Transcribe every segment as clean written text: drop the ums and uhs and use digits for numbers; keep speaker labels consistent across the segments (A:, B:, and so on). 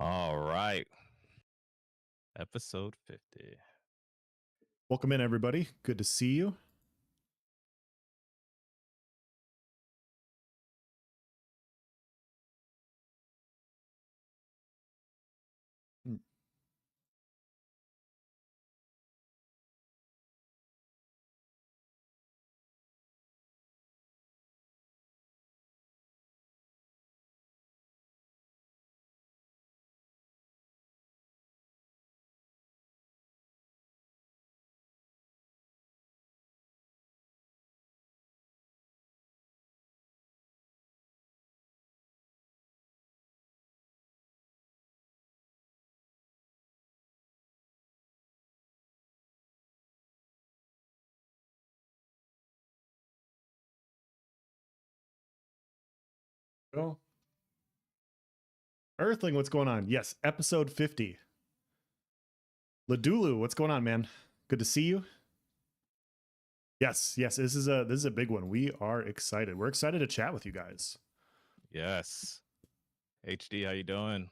A: All right. Episode 50.
B: Welcome in, everybody. Good to see you. Oh. Earthling, what's going on? Yes, episode 50. Ladulu, what's going on, man? Good to see you. Yes, this is a big one. We are excited. We're excited to chat with you guys.
A: Yes. HD, how you doing?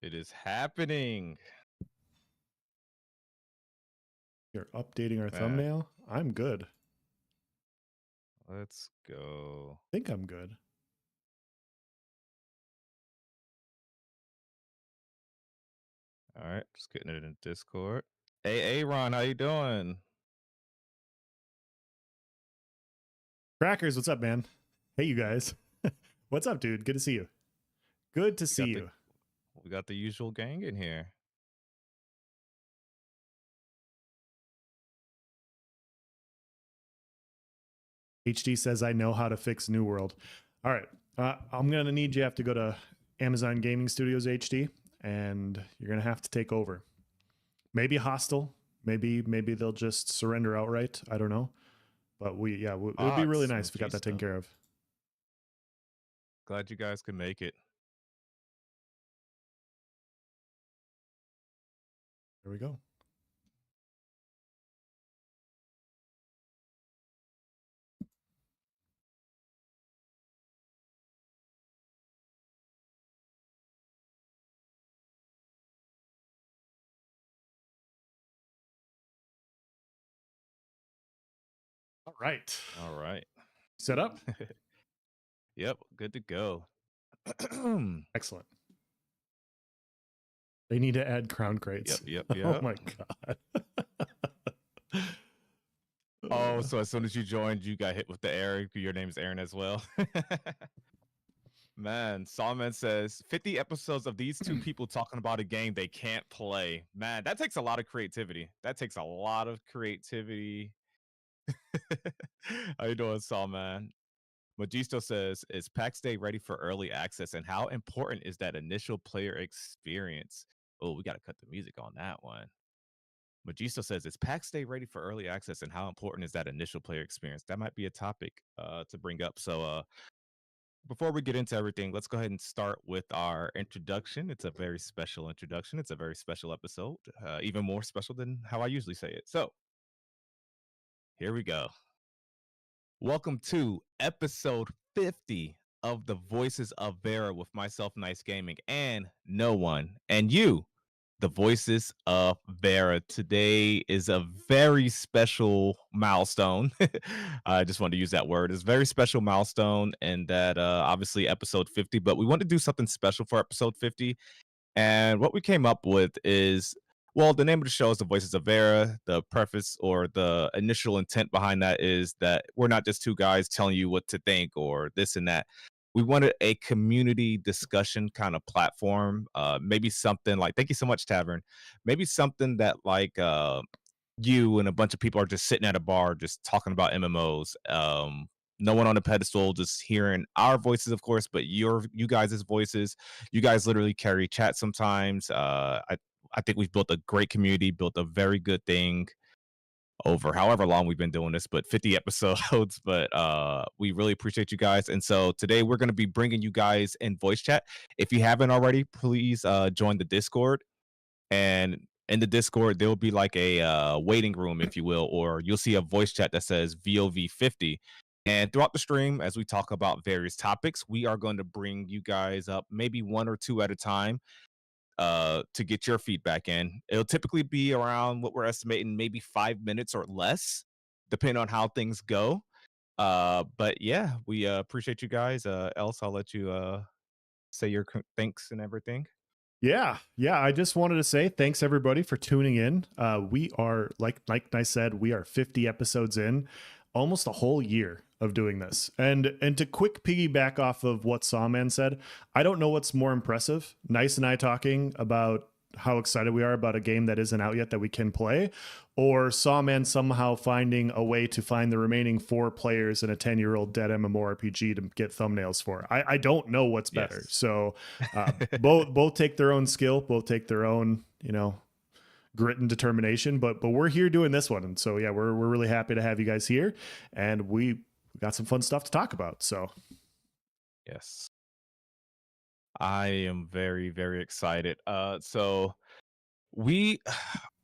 A: It is happening.
B: You're updating our thumbnail. I'm good.
A: Let's go.
B: I think I'm good.
A: All right, just getting it in Discord. Hey, Aaron, how you doing?
B: Crackers, what's up, man? Hey, you guys. What's up, dude? Good to see you. Good to see you.
A: We got the usual gang in here.
B: HD says, I know how to fix New World. All right. I'm going to need you have to go to Amazon Gaming Studios HD, and you're going to have to take over. Maybe hostile. Maybe they'll just surrender outright. I don't know. But it would be really nice if we got that taken care of.
A: Glad you guys could make it.
B: There we go. All right. Set up?
A: Yep, good to go.
B: Excellent. They need to add crown crates.
A: Yep.
B: Oh my God.
A: Oh, so as soon as you joined, you got hit with the error. Your name is Aaron as well. Man, Solomon says 50 episodes of these two people talking about a game they can't play. Man, that takes a lot of creativity. How you doing, Solomon? Magisto says, is PAX Day ready for early access? And how important is that initial player experience? Oh, we got to cut the music on that one. Magisto says, is PAX Day ready for early access? And how important is that initial player experience? That might be a topic to bring up. So before we get into everything, let's go ahead and start with our introduction. It's a very special introduction. It's a very special episode, even more special than how I usually say it. So here we go. Welcome to episode 50 of the Voices of Verra with myself, Nice Gaming, and no one, and you, the Voices of Verra. Today is a very special milestone. I just wanted to use that word. It's a very special milestone, and that obviously episode 50, but we want to do something special for episode 50. And what we came up with is, well, the name of the show is The Voices of Verra. The preface or the initial intent behind that is that we're not just two guys telling you what to think or this and that. We wanted a community discussion kind of platform. Maybe something like, thank you so much, Tavern. Maybe something that like you and a bunch of people are just sitting at a bar just talking about MMOs. No one on a pedestal, just hearing our voices, of course, but you guys' voices. You guys literally carry chat sometimes. I think we've built a great community, built a very good thing. over however long we've been doing this, but 50 episodes. But we really appreciate you guys. And so today we're going to be bringing you guys in voice chat. If you haven't already, please join the Discord. And in the Discord, there will be like a waiting room, if you will, or you'll see a voice chat that says VOV50. And throughout the stream, as we talk about various topics, we are going to bring you guys up maybe one or two at a time to get your feedback in. It'll typically be around what we're estimating, maybe 5 minutes or less, depending on how things go. But yeah, we appreciate you guys. Else, I'll let you say your thanks and everything.
B: Yeah, I just wanted to say thanks everybody for tuning in. We are like I said, we are 50 episodes in, almost a whole year of doing this. And to quick piggyback off of what Sawman said, I don't know what's more impressive, Nice and I talking about how excited we are about a game that isn't out yet that we can play, or Sawman somehow finding a way to find the remaining 4 players in a 10-year-old dead MMORPG to get thumbnails for. I don't know what's better.
A: Yes.
B: So both take their own skill, both take their own, grit and determination, but we're here doing this one. And so yeah, we're really happy to have you guys here, and we got some fun stuff to talk about. So
A: yes. I am very, very excited. So we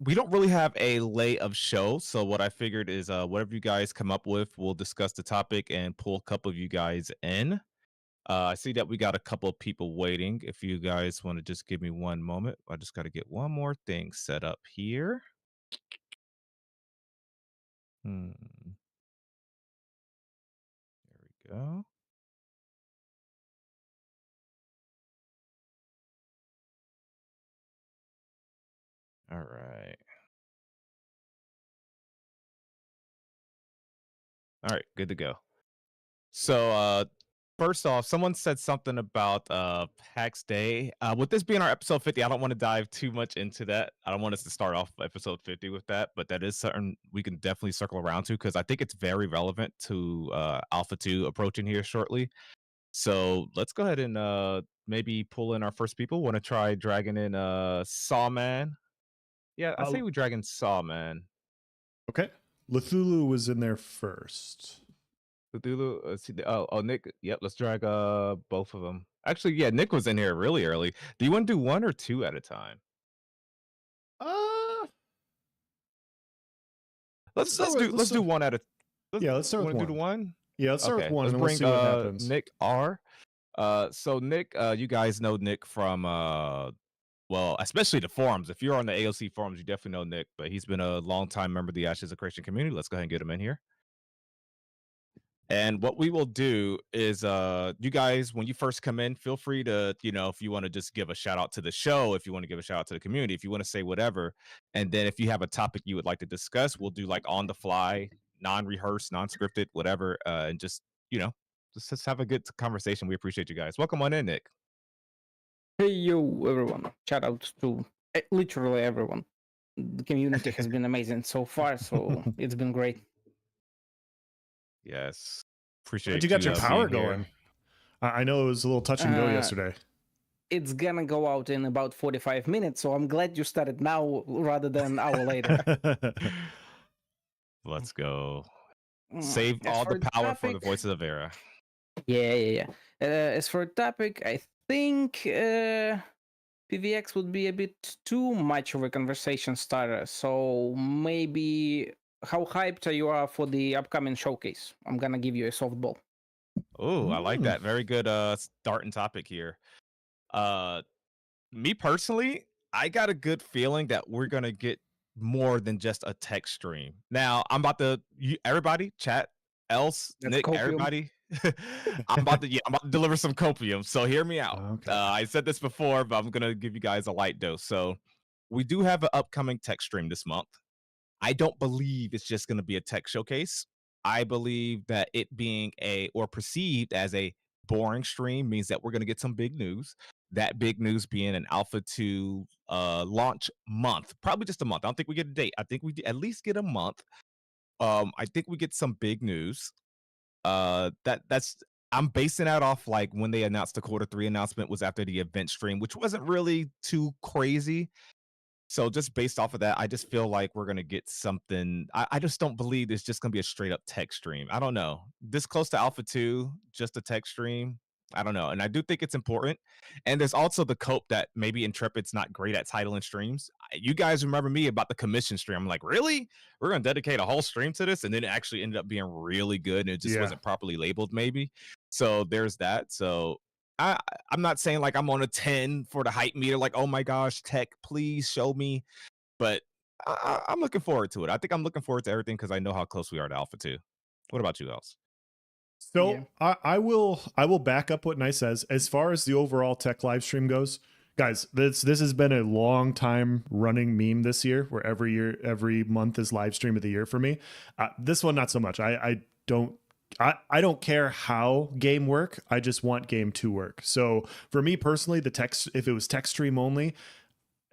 A: don't really have a lay of show. So what I figured is whatever you guys come up with, we'll discuss the topic and pull a couple of you guys in. I see that we got a couple of people waiting. If you guys want to just give me one moment, I just got to get one more thing set up here. There we go. All right. All right, good to go. So first off, someone said something about PAX Day. With this being our episode 50, I don't want to dive too much into that. I don't want us to start off episode 50 with that, but that is something we can definitely circle around to because I think it's very relevant to Alpha 2 approaching here shortly. So let's go ahead and maybe pull in our first people. Want to try dragging in Sawman? Yeah, I say we drag in Sawman.
B: okay, Lthulu was in there first.
A: Cthulhu, Nick. Yep, let's drag both of them. Actually, yeah, Nick was in here really early. Do you want to do one or two at a time? Let's do one at a.
B: Let's start with
A: want to
B: one.
A: do the one?
B: Yeah, let's start with one,
A: Let's
B: and
A: bring
B: we'll see what happens.
A: Nick R. So Nick, you guys know Nick from well, especially the forums. If you're on the AOC forums, you definitely know Nick, but he's been a long time member of the Ashes of Creation community. Let's go ahead and get him in here. And what we will do is you guys, when you first come in, feel free to, if you want to just give a shout out to the show, if you want to give a shout out to the community, if you want to say whatever. And then if you have a topic you would like to discuss, we'll do like on the fly, non-rehearsed, non-scripted, whatever. And just, just have a good conversation. We appreciate you guys. Welcome on in, Nick.
C: Hey, yo, everyone. Shout out to literally everyone. The community has been amazing so far, so it's been great.
A: Yes. Appreciate
B: Glad you got your power going. I know it was a little touch and go yesterday.
C: It's gonna go out in about 45 minutes, so I'm glad you started now rather than an hour later.
A: Let's go. Save all the power for the voices of Verra.
C: Yeah. As for a topic, I think PVX would be a bit too much of a conversation starter, so maybe how hyped you are for the upcoming showcase? I'm gonna give you a softball.
A: Oh, I like that. Very good starting topic here. Me personally, I got a good feeling that we're gonna get more than just a tech stream. Now, I'm about to everybody chat, else
C: That's
A: Nick,
C: copium.
A: everybody. I'm about to deliver some copium. So hear me out.
B: Okay.
A: I said this before, but I'm gonna give you guys a light dose. So we do have an upcoming tech stream this month. I don't believe it's just going to be a tech showcase. I believe that it being or perceived as a boring stream means that we're going to get some big news. That big news being an Alpha 2 launch month, probably just a month. I don't think we get a date. I think we at least get a month. I think we get some big news. That's I'm basing that off like when they announced the quarter 3 announcement was after the event stream, which wasn't really too crazy. So just based off of that, I just feel like we're gonna get something. I just don't believe it's just gonna be a straight up tech stream. I don't know. This close to Alpha 2, just a tech stream. I don't know. And I do think it's important. And there's also the cope that maybe Intrepid's not great at titling streams. You guys remember me about the commission stream. I'm like, really? We're gonna dedicate a whole stream to this? And then it actually ended up being really good and it just wasn't properly labeled, maybe. So there's that. So I'm not saying like I'm on a 10 for the hype meter, like, oh my gosh, tech, please show me. But I'm looking forward to it. I think I'm looking forward to everything because I know how close we are to Alpha 2. What about you else?
B: So I will back up what Nice says. As far as the overall tech live stream goes, guys, this has been a long time running meme this year, where every month is live stream of the year for me. This one, not so much. I don't care how game work. I just want game to work. So for me personally, the text, if it was text stream only,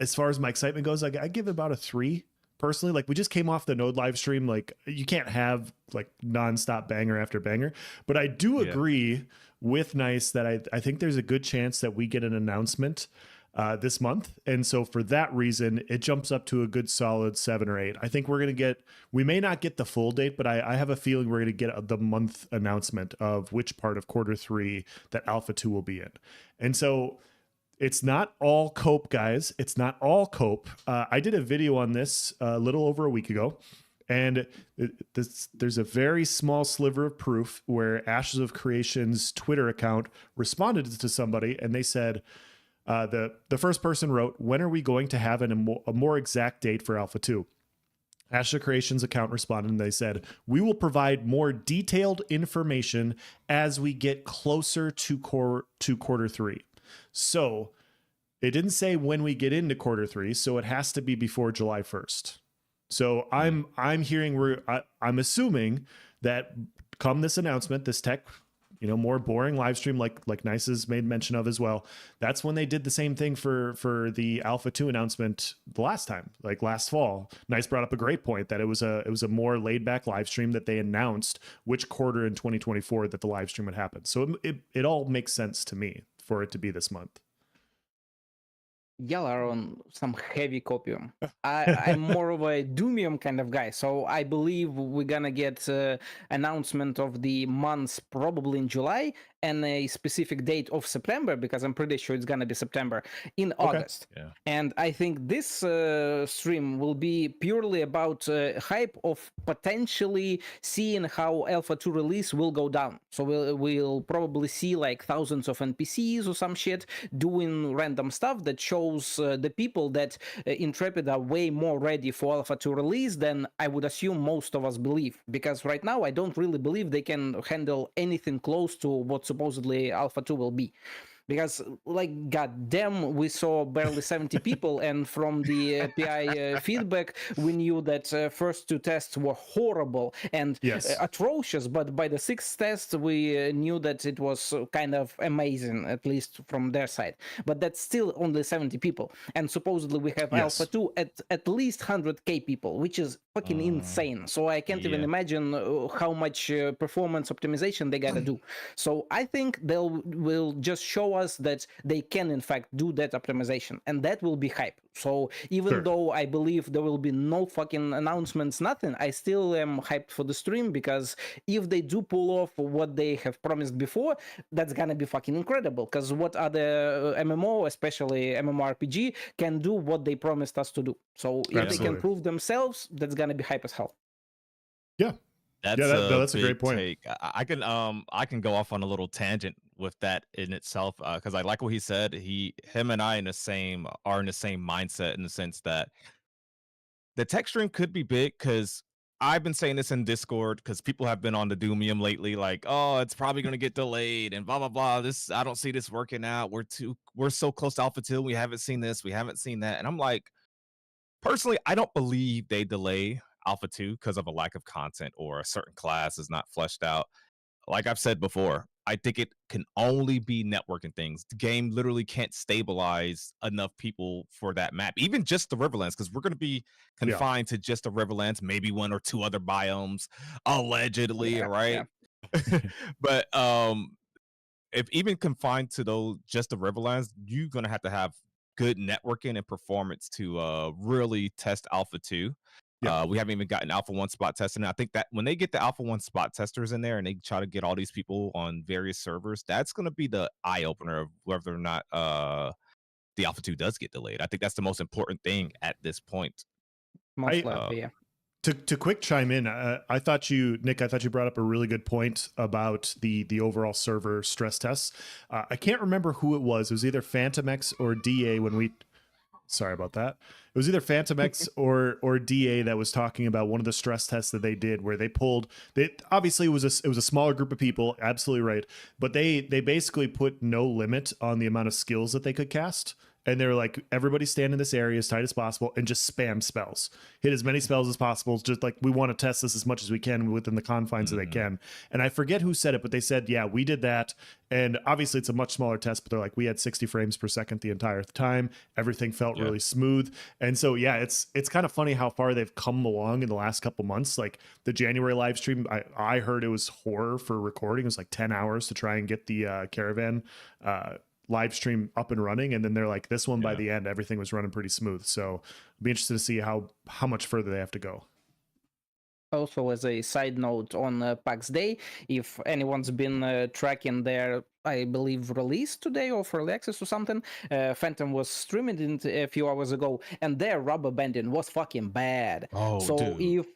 B: as far as my excitement goes, I give it about a 3 personally. Like, we just came off the Node live stream. Like, you can't have like nonstop banger after banger, but I do agree with Nice that I think there's a good chance that we get an announcement this month. And so for that reason, it jumps up to a good solid 7 or 8. I think we may not get the full date, but I have a feeling we're going to get the month announcement of which part of Q3 that Alpha 2 will be in. And so it's not all cope, guys. It's not all cope. I did a video on this a little over a week ago, and there's a very small sliver of proof where Ashes of Creation's Twitter account responded to somebody, and they said, the first person wrote, "When are we going to have a more exact date for Alpha 2? Ashes of Creation's account responded, and they said, "We will provide more detailed information as we get closer to Q3. So it didn't say when we get into Q3, so it has to be before July 1st. So I'm hearing I'm assuming that come this announcement, this tech, more boring live stream like Nice has made mention of as well. That's when they did the same thing for the Alpha 2 announcement the last time, like last fall. Nice brought up a great point that it was a more laid back live stream that they announced which quarter in 2024 that the live stream would happen. So it all makes sense to me for it to be this month.
C: Y'all are on some heavy copium. I'm more of a Doomium kind of guy, so I believe we're gonna get announcement of the months probably in July and a specific date of September, because I'm pretty sure it's gonna be September in August.
A: Yeah.
C: And I think this stream will be purely about hype of potentially seeing how Alpha 2 release will go down. So we'll probably see like thousands of NPCs or some shit doing random stuff that shows the people that Intrepid are way more ready for Alpha 2 release than I would assume most of us believe. Because right now I don't really believe they can handle anything close to what supposedly Alpha 2 will be. Because, like, goddamn, we saw barely 70 people, and from the PI feedback, we knew that first 2 tests were horrible and atrocious, but by the 6th test, we knew that it was kind of amazing, at least from their side. But that's still only 70 people, and supposedly we have Alpha 2 at least 100k people, which is fucking insane. So I can't even imagine how much performance optimization they gotta do. So I think will just show us that they can in fact do that optimization, and that will be hype. So even though I believe there will be no fucking announcements, nothing, I still am hyped for the stream, because if they do pull off what they have promised before, that's gonna be fucking incredible. Because what other MMO, especially MMORPG, can do what they promised us to do? So if they can prove themselves, that's gonna be hype as hell.
B: Yeah. That's a great point.
A: Take. I can go off on a little tangent with that in itself, because I like what he said. Him and I are in the same mindset, in the sense that the tech stream could be big, because I've been saying this in Discord, because people have been on the Doomium lately, like, oh, it's probably going to get delayed and blah blah blah. I don't see this working out. We're so close to Alpha 2. We haven't seen this. We haven't seen that. And I'm like, personally, I don't believe they delay Alpha 2 because of a lack of content or a certain class is not fleshed out. Like I've said before, I think it can only be networking things. The game literally can't stabilize enough people for that map, even just the Riverlands, because we're going to be confined to just the Riverlands, maybe 1 or 2 other biomes, allegedly, right? Yeah. But if even confined to just the Riverlands, you're going to have good networking and performance to really test Alpha 2.
B: Yeah.
A: We haven't even gotten Alpha 1 spot testing. I think that when they get the Alpha 1 spot testers in there and they try to get all these people on various servers, that's going to be the eye opener of whether or not the Alpha 2 does get delayed. I think that's the most important thing at this point.
C: Most likely, yeah.
B: To quick chime in, I thought you brought up a really good point about the overall server stress tests. I can't remember who it was. It was either Phantom X or DA when we. Sorry about that. It was either Phantom X or DA that was talking about one of the stress tests that they did, where they pulled. Obviously it was a smaller group of people. Absolutely right, but they basically put no limit on the amount of skills that they could cast. And they're like, everybody stand in this area as tight as possible and just spam spells. Hit as many spells as possible. Just like, we want to test this as much as we can within the confines that they can. And I forget who said it, but they said, yeah, we did that. And obviously it's a much smaller test, but they're like, we had 60 frames per second the entire time. Everything felt really smooth. And so, yeah, it's kind of funny how far they've come along in the last couple months. Like the January live stream, I heard it was horror for recording. It was like 10 hours to try and get the caravan live stream up and running, and then they're like, this one by the end everything was running pretty smooth. So I'll be interested to see how much further they have to go.
C: Also, as a side note on PAX Day, if anyone's been tracking their, I believe, release today or for early access or something, Phantom was streaming it a few hours ago, and their rubber banding was fucking bad.
A: Oh,
C: so
A: dude.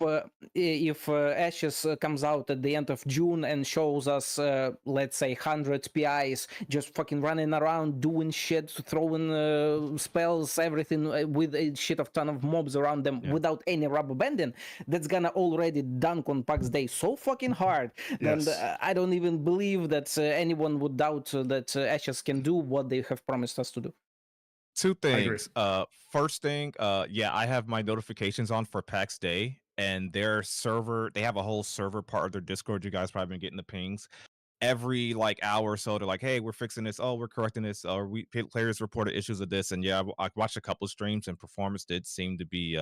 C: if Ashes comes out at the end of June and shows us, let's say, 100 PIs just fucking running around doing shit, throwing spells, everything with a shit of ton of mobs around them without any rubber banding, that's gonna already dunk on PAX Day so fucking hard.
B: Yes.
C: And I don't even believe that anyone would doubt that Ashes can do what they have promised us to do.
A: Two things. First thing, I have my notifications on for PAX Day, and their server, they have a whole server part of their Discord. You guys probably been getting the pings every like hour or so. They're like, hey, we're fixing this, oh, we're correcting this, or players reported issues of this. And yeah, I watched a couple streams and performance did seem to be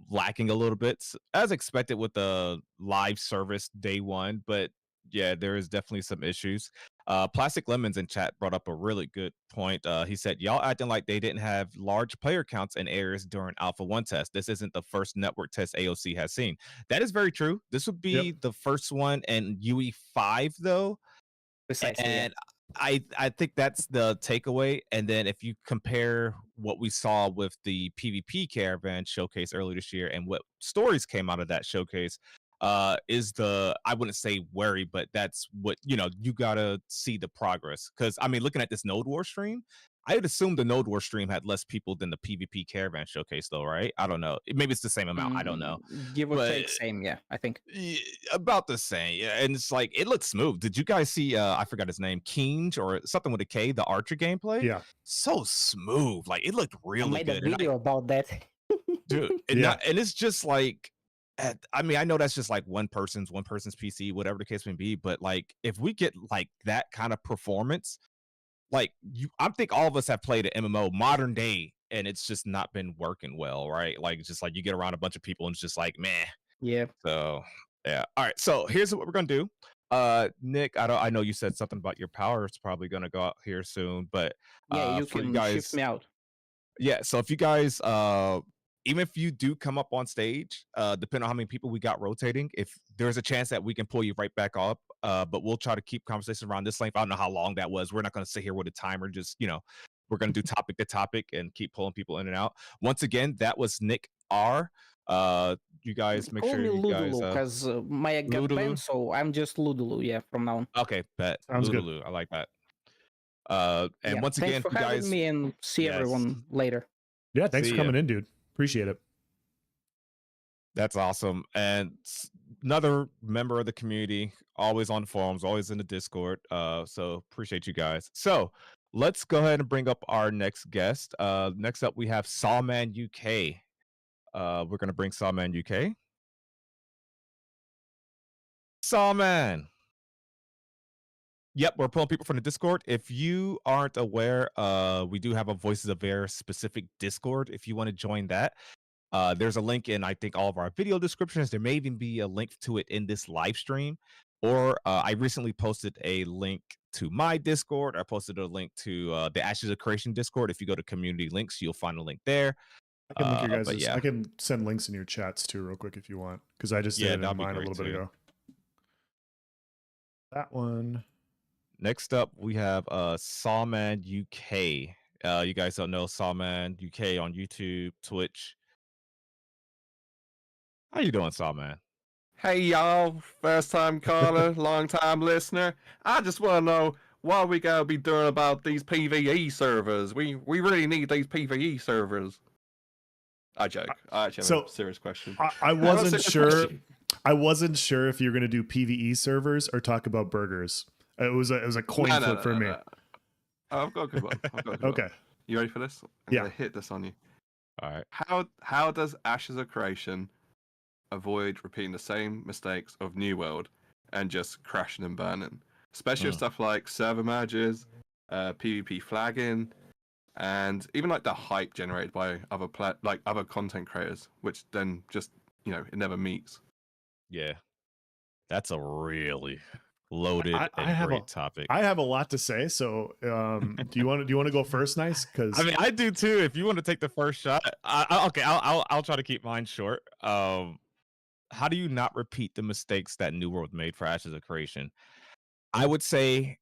A: lacking a little bit, as expected with the live service day one. But yeah, there is definitely some issues. Plastic Lemons in chat brought up a really good point. He said, y'all acting like they didn't have large player counts and errors during Alpha 1 test. This isn't the first network test AOC has seen. That is very true. This would be the first one in UE5, though.
C: Precisely,
A: and I think that's the takeaway. And then if you compare what we saw with the PvP Caravan showcase earlier this year and what stories came out of that showcase, is the, I wouldn't say worry, but that's what, you gotta see the progress. Because I mean, looking at this Node War stream, I would assume the Node War stream had less people than the PvP Caravan showcase, though, right? I don't know. Maybe it's the same amount. I don't know.
C: Give or take, same. Yeah, I think
A: about the same. Yeah, and it's like, it looks smooth. Did you guys see? I forgot his name, Kinge or something with a K. The Archer gameplay.
B: Yeah,
A: so smooth. Like it looked really good.
C: I made a video about that,
A: dude. And it's just like, I mean, I know that's just like one person's PC, whatever the case may be. But like, if we get like that kind of performance. Like I think all of us have played an MMO modern day, and it's just not been working well, right? Like, just like you get around a bunch of people, and it's just like, meh.
C: Yeah.
A: So, yeah. All right. So here's what we're gonna do. Nick, I know you said something about your power. It's probably gonna go out here soon, but
C: you
A: for
C: can
A: you guys,
C: shift me out.
A: Yeah. So if you guys, even if you do come up on stage, depending on how many people we got rotating, if there's a chance that we can pull you right back up, but we'll try to keep conversation around this length. I don't know how long that was. We're not going to sit here with a timer. Just, we're going to do topic to topic and keep pulling people in and out. Once again, that was Nick R. You guys make
C: Call
A: sure
C: me
A: you guys,
C: because Maya got banned, so I'm just Ludulu, yeah, from now on.
A: Okay, bet.
B: Sounds
A: Ludulu,
B: good.
A: I like that. And once
C: thanks
A: again,
C: for
A: you
C: having
A: guys,
C: me, and see everyone later.
B: Yeah, thanks for coming in, dude. Appreciate it.
A: That's awesome. And another member of the community, always on forums, always in the Discord. So appreciate you guys. So let's go ahead and bring up our next guest. Next up, we have Sawman UK. We're going to bring Sawman UK. Sawman. Yep, we're pulling people from the Discord. If you aren't aware, we do have a Voices of Verra specific Discord. If you want to join that, there's a link in, I think, all of our video descriptions. There may even be a link to it in this live stream. or I recently posted a link to my Discord. I posted a link to the Ashes of Creation Discord. If you go to community links, you'll find a link there.
B: I can link your
A: But
B: guys'.
A: yeah,
B: I can send links in your chats too, real quick, if you want, because I just did it in
A: that'd be
B: mine a
A: great
B: little bit
A: too.
B: ago. That one.
A: Next up, we have Sawman UK. You guys don't know Sawman UK on YouTube, Twitch. How you doing, Sawman?
D: Hey y'all, first time caller, long time listener. I just want to know what we gotta be doing about these PvE servers. We really need these PvE servers. I joke. I actually have a serious question.
B: I wasn't sure. I wasn't sure if you're gonna do PvE servers or talk about burgers. It was a coin flip for me.
D: No. Oh, I've got a good one.
B: Okay.
D: You ready for this? I'm gonna hit this on you.
A: All right.
D: How does Ashes of Creation avoid repeating the same mistakes of New World and just crashing and burning? Especially with stuff like server merges, PvP flagging, and even like the hype generated by other content creators, which then just it never meets.
A: Yeah, that's a really loaded and great topic.
B: I have a lot to say. So, do you want to go first, Nice? Because
A: I mean, I do too. If you want to take the first shot, okay, I'll try to keep mine short. How do you not repeat the mistakes that New World made for Ashes of Creation? I would say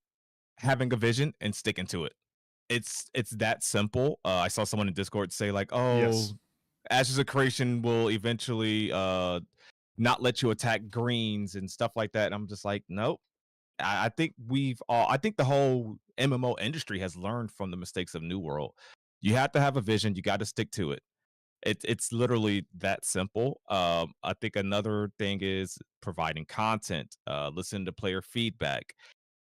A: having a vision and sticking to it. It's that simple. I saw someone in Discord say like, "Oh,
B: yes.
A: Ashes of Creation will eventually not let you attack greens and stuff like that." And I'm just like, nope. I think I think the whole MMO industry has learned from the mistakes of New World. You have to have a vision. You got to stick to it. It's literally that simple. I think another thing is providing content, listen to player feedback.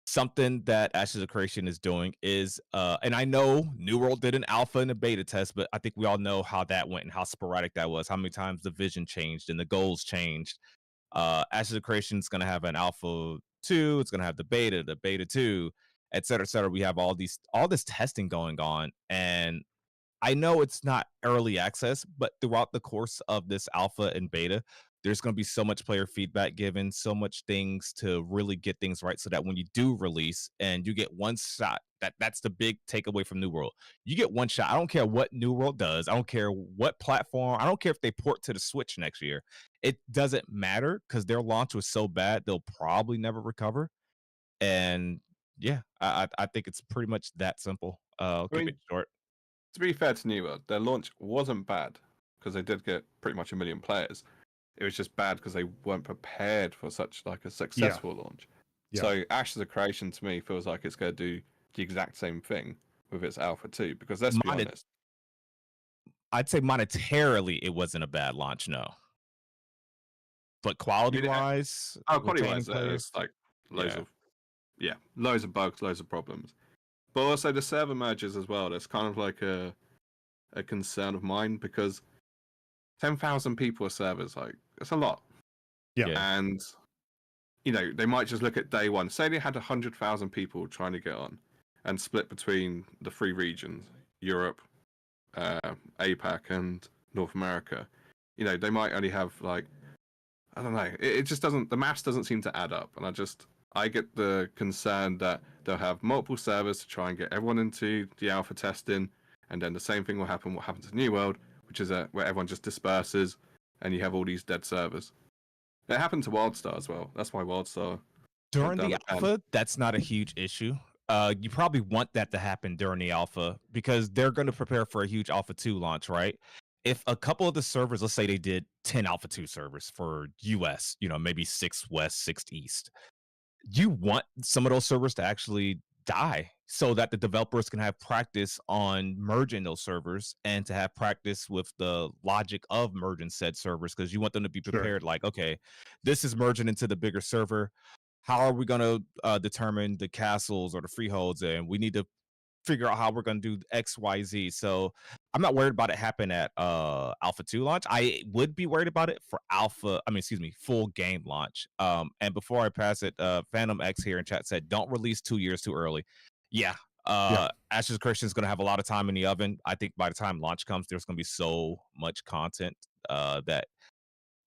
A: Something that Ashes of Creation is doing is, and I know New World did an alpha and a beta test, but I think we all know how that went and how sporadic that was, how many times the vision changed and the goals changed. Ashes of Creation is going to have an alpha 2, it's going to have the beta 2, et cetera, et cetera. We have all this testing going on, and I know it's not early access, but throughout the course of this alpha and beta, there's going to be so much player feedback given, so much things to really get things right, so that when you do release and you get one shot, that's the big takeaway from New World. You get one shot. I don't care what New World does. I don't care what platform. I don't care if they port to the Switch next year. It doesn't matter because their launch was so bad, they'll probably never recover. And yeah, I think it's pretty much that simple. I'll keep it short.
D: To be fair to New World, their launch wasn't bad because they did get pretty much 1 million players. It was just bad because they weren't prepared for such like a successful launch. Yeah. So Ashes of Creation to me feels like it's going to do the exact same thing with its Alpha 2 because let's be honest.
A: I'd say monetarily it wasn't a bad launch, no. But quality-wise,
D: quality-wise, there's like loads of bugs, loads of problems. But also the server merges as well. That's kind of like a concern of mine because 10,000 people a servers, like it's a lot.
B: Yeah.
D: And they might just look at day one. Say they had 100,000 people trying to get on and split between the 3 regions, Europe, APAC, and North America. They might only have like, I don't know. It just doesn't, the maths doesn't seem to add up. And I get the concern that they'll have multiple servers to try and get everyone into the alpha testing. And then the same thing will happen, what happened to New World, which is where everyone just disperses and you have all these dead servers. It happened to WildStar as well. That's why WildStar
A: during the alpha, that's not a huge issue. You probably want that to happen during the alpha because they're going to prepare for a huge alpha 2 launch, right? If a couple of the servers, let's say they did 10 alpha 2 servers for US, maybe 6 West, 6 East, you want some of those servers to actually die so that the developers can have practice on merging those servers and to have practice with the logic of merging said servers, because you want them to be prepared. Like, okay, this is merging into the bigger server. How are we going to determine the castles or the freeholds? And we need to figure out how we're going to do X, Y, Z. So I'm not worried about it happening at alpha 2 launch. I would be worried about it for full game launch. And before I pass it, Phantom X here in chat said, don't release 2 years too early. Yeah. Ashes of Creation is going to have a lot of time in the oven. I think by the time launch comes, there's going to be so much content that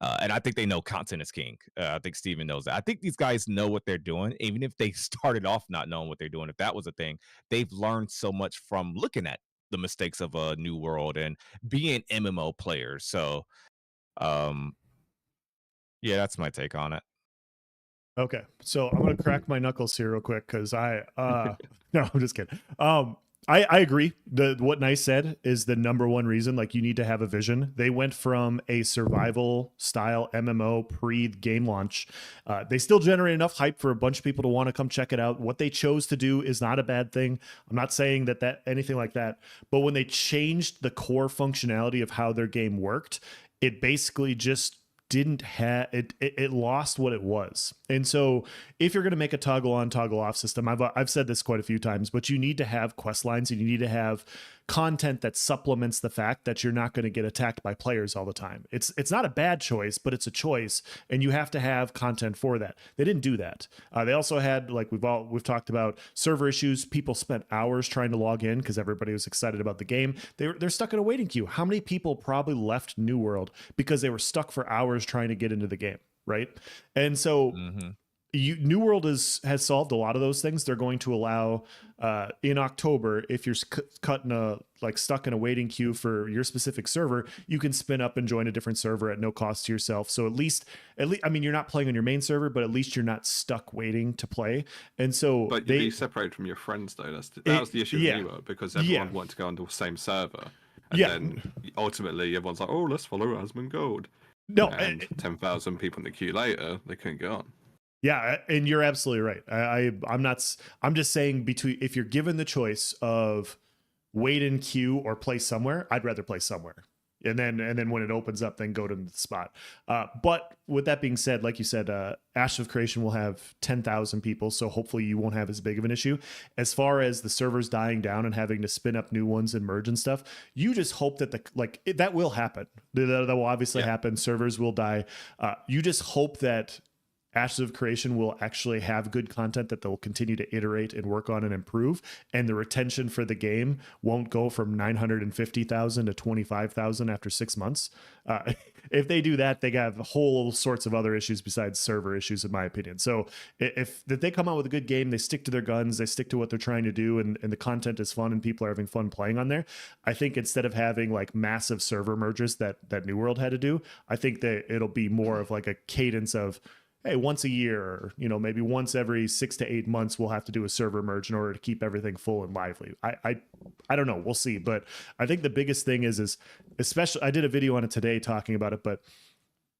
A: And I think they know content is king. I think Steven knows that. I think these guys know what they're doing, even if they started off not knowing what they're doing. If that was a thing, they've learned so much from looking at the mistakes of a New World and being MMO players. So, um, yeah, that's my take on it.
B: Okay, so I'm gonna crack my knuckles here real quick because I no, I'm just kidding. I agree. What Nice said is the number one reason. Like, you need to have a vision. They went from a survival style MMO pre-game launch. They still generate enough hype for a bunch of people to want to come check it out. What they chose to do is not a bad thing. I'm not saying that anything like that. But when they changed the core functionality of how their game worked, it basically just didn't have it lost what it was. And so if you're going to make a toggle on toggle off system, I've said this quite a few times, but you need to have quest lines and you need to have content that supplements the fact that you're not going to get attacked by players all the time. It's not a bad choice, but it's a choice, and you have to have content for that. They didn't do that. They also had, like we've talked about, server issues. People spent hours trying to log in because everybody was excited about the game. They're stuck in a waiting queue. How many people probably left New World because they were stuck for hours trying to get into the game, right? And so New World has solved a lot of those things. They're going to allow in October, if you're stuck in a waiting queue for your specific server, you can spin up and join a different server at no cost to yourself. So at least, I mean, you're not playing on your main server, but at least you're not stuck waiting to play. And so,
D: but you'd be separated from your friends, though. That was the issue with New World, because everyone wanted to go on the same server, and then ultimately everyone's like, "Oh, let's follow Asmongold."
B: No,
D: and 10,000 people in the queue later, they couldn't get on.
B: Yeah, and you're absolutely right. I'm just saying, if you're given the choice of wait in queue or play somewhere, I'd rather play somewhere. And then when it opens up, then go to the spot. But with that being said, like you said, Ashes of Creation will have 10,000 people, so hopefully you won't have as big of an issue. As far as the servers dying down and having to spin up new ones and merge and stuff, you just hope that that will happen. That will obviously happen. Servers will die. You just hope that Ashes of Creation will actually have good content that they'll continue to iterate and work on and improve, and the retention for the game won't go from 950,000 to 25,000 after 6 months. If they do that, they have whole sorts of other issues besides server issues, in my opinion. So if they come out with a good game, they stick to their guns, they stick to what they're trying to do, and the content is fun and people are having fun playing on there, I think instead of having like massive server mergers that New World had to do, I think that it'll be more of like a cadence of, hey, once a year, or maybe once every 6 to 8 months, we'll have to do a server merge in order to keep everything full and lively. I don't know, we'll see. But I think the biggest thing is especially, I did a video on it today talking about it, but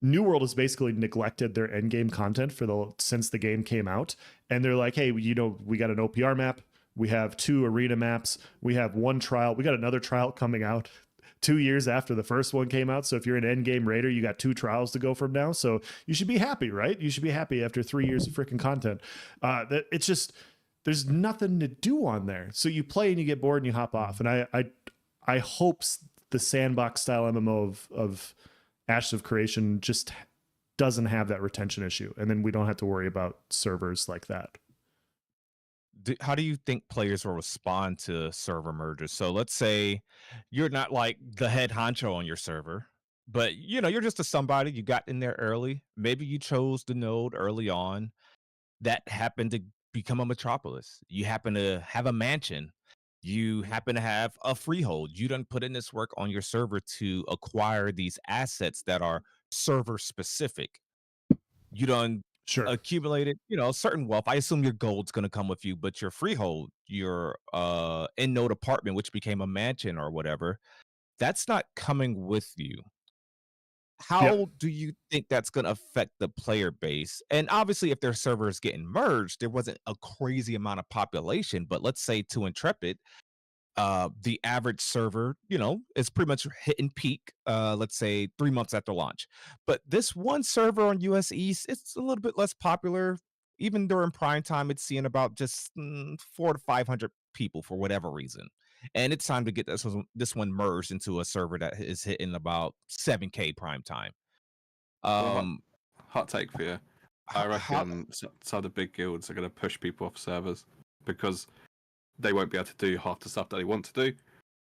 B: New World has basically neglected their end game content since the game came out, and they're like, hey, we got an OPR map, we have 2 arena maps, we have 1 trial, we got another trial coming out 2 years after the first one came out. So if you're an end game raider, you got 2 trials to go from now. So you should be happy, right? You should be happy after 3 years of freaking content. It's just, there's nothing to do on there. So you play and you get bored and you hop off. And I hope the sandbox style MMO of Ashes of Creation just doesn't have that retention issue. And then we don't have to worry about servers like that.
A: How do you think players will respond to server mergers? So let's say you're not like the head honcho on your server, but you're just somebody, you got in there early. Maybe you chose the node early on that happened to become a metropolis. You happen to have a mansion. You happen to have a freehold. You done put in this work on your server to acquire these assets that are server specific. You done accumulated, certain wealth. I assume your gold's going to come with you, but your freehold, your end node apartment, which became a mansion or whatever, that's not coming with you. How do you think that's going to affect the player base? And obviously, if their server is getting merged, there wasn't a crazy amount of population, but let's say to Intrepid, the average server, is pretty much hitting peak, let's say 3 months after launch. But this one server on US East, it's a little bit less popular. Even during prime time, it's seeing about just 400 to 500 people for whatever reason. And it's time to get this one merged into a server that is hitting about 7K prime time.
D: Hot take for you. I reckon some of the big guilds are going to push people off servers because they won't be able to do half the stuff that they want to do,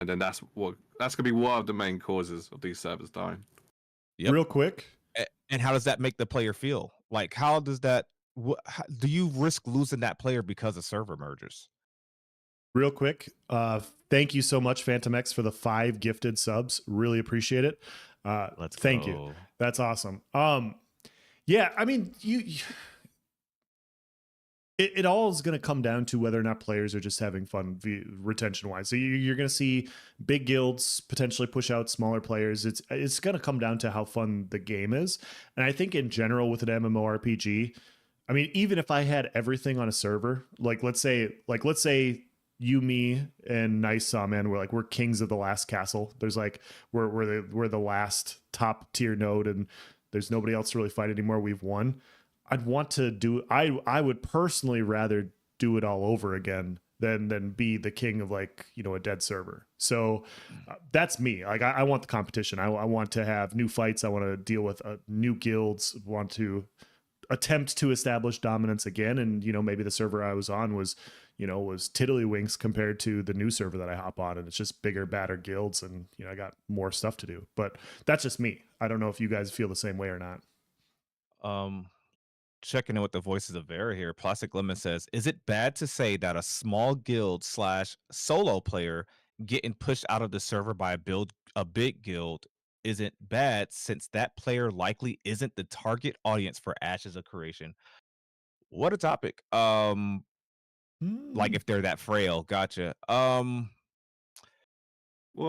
D: and then that's going to be one of the main causes of these servers dying.
B: Real quick,
A: And how does that make the player feel? Like, how does that? Do you risk losing that player because of server mergers?
B: Real quick, thank you so much, Phantom X, for the 5 gifted subs. Really appreciate it.
A: Let's
B: thank
A: go.
B: you. That's awesome. Yeah, I mean, it all is going to come down to whether or not players are just having fun retention wise. So you're going to see big guilds potentially push out smaller players. It's going to come down to how fun the game is. And I think in general with an MMORPG, I mean, even if I had everything on a server, like let's say you, me, and Nice Sawman, we're kings of the last castle. There's like we're the last top tier node, and there's nobody else to really fight anymore. We've won. I'd want to do. I would personally rather do it all over again than be the king of a dead server. So that's me. Like I want the competition. I want to have new fights. I want to deal with new guilds. Want to attempt to establish dominance again. And maybe the server I was on was tiddlywinks compared to the new server that I hop on, and it's just bigger, badder guilds, and I got more stuff to do. But that's just me. I don't know if you guys feel the same way or not.
A: Checking in with the voices of Verra here. Plastic Lemon says, "Is it bad to say that a small guild / solo player getting pushed out of the server by a big guild isn't bad, since that player likely isn't the target audience for Ashes of Creation?" What a topic. Like if they're that frail. Gotcha.
D: Well,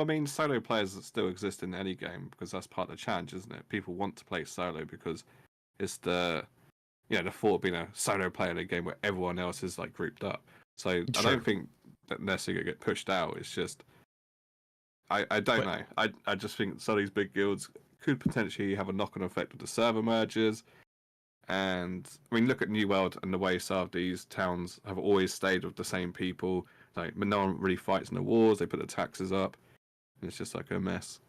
D: I mean, solo players still exist in any game because that's part of the challenge, isn't it? People want to play solo because it's the thought of being a solo player in a game where everyone else is like grouped up. So
B: Sure.
D: I don't think that necessarily get pushed out. It's just I don't know. I just think some of these big guilds could potentially have a knock-on effect with the server mergers. And I mean, look at New World and the way some of these towns have always stayed with the same people. Like, no one really fights in the wars. They put the taxes up, and it's just like a mess.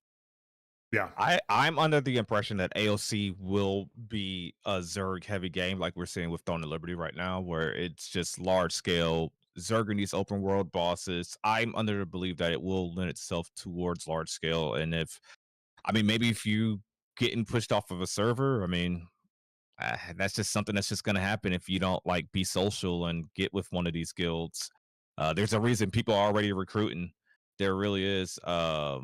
B: Yeah,
A: I'm under the impression that AOC will be a Zerg heavy game, like we're seeing with Throne of Liberty right now, where it's just large scale Zerg and these open world bosses. I'm under the belief that it will lend itself towards large scale. And maybe if you getting pushed off of a server, that's just something that's just going to happen if you don't be social and get with one of these guilds. There's a reason people are already recruiting. There really is.
D: So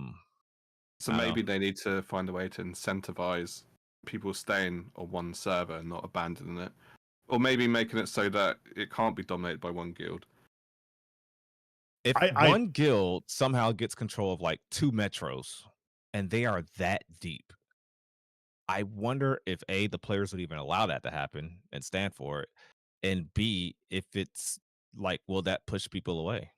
D: maybe they need to find a way to incentivize people staying on one server and not abandoning it. Or maybe making it so that it can't be dominated by one guild.
A: If one guild somehow gets control of 2 metros and they are that deep, I wonder if A, the players would even allow that to happen and stand for it, and B, if it's will that push people away?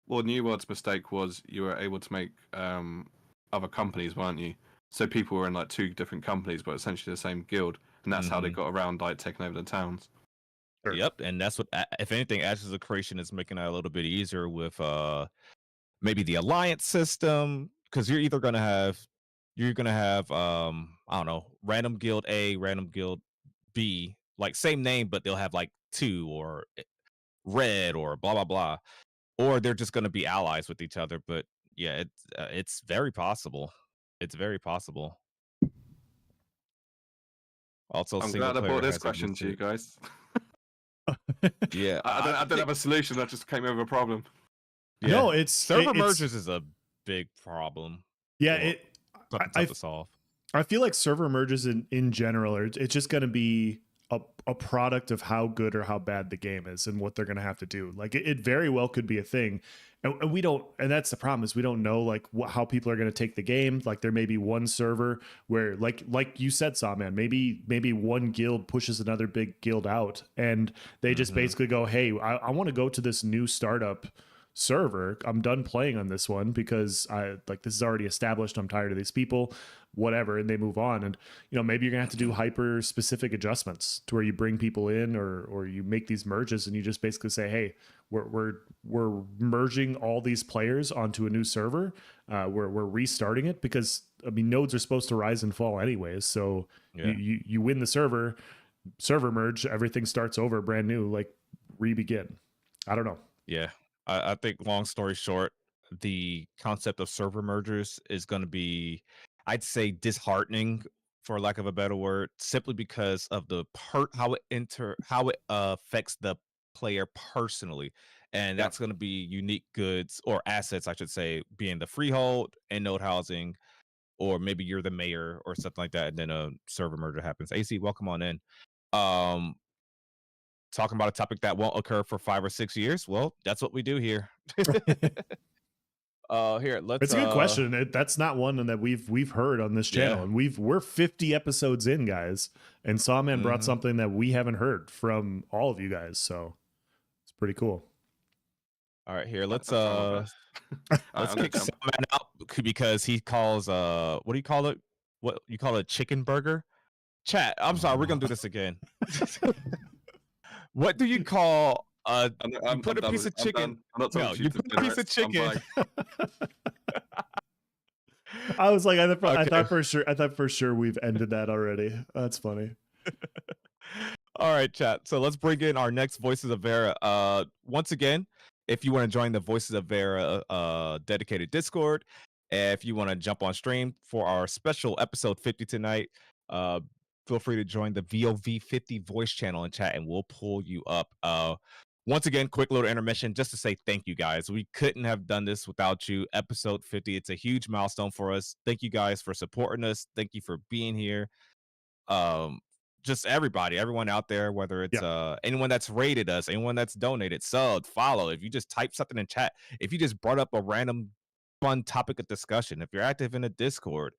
D: Well, New World's mistake was you were able to make other companies, weren't you? So people were in 2 different companies, but essentially the same guild, and that's how they got around taking over the towns.
B: Sure.
A: Yep, and that's what, if anything, Ashes of Creation is making that a little bit easier with maybe the alliance system, because you're gonna have I don't know, random guild A, random guild B, same name, but they'll have 2 or red or blah blah blah, or they're just gonna be allies with each other. But yeah, it's very possible. It's very possible. Also,
D: I'm glad I brought this question to you guys.
A: Yeah,
D: I don't have a solution. I just came over a problem.
A: Yeah.
B: No, it's
A: server mergers is a big problem.
B: Yeah,
A: tough to solve.
B: I feel like server merges in general it's just going to be a product of how good or how bad the game is and what they're going to have to do. It very well could be a thing. And we don't, and that's the problem, is we don't know how people are going to take the game. There may be one server where like you said, Sawman, maybe one guild pushes another big guild out, and they just basically go, hey, I want to go to this new startup server. I'm done playing on this one because this is already established. I'm tired of these people, whatever, and they move on. And maybe you're gonna have to do hyper specific adjustments to where you bring people in or you make these merges, and you just basically say, hey, we're merging all these players onto a new server. We're restarting it because nodes are supposed to rise and fall anyways. So yeah. you win the server merge, everything starts over brand new, re-begin. I don't know.
A: Yeah. I think, long story short, the concept of server mergers is going to be, I'd say, disheartening for lack of a better word, simply because of the how it affects the player personally. And
D: Yeah.
A: that's going to be unique goods or assets, I should say, being the freehold and node housing, or maybe you're the mayor or something like that, and then a server murder happens. AC, welcome on in. Talking about a topic that won't occur for 5 or 6 years. Well, that's what we do here. Here, let's.
B: It's a good question. That's not one that we've heard on this channel,
A: Yeah.
B: and we're 50 episodes in, guys. And Sawman brought something that we haven't heard from all of you guys, so it's pretty cool.
A: All right, here, let's
D: Let's
A: kick Sawman out because he calls what do you call it? What you call a chicken burger? Chat. I'm sorry, we're gonna do this again. What do you call you put a piece of chicken? No, you put a piece of chicken.
B: I was like, I thought for sure we've ended that already. That's funny.
A: All right, chat. So let's bring in our next Voices of Verra. Once again, if you want to join the Voices of Verra dedicated Discord, if you want to jump on stream for our special episode 50 tonight, feel free to join the VOV 50 voice channel and chat, and we'll pull you up. Once again, quick little intermission just to say thank you, guys. We couldn't have done this without you. Episode 50, it's a huge milestone for us. Thank you guys for supporting us. Thank you for being here. Just everyone out there, whether it's anyone that's rated us, anyone that's donated, subbed, follow. If you just type something in chat, if you just brought up a random fun topic of discussion, if you're active in a Discord,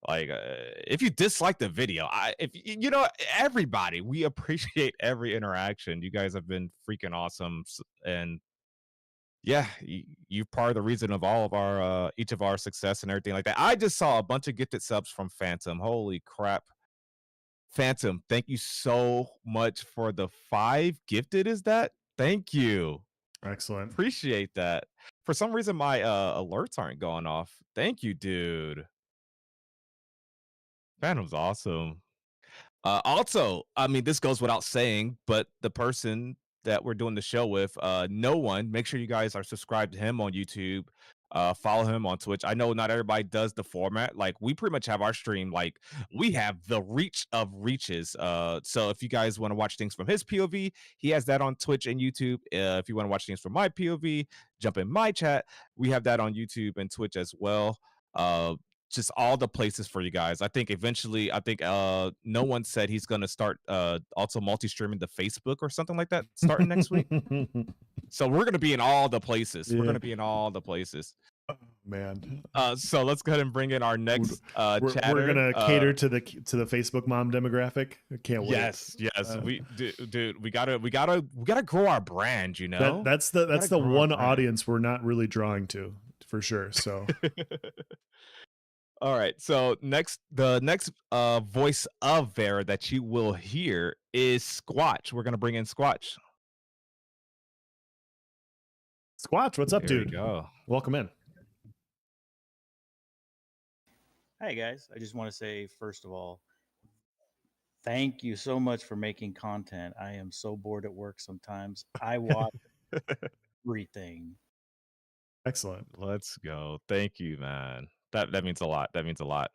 A: like if you dislike the video, everybody, we appreciate every interaction. You guys have been freaking awesome, and yeah, you're part of the reason of all of our each of our success and everything like that. I just saw a bunch of gifted subs from Phantom. Holy crap. Phantom, thank you so much for the 5 gifted. Is that? Thank you.
B: Excellent.
A: Appreciate that. For some reason, my alerts aren't going off. Thank you, dude. Phantom's awesome. Also, I mean, this goes without saying, but the person that we're doing the show with, No One, make sure you guys are subscribed to him on YouTube. Follow him on Twitch. I know not everybody does the format. Like, we pretty much have our stream, like, we have the reach of reaches. So if you guys want to watch things from his POV, he has that on Twitch and YouTube. If you want to watch things from my POV, jump in my chat. We have that on YouTube and Twitch as well. Just all the places for you guys. I think eventually, No One said he's gonna start also multi-streaming to Facebook or something like that starting next week. So we're gonna be in all the places. We're gonna be in all the places.
B: Man.
A: So let's go ahead and bring in our next chatter.
B: We're gonna cater to the Facebook mom demographic. I can't wait.
A: Yes. Dude, we gotta grow our brand, you know.
B: That's the one audience we're not really drawing to, for sure. So
A: all right, so the next voice of Verra that you will hear is Squatch. We're gonna bring in Squatch.
B: Squatch, what's up, dude?
A: There we go.
B: Welcome in.
E: Hi guys, I just want to say, first of all, thank you so much for making content. I am so bored at work sometimes. I watch everything.
B: Excellent.
A: Let's go. Thank you, man. That means a lot. That means a lot.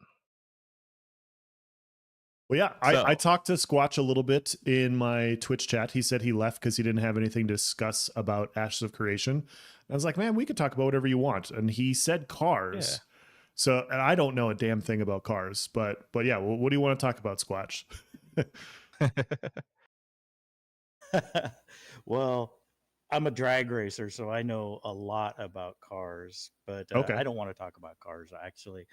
B: Well, yeah, I talked to Squatch a little bit in my Twitch chat. He said he left because he didn't have anything to discuss about Ashes of Creation. I was like, man, we could talk about whatever you want. And he said cars. Yeah. So, and I don't know a damn thing about cars, but yeah, well, what do you want to talk about, Squatch?
E: Well, I'm a drag racer, so I know a lot about cars, but I don't want to talk about cars, actually.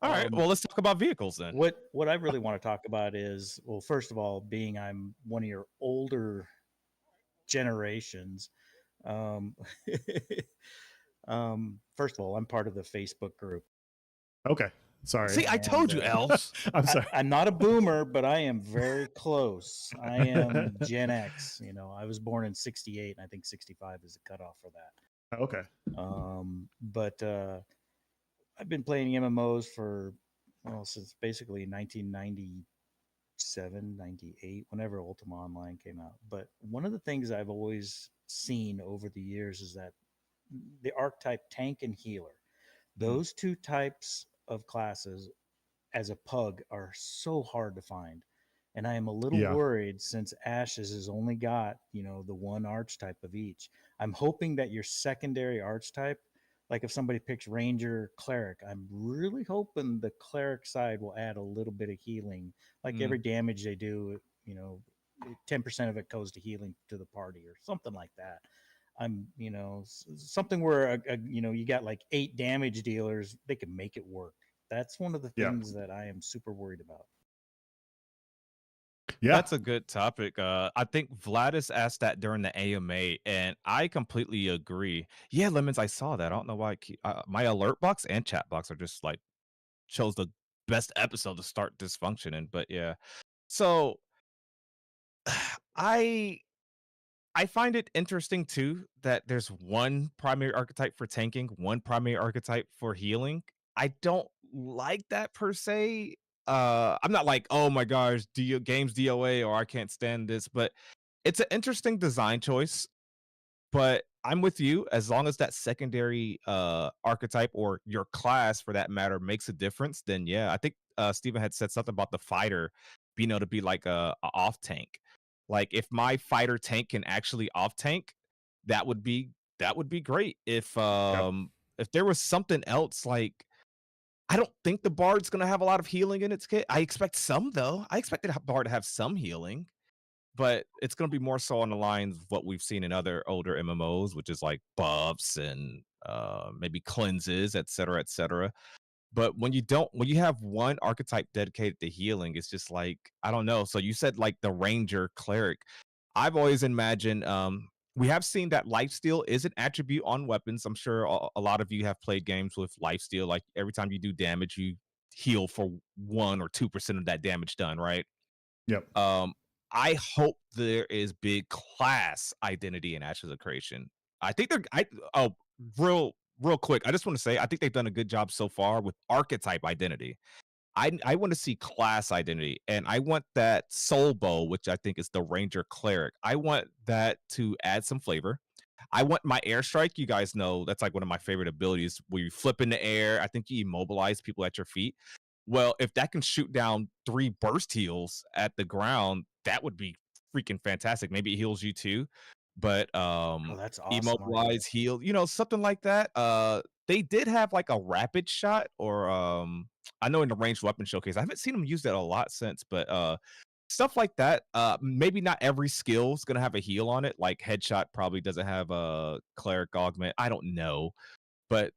A: All right, well, let's talk about vehicles then.
E: What I really want to talk about is, well, first of all, being I'm one of your older generations. First of all, I'm part of the Facebook group.
B: Okay. Sorry.
A: See, I told you, Elves.
B: I'm sorry.
E: I'm not a boomer, but I am very close. I am Gen X. You know, I was born in '68, and I think '65 is the cutoff for that.
B: Okay.
E: But I've been playing MMOs since basically 1997, 98, whenever Ultima Online came out. But one of the things I've always seen over the years is that the archetype tank and healer, those two types of classes as a pug are so hard to find. And I am a little
B: Yeah.
E: worried since Ashes has only got, the one archetype of each. I'm hoping that your secondary archetype, like if somebody picks Ranger, Cleric, I'm really hoping the Cleric side will add a little bit of healing. Like every damage they do, 10% of it goes to healing to the party or something like that. I'm, something where, you got like 8 damage dealers, they can make it work. That's one of the
B: Yeah.
E: things that I am super worried about.
B: Yeah.
A: That's a good topic. I think Vladis asked that during the AMA, and I completely agree. Yeah, Lemons, I saw that. I don't know why my alert box and chat box are just like chose the best episode to start dysfunctioning. But yeah, so I find it interesting too that there's one primary archetype for tanking, one primary archetype for healing. I don't like that per se. I'm not like, oh my gosh, games DOA or I can't stand this, but it's an interesting design choice. But I'm with you as long as that secondary archetype or your class for that matter makes a difference, then yeah. I think Steven had said something about the fighter being able to be like a off tank. Like if my fighter tank can actually off tank, that would be great. If there was something else, like I don't think the bard's gonna have a lot of healing in its kit. I expect some though. I expect the bard to have some healing, but it's going to be more so on the lines of what we've seen in other older MMOs, which is like buffs and maybe cleanses, et cetera, et cetera. But when you have one archetype dedicated to healing, it's just like, I don't know. So you said like the Ranger Cleric. I've always imagined, we have seen that lifesteal is an attribute on weapons. I'm sure a lot of you have played games with lifesteal. Like every time you do damage, you heal for 1 or 2% of that damage done, right?
B: Yep.
A: I hope there is big class identity in Ashes of Creation. I think real quick, I just want to say I think they've done a good job so far with archetype identity. I want to see class identity, and I want that soul bow, which I think is the Ranger Cleric. I want that to add some flavor. I want my airstrike. You guys know that's like one of my favorite abilities where you flip in the air. I think you immobilize people at your feet. Well, if that can shoot down 3 burst heals at the ground, that would be freaking fantastic. Maybe it heals you too. But
E: Oh, that's awesome.
A: immobilize, heal, something like that. They did have like a rapid shot or I know in the ranged weapon showcase. I haven't seen them use that a lot since, but stuff like that. Maybe not every skill is gonna have a heal on it. Like headshot probably doesn't have a cleric augment. I don't know. But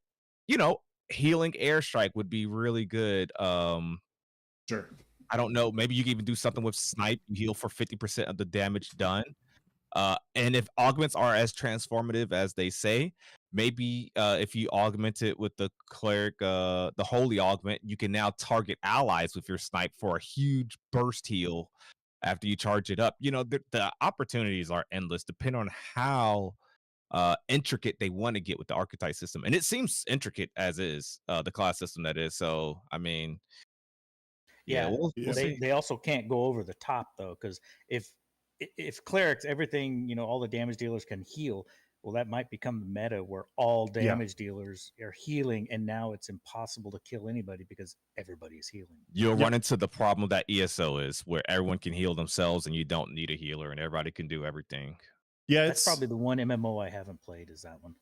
A: healing airstrike would be really good.
B: Sure.
A: I don't know. Maybe you can even do something with snipe. You heal for 50% of the damage done. And if augments are as transformative as they say, maybe if you augment it with the cleric, the holy augment, you can now target allies with your snipe for a huge burst heal after you charge it up. The opportunities are endless, depending on how intricate they want to get with the archetype system, and it seems intricate as is the class system that is. So I mean,
E: yeah,
A: we'll see.
E: They also can't go over the top though, because if clerics, everything, all the damage dealers can heal, well, that might become the meta where all damage dealers are healing, and now it's impossible to kill anybody because everybody is healing.
A: You'll run into the problem that ESO is, where everyone can heal themselves and you don't need a healer, and everybody can do everything.
B: Yeah,
E: that's probably the one MMO I haven't played is that one.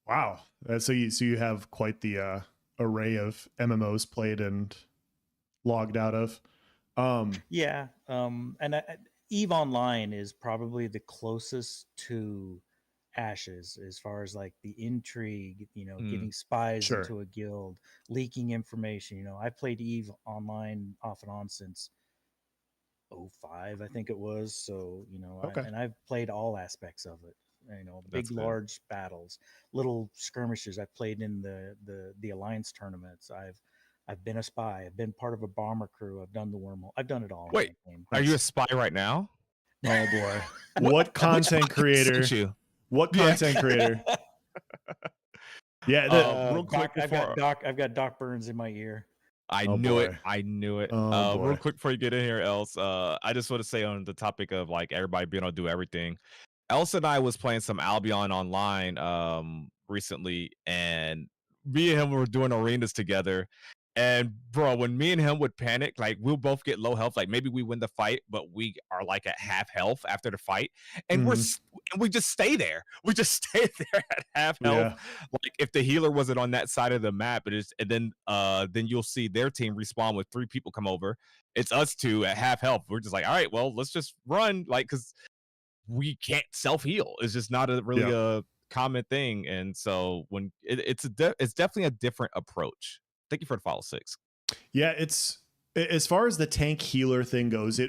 B: Wow. So you have quite the array of MMOs played and logged out of.
E: And EVE Online is probably the closest to Ashes as far as like the intrigue, getting spies into a guild, leaking information. I played EVE Online off and on since 2005, I think it was. So, and I've played all aspects of it. Big, large battles, little skirmishes. I've played in the Alliance tournaments. I've been a spy. I've been part of a bomber crew. I've done the wormhole. I've done it all.
A: Wait, are you a spy right now?
B: Oh boy, what content creator? What content creator? Yeah,
E: real quick. I've got Doc Burns in my ear.
A: I knew it. Real quick before you get in here, Els, I just want to say on the topic of like everybody being able to do everything. Els and I was playing some Albion online recently, and me and him were doing arenas together. And bro, when me and him would panic, like we'll both get low health. Like maybe we win the fight, but we are like at half health after the fight, and we just stay there. We just stay there at half health.
B: Yeah.
A: Like if the healer wasn't on that side of the map, and then you'll see their team respawn with 3 people come over. It's us 2 at half health. We're just like, all right, well, let's just run, like because we can't self heal. It's just not really a common thing, and so when it's definitely a different approach. Thank you for the follow, 6.
B: Yeah, it's as far as the tank healer thing goes,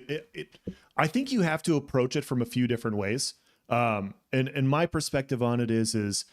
B: I think you have to approach it from a few different ways. And my perspective on it is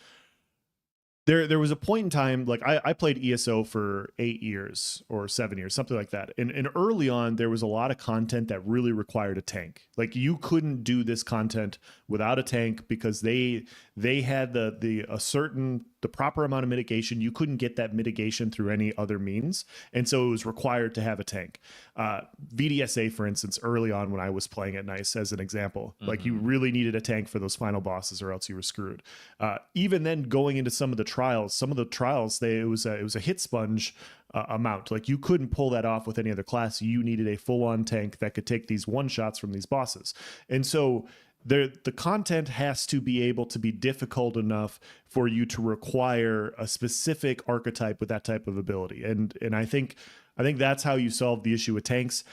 B: there was a point in time, like I played ESO for 8 years or 7 years, something like that. And early on, there was a lot of content that really required a tank. Like you couldn't do this content without a tank because they had the proper amount of mitigation. You couldn't get that mitigation through any other means. And so it was required to have a tank. VDSA, for instance, early on when I was playing at NICE, as an example, like you really needed a tank for those final bosses or else you were screwed. Even then going into some of the trials, it was a hit sponge amount. Like you couldn't pull that off with any other class. You needed a full-on tank that could take these one-shots from these bosses. And so the content has to be able to be difficult enough for you to require a specific archetype with that type of ability. And I think that's how you solve the issue with tanks.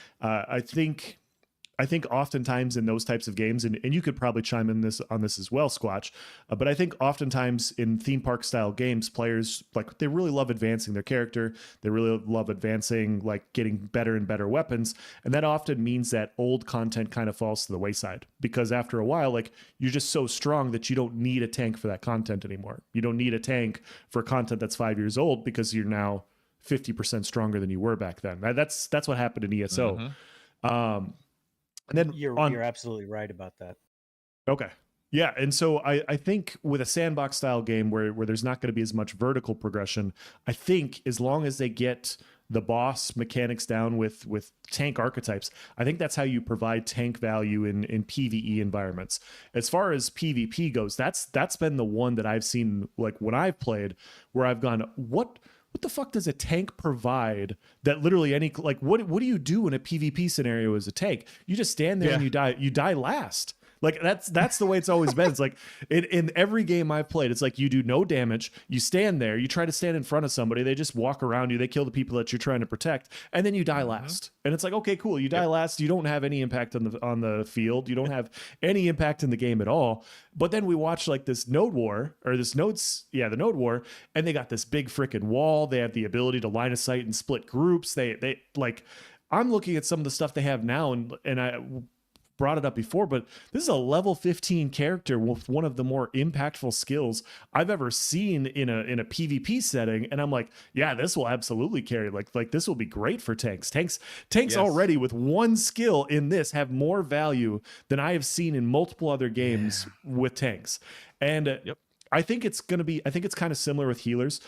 B: I think oftentimes in those types of games, and you could probably chime in on this as well, Squatch, but I think oftentimes in theme park style games, players like they really love advancing their character. They really love advancing, like getting better and better weapons. And that often means that old content kind of falls to the wayside because after a while, like you're just so strong that you don't need a tank for that content anymore. You don't need a tank for content that's 5 years old because you're now 50% stronger than you were back then. That's what happened in ESO. And then
E: you're absolutely right about that.
B: Okay. Yeah. And so I think with a sandbox style game where there's not going to be as much vertical progression, I think as long as they get the boss mechanics down with tank archetypes, I think that's how you provide tank value in PvE environments. As far as PvP goes, that's been the one that I've seen, like when I've played, where I've gone, what the fuck does a tank provide that literally what do you do in a PvP scenario as a tank? You just stand there and you die last. Like that's the way it's always been. It's like in every game I've played, it's like you do no damage. You stand there, you try to stand in front of somebody, they just walk around you, they kill the people that you're trying to protect, and then you die last. And it's like, okay, cool, you die last, you don't have any impact on the field, you don't have any impact in the game at all. But then we watch like this node war, the node war, and they got this big freaking wall. They have the ability to line of sight and split groups. They like, I'm looking at some of the stuff they have now, and I brought it up before, but this is a level 15 character with one of the more impactful skills I've ever seen in a PvP setting. And I'm like, yeah, this will absolutely carry. Like this will be great for tanks. Tanks already with one skill in this have more value than I have seen in multiple other games with tanks. And I think it's kind of similar with healers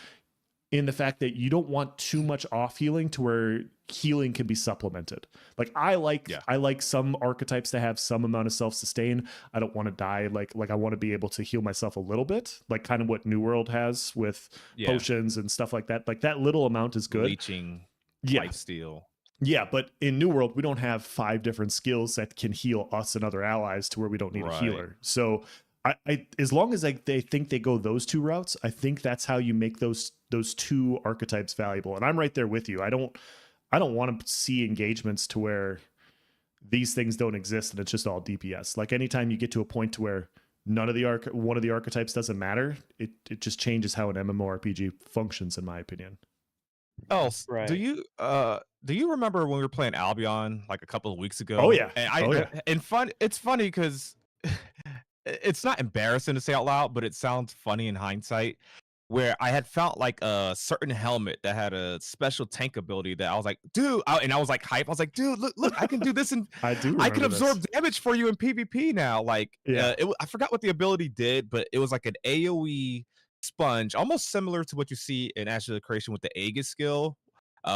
B: in the fact that you don't want too much off healing to where healing can be supplemented. Like I like some archetypes to have some amount of self-sustain. I don't want to die. Like I want to be able to heal myself a little bit, like kind of what New World has with potions and stuff like that. Like that little amount is good.
A: Leeching, lifesteal.
B: Yeah, but in New World, we don't have 5 different skills that can heal us and other allies to where we don't need a healer. So I as long as they think they go those 2 routes, I think that's how you make those 2 archetypes valuable. And I'm right there with you. I don't want to see engagements to where these things don't exist and it's just all DPS. Like anytime you get to a point to where one of the archetypes doesn't matter, it just changes how an MMORPG functions, in my opinion.
A: Oh, right. Do you remember when we were playing Albion like a couple of weeks ago?
B: Oh yeah.
A: It's funny because it's not embarrassing to say out loud, but it sounds funny in hindsight. Where I had found like a certain helmet that had a special tank ability that I was like, dude, and I was like hype. I was like, dude, look, I can do this, and I can absorb damage for you in PvP now. Like, I forgot what the ability did, but it was like an AOE sponge, almost similar to what you see in Ashes of Creation with the Aegis skill,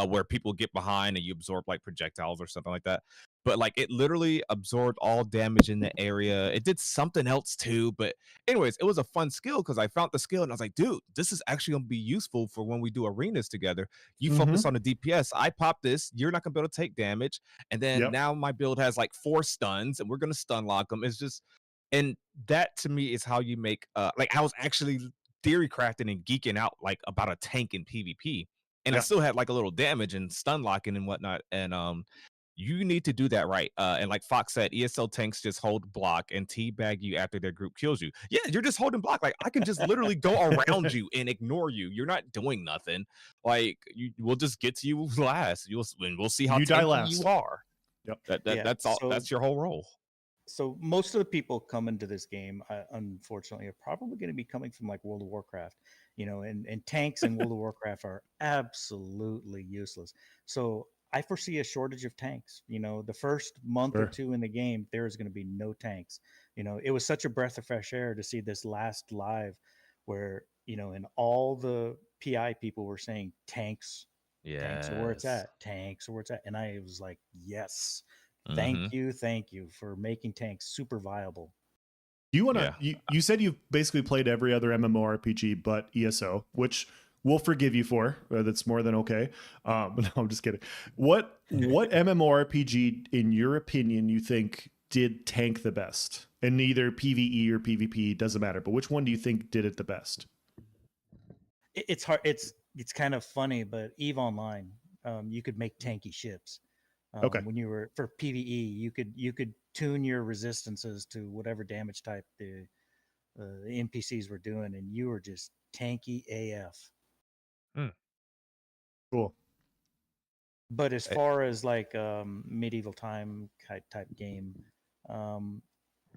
A: where people get behind and you absorb like projectiles or something like that. but like it literally absorbed all damage in the area. It did something else too, but anyways, it was a fun skill because I found the skill and I was like, dude, this is actually gonna be useful for when we do arenas together. You focus on the DPS, I pop this, you're not gonna be able to take damage, and then
B: Yep.
A: now my build has like 4 stuns, and we're gonna stun lock them. It's just, and that to me is how you make like I was actually theory crafting and geeking out like about a tank in PvP, and I
B: Yeah.
A: still had like a little damage and stun locking and whatnot, and you need to do that right. And like Fox said, ESL tanks just hold block and teabag you after their group kills you. Yeah, you're just holding block. Like I can just literally go around you and ignore you. You're not doing nothing. Like we'll just get to you last. We'll see how
B: You die
A: tanky
B: last.
A: you are.
B: Yep.
A: That's all. That's your whole role.
E: So most of the people coming to this game, unfortunately, are probably going to be coming from like World of Warcraft, and tanks in World of Warcraft are absolutely useless. So I foresee a shortage of tanks. The first month or
B: Sure.
E: two in the game, there is going to be no tanks. It was such a breath of fresh air to see this last live where, and all the PI people were saying tanks are where it's at. Tanks are where it's at. And I was like, yes. Thank you for making tanks super viable.
B: Do you want to? You said you've basically played every other MMORPG but ESO, which we'll forgive you for. That's more than okay. No, I'm just kidding. What MMORPG, in your opinion, you think did tank the best? And either PvE or PvP doesn't matter. But which one do you think did it the best?
E: It's hard. It's kind of funny, but EVE Online, you could make tanky ships.
B: Okay.
E: When you were for PvE, you could tune your resistances to whatever damage type the NPCs were doing, and you were just tanky AF.
B: Cool.
E: But as far as like medieval time type game,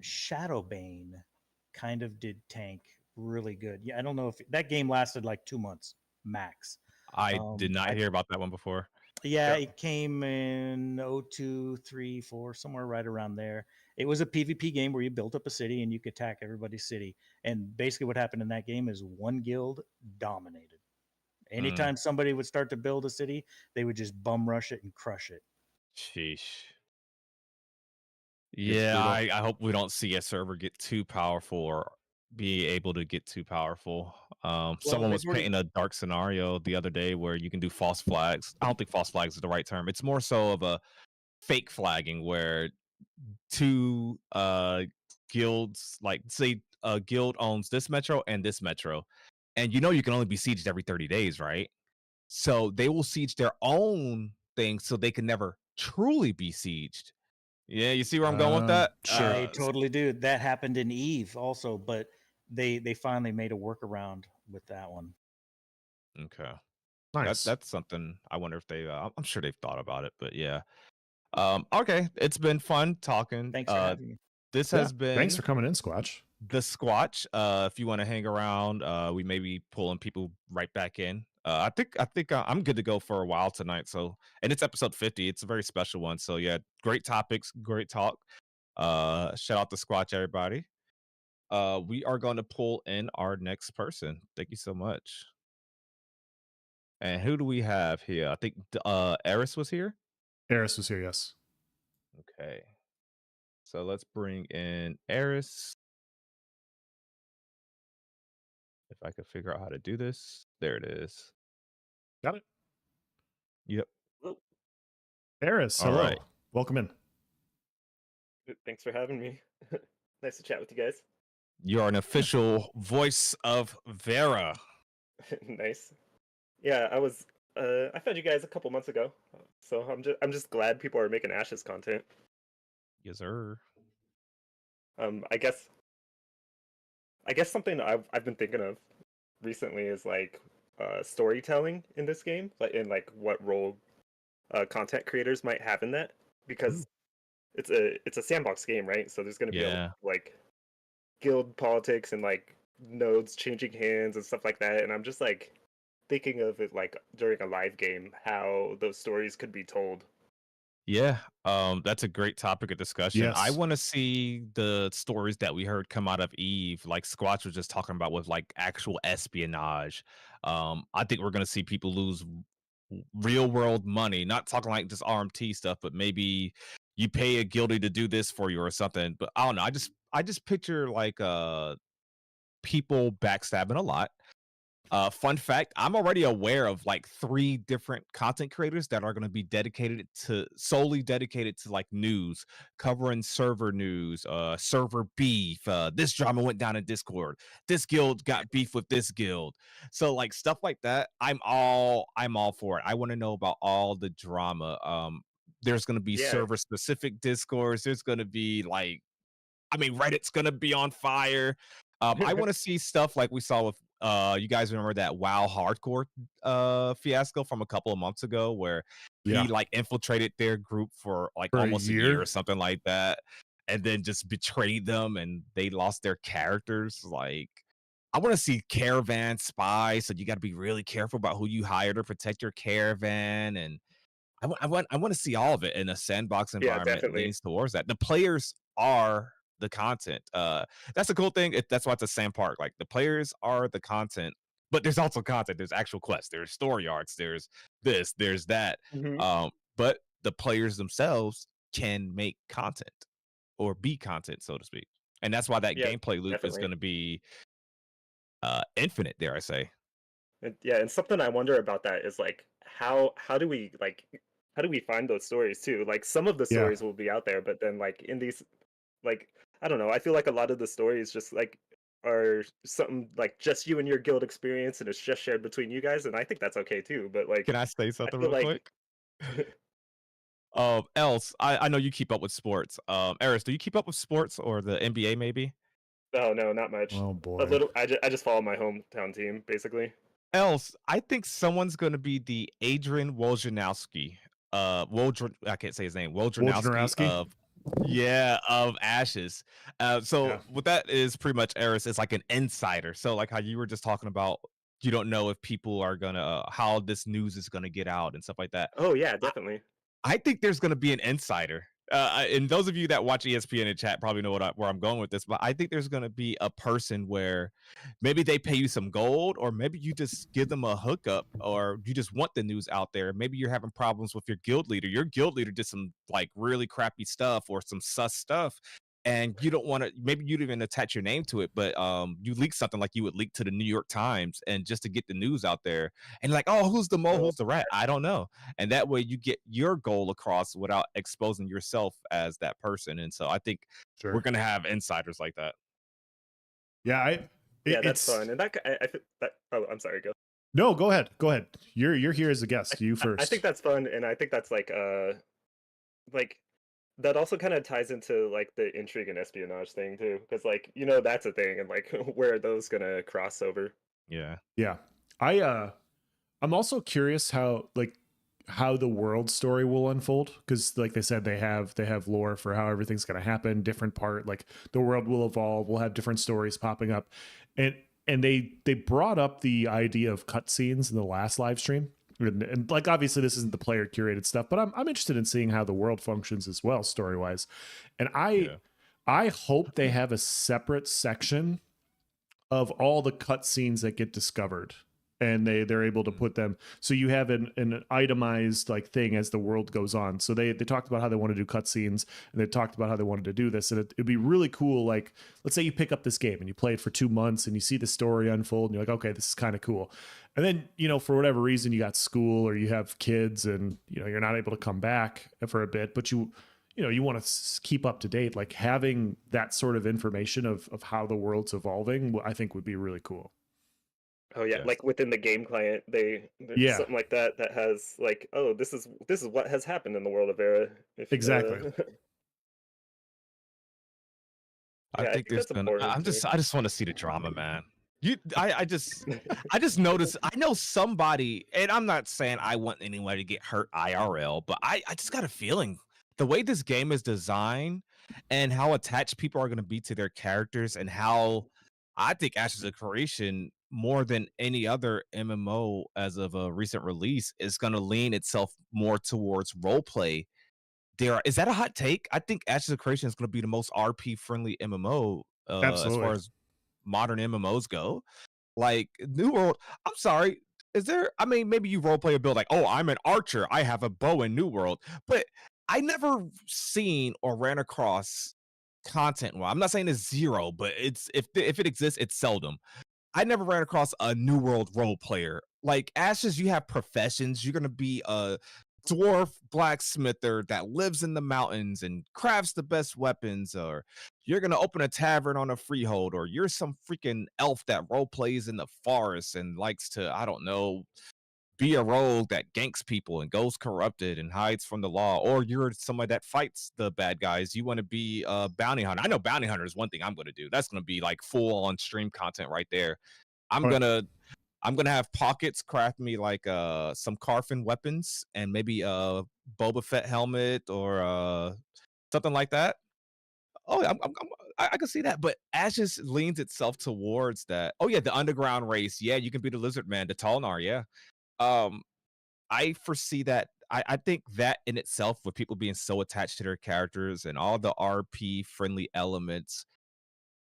E: Shadowbane kind of did tank really good. Yeah, I don't know if that game lasted like 2 months max.
A: I did not hear about that one before.
E: Yeah, it came in 02, 3, 4, somewhere right around there. It was a PvP game where you built up a city and you could attack everybody's city. And basically what happened in that game is one guild dominated. Anytime somebody would start to build a city, they would just bum rush it and crush it.
A: Sheesh. Yeah, I hope we don't see a server get too powerful or be able to get too powerful. Someone was painting a dark scenario the other day where you can do false flags. I don't think false flags is the right term. It's more so of a fake flagging where two guilds, like say a guild owns this metro and this metro, and you can only be sieged every 30 days, right? So they will siege their own thing so they can never truly be sieged. Yeah, you see where I'm going with that?
E: Sure, I totally do. That happened in EVE also, but they finally made a workaround with that one.
A: Okay,
B: nice.
A: That's something. I wonder if they. I'm sure they've thought about it, but yeah. Okay, it's been fun talking.
E: Thanks for having me.
A: This has been.
B: Thanks for coming in, Squatch.
A: The Squatch. If you want to hang around, we may be pulling people right back in. I think I'm good to go for a while tonight. So, and it's episode 50. It's a very special one. So yeah, great topics, great talk. Shout out to Squatch, everybody. We are going to pull in our next person. Thank you so much. And who do we have here? I think Eris was here.
B: Eris was here, yes.
A: Okay. So let's bring in Eris. If I could figure out how to do this. There it is.
B: Got it.
A: Yep.
B: Eris,
A: All
B: hello.
A: right.
B: Welcome in.
F: Thanks for having me. Nice to chat with you guys.
A: You're an official voice of Verra.
F: Nice. Yeah, I found you guys a couple months ago, so I'm just glad people are making Ashes content.
A: Yes, sir.
F: I guess something I've been thinking of recently is like storytelling in this game, like what role content creators might have in that, because it's a sandbox game, right? So there's going to be like guild politics and like nodes changing hands and stuff like that, and I'm just like thinking of it like during a live game, how those stories could be told.
A: Yeah, that's a great topic of discussion.
B: Yes.
A: I want to see the stories that we heard come out of EVE, like Squatch was just talking about, with like actual espionage. I think we're gonna see people lose real world money, not talking like just RMT stuff, but maybe you pay a guildie to do this for you or something. But I don't know. I just picture like people backstabbing a lot. Fun fact, I'm already aware of like 3 different content creators that are going to be solely dedicated to like news, covering server news, server beef. This drama went down in Discord. This guild got beef with this guild. So like stuff like that, I'm all for it. I want to know about all the drama. There's going to be
F: Yeah.
A: server specific discourse. There's going to be like, I mean, Reddit's going to be on fire. I want to see stuff like we saw with you guys remember that WoW hardcore fiasco from a couple of months ago where
B: Yeah.
A: he like infiltrated their group for like
B: For a
A: almost a
B: year?
A: year or something like that, and then just betrayed them and they lost their characters. Like, I want to see caravan spies, so you got to be really careful about who you hire to protect your caravan, and I want to see all of it in a sandbox environment.
F: definitely.
A: Leans towards that. The players are the content. That's a cool thing. That's why it's a sand park. Like the players are the content, but there's also content. There's actual quests. There's story arcs. There's this. There's that.
F: Mhm.
A: But the players themselves can make content or be content, so to speak. And that's why that
F: Yeah,
A: gameplay loop is
F: definitely.
A: going to be infinite. Dare I say?
F: And something I wonder about that is like how do we find those stories too? Like some of the
B: Yeah.
F: stories will be out there, but then like in these, like, I don't know, I feel like a lot of the stories just like are something like just you and your guild experience and it's just shared between you guys, and I think that's okay too. But like
A: Can I say something
F: feel
A: real
F: like
A: quick? Else, I know you keep up with sports. Eris, do you keep up with sports or the NBA maybe?
F: oh no, not much.
B: Oh
F: A
B: boy.
F: little. I just follow my hometown team basically.
A: Else, I think someone's going to be the Adrian Wojnarowski. I can't say his name. Wojnarowski
B: Wojnarowski?
A: of Ashes. So
B: Yeah.
A: what that is pretty much, Eris, is like an insider. So like how you were just talking about, you don't know if people are gonna how this news is gonna get out and stuff like that.
F: Oh yeah, definitely.
A: I think there's going to be an insider. And those of you that watch ESPN in chat probably know where I'm going with this, but I think there's going to be a person where maybe they pay you some gold, or maybe you just give them a hookup, or you just want the news out there. Maybe you're having problems with your guild leader. Your guild leader did some like really crappy stuff or some sus stuff, and you don't want to. Maybe you'd even attach your name to it, but you leak something like you would leak to the New York Times, and just to get the news out there, and like, oh, who's the mole, who's the rat? I don't know. And that way you get your goal across without exposing yourself as that person. And so I think
B: Sure.
A: we're gonna have insiders like that.
B: Yeah,
F: Yeah, that's
B: it's
F: fun. And that I feel that. Oh, I'm sorry. Go.
B: No, go ahead. Go ahead. You're here as a guest. You first.
F: I think that's fun, and I think that's like that also kind of ties into like the intrigue and espionage thing too, because like that's a thing, and like where are those gonna cross over?
A: Yeah.
B: Yeah. I'm also curious how the world story will unfold, because like they said, they have lore for how everything's going to happen, different part, like the world will evolve, we'll have different stories popping up, and they brought up the idea of cutscenes in the last live stream, and like obviously this isn't the player curated stuff, but I'm interested in seeing how the world functions as well, story wise, and I hope they have a separate section of all the cutscenes that get discovered, and they're able to put them, so you have an itemized like thing as the world goes on. So they talked about how they want to do cutscenes, and they talked about how they wanted to do this, and it'd be really cool. Like, let's say you pick up this game and you play it for 2 months and you see the story unfold and you're like, okay, this is kind of cool. And then, for whatever reason, you got school or you have kids and, you're not able to come back for a bit, but you want to keep up to date. Like having that sort of information of how the world's evolving, I think would be really cool.
F: Oh yeah,
A: Yes.
F: like within the game client, there's
B: Yeah.
F: something like that has like, oh, this is what has happened in the world of Verra.
B: Exactly.
A: I
F: Yeah, I
A: think
F: think
A: there's
F: that's
A: gonna.
F: important too.
A: I just want to see the drama, man. I just noticed. I know somebody, and I'm not saying I want anyone to get hurt IRL, but I just got a feeling the way this game is designed and how attached people are going to be to their characters, and how I think Ashes of Creation, more than any other MMO as of a recent release, is going to lean itself more towards roleplay. Is that a hot take? I think Ashes of Creation is going to be the most RP friendly MMO as
B: Absolutely.
A: far as modern MMOs go. Like New World, I'm sorry. Is there? I mean, maybe you roleplay a build like, oh, I'm an archer, I have a bow in New World, but I never seen or ran across content. Well, I'm not saying it's zero, but it's if it exists, it's seldom. I never ran across a New World role player. Like Ashes, you have professions. You're gonna be a dwarf blacksmither that lives in the mountains and crafts the best weapons, or you're gonna open a tavern on a freehold, or you're some freaking elf that role plays in the forest and likes to, I don't know, be a rogue that ganks people and goes corrupted and hides from the law, or you're somebody that fights the bad guys. You want to be a bounty hunter. I know bounty hunter is one thing I'm going to do. That's going to be like full on stream content right there. I'm
B: Right.
A: gonna have Pockets craft me like some Carfin weapons and maybe a Boba Fett helmet or something like that. Oh, I can see that, but Ashes leans itself towards that. Oh yeah, the underground race. Yeah, you can be the Lizard Man, the Talnar. Yeah, um, I foresee that. I think that in itself, with people being so attached to their characters and all the RP friendly elements,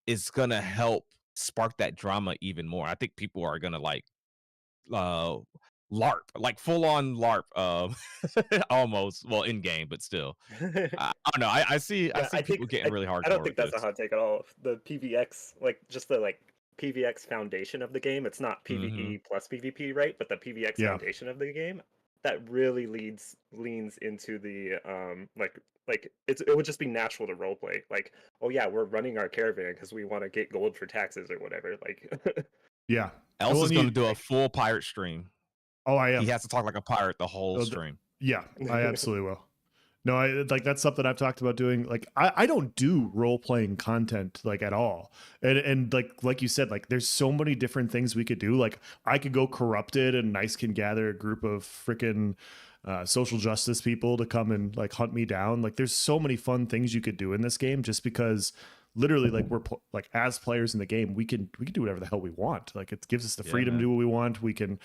A: is gonna help spark that drama even more. I think people are gonna like uh LARP, like full on LARP, almost. Well, in game, but still. I don't know. I see
F: Yeah, I
A: people
F: think
A: getting really
F: I
A: hardcore
F: don't
A: with
F: think that's a
A: this.
F: hot take at all. The PVX, like just the like PVX foundation of the game. It's not
A: Hmm.
F: PVE plus PvP, right? But the PVX
B: Yeah.
F: foundation of the game that really leans into the like it would just be natural to roleplay. Like, oh yeah, we're running our caravan because we want to get gold for taxes or whatever. Like,
B: Yeah.
A: Else
B: Well,
A: is
B: and
A: going
B: you,
A: to do a full pirate stream.
B: oh, I
A: He
B: am.
A: has to talk like a pirate the whole
B: Oh,
A: stream.
B: yeah, I absolutely will. No, I like that's something I've talked about doing. Like I don't do role playing content like at all. And like you said, like there's so many different things we could do. Like I could go corrupted and Nice can gather a group of freaking social justice people to come and like hunt me down. Like there's so many fun things you could do in this game just because literally like like as players in the game we can do whatever the hell we want. Like it gives us the
A: Yeah,
B: freedom to
A: man.
B: do what we want. We can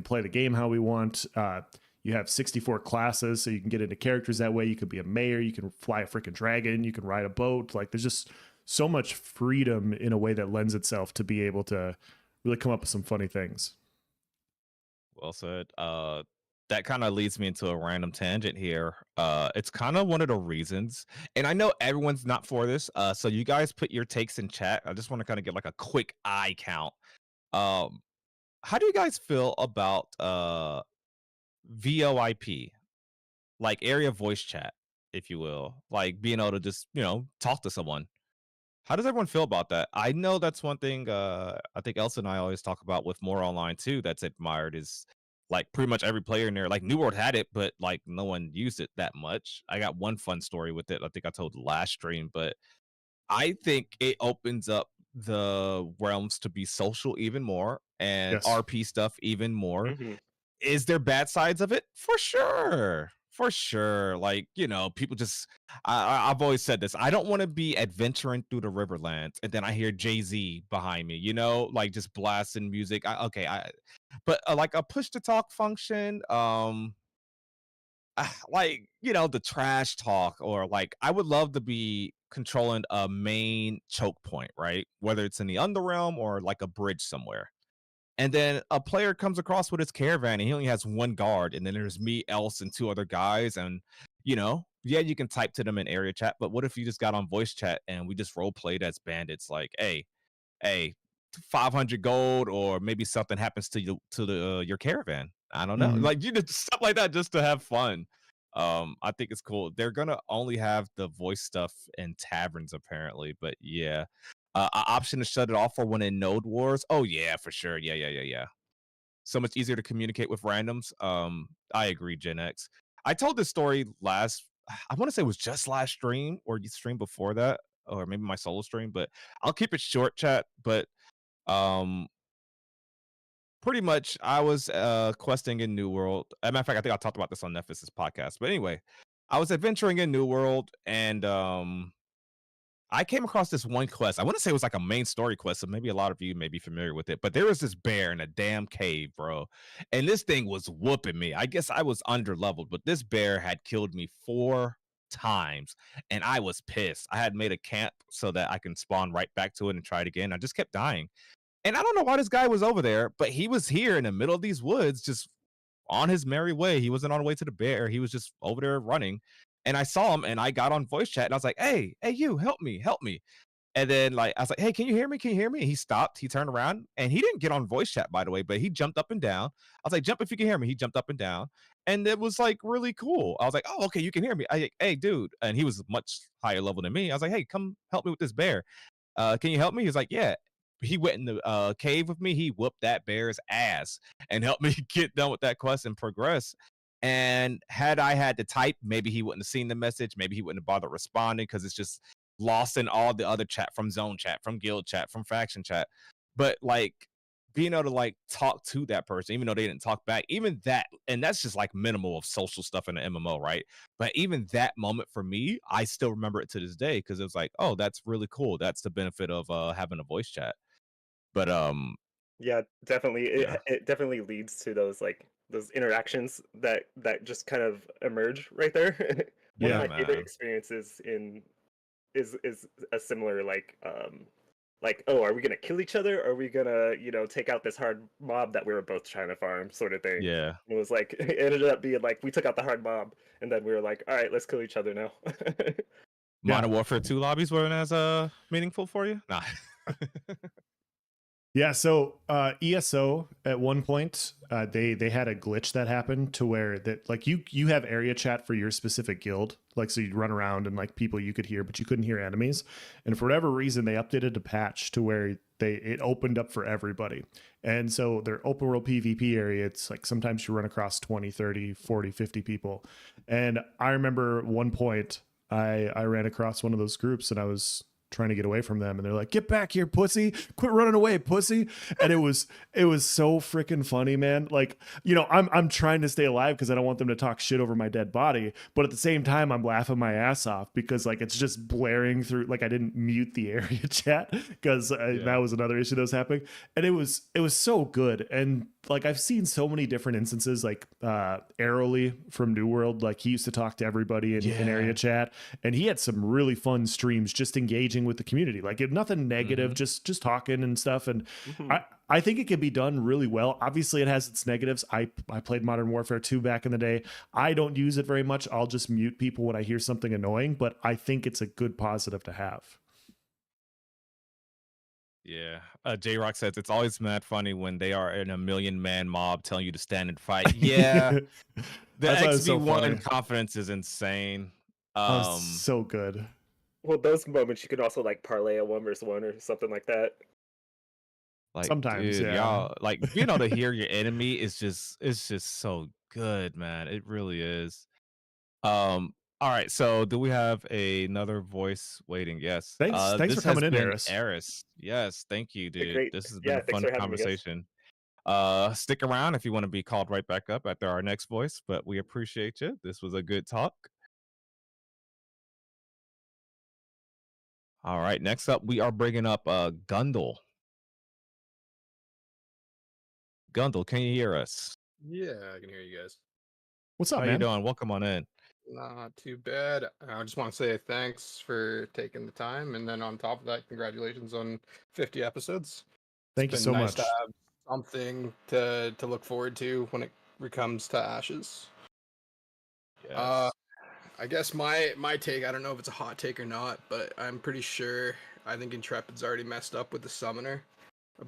B: play the game how we want. You have 64 classes, so you can get into characters that way. You could be a mayor, you can fly a freaking dragon, you can ride a boat. Like there's just so much freedom in a way that lends itself to be able to really come up with some funny things.
A: Well said. That kind of leads me into a random tangent here. It's kind of one of the reasons, and I know everyone's not for this. So you guys put your takes in chat. I just want to kind of get like a quick eye count. Um, how do you guys feel about VoIP, like area voice chat, if you will, like being able to just talk to someone? How does everyone feel about that? I know that's one thing I think Elsa and I always talk about with more online too that's admired is like pretty much every player in there. Like New World had it, but like no one used it that much. I got one fun story with it. I think I told last stream, but I think it opens up the realms to be social even more and
B: Yes.
A: RP stuff even more.
F: Mhm.
A: Is there bad sides of it? For sure. For sure. Like, people just I've always said this. I don't want to be adventuring through the Riverlands and then I hear Jay-Z behind me, like just blasting music. But like a push to talk function, like, the trash talk, or like I would love to be controlling a main choke point, right? Whether it's in the Underrealm or like a bridge somewhere. And then a player comes across with his caravan and he only has one guard. And then there's me, Else, and two other guys. And, yeah, you can type to them in area chat. But what if you just got on voice chat and we just role played as bandits? Like, hey, 500 gold, or maybe something happens to you, to the your caravan. I don't know.
B: Mhm.
A: Like, stuff like that just to have fun. I think it's cool. They're gonna only have the voice stuff in taverns apparently, but yeah. Option to shut it off for when in Node Wars. Oh yeah, for sure. Yeah. So much easier to communicate with randoms. I agree, Gen X. I told this story last. I want to say it was just last stream or you stream before that, or maybe my solo stream. But I'll keep it short, chat. But um, pretty much, I was questing in New World. As a matter of fact, I think I talked about this on Nephis' podcast. But anyway, I was adventuring in New World, and I came across this one quest. I want to say it was like a main story quest, so maybe a lot of you may be familiar with it. But there was this bear in a damn cave, bro. And this thing was whooping me. I guess I was under leveled, but this bear had killed me 4 times. And I was pissed. I had made a camp so that I can spawn right back to it and try it again. I just kept dying. And I don't know why this guy was over there, but he was here in the middle of these woods, just on his merry way. He wasn't on the way to the bear. He was just over there running. And I saw him, and I got on voice chat, and I was like, hey, you, help me. And then like I was like, hey, can you hear me? And he stopped, he turned around, and he didn't get on voice chat, by the way, but he jumped up and down. I was like, jump if you can hear me. He jumped up and down, and it was like really cool. I was like, oh, okay, you can hear me. I like, hey, dude, and he was much higher level than me. I was like, hey, come help me with this bear. Can you help me? He's like, yeah. He went in the cave with me. He whooped that bear's ass and helped me get done with that quest and progress. And had I had to type, maybe he wouldn't have seen the message. Maybe he wouldn't have bothered responding because it's just lost in all the other chat, from zone chat, from guild chat, from faction chat. But like being able to like talk to that person, even though they didn't talk back, even that, and that's just like minimal of social stuff in the MMO, right? But even that moment for me, I still remember it to this day because it was like, oh, that's really cool. That's the benefit of having a voice chat. But
F: Yeah, definitely.
A: yeah.
F: It definitely leads to those interactions that just kind of emerge right there. One
B: Yeah,
F: of my favorite
A: man.
F: experiences is a similar like, oh, are we gonna kill each other, or are we gonna, take out this hard mob that we were both trying to farm, sort of thing.
A: Yeah.
F: It was like it ended up being like we took out the hard mob, and then we were like, all right, let's kill each other now.
B: Yeah.
A: Modern Warfare 2 lobbies weren't as meaningful for you? Nah.
B: Yeah, so ESO at one point they had a glitch that happened to where that like you have area chat for your specific guild, like so you'd run around and like people you could hear, but you couldn't hear enemies. And for whatever reason, they updated a patch to where it opened up for everybody. And so their open world PvP area, it's like sometimes you run across 20, 30, 40, 50 people. And I remember one point I ran across one of those groups and I was trying to get away from them and they're like, get back here, pussy, quit running away, pussy. And it was so freaking funny, man. Like, I'm trying to stay alive because I don't want them to talk shit over my dead body, but at the same time I'm laughing my ass off because like it's just blaring through. Like I didn't mute the area chat because that was another issue that was happening. And it was so good. And like I've seen so many different instances, like Arrowly from New World, like he used to talk to everybody in area chat, and he had some really fun streams just engaging with the community, like nothing negative, just talking and stuff. And I think it can be done really well. Obviously it has its negatives. I played Modern Warfare 2 back in the day. I don't use it very much. I'll just mute people when I hear something annoying, but I think it's a good positive to have.
A: Yeah. J-Rock says it's always mad funny when they are in a 1,000,000-man mob telling you to stand and fight. Yeah. The
B: That's why it's so
A: XV1
B: funny.
A: confidence is insane.
B: So good.
F: Well, those moments you could also like parlay a 1v1 or something like that.
A: Like,
B: Sometimes,
A: dude,
B: yeah.
A: y'all like being able to hear your enemy is just so good, man. It really is. All right, so do we have another voice waiting? Yes.
B: Thanks
A: This
B: for coming
A: has
B: in,
A: been
B: Eris.
A: Eris. Yes, thank you,
F: Hey,
A: dude.
F: great.
A: This has been
F: Yeah,
A: a
F: thanks
A: fun
F: for having me, guys.
A: conversation. Stick around if you want to be called right back up after our next voice, but we appreciate you. This was a good talk. All right, next up we are bringing up Gundle. Gundle, can you hear us?
G: Yeah, I can hear you guys.
B: What's up,
A: How
B: man?
A: you doing? Welcome on in.
G: Not too bad. I just want to say thanks for taking the time, and then on top of that, congratulations on 50 episodes.
B: Thank you
G: It's
B: so
G: been nice
B: much.
G: to have something to look forward to when it comes to Ashes.
A: Yes.
G: I guess my take, I don't know if it's a hot take or not, but I'm pretty sure I think Intrepid's already messed up with the summoner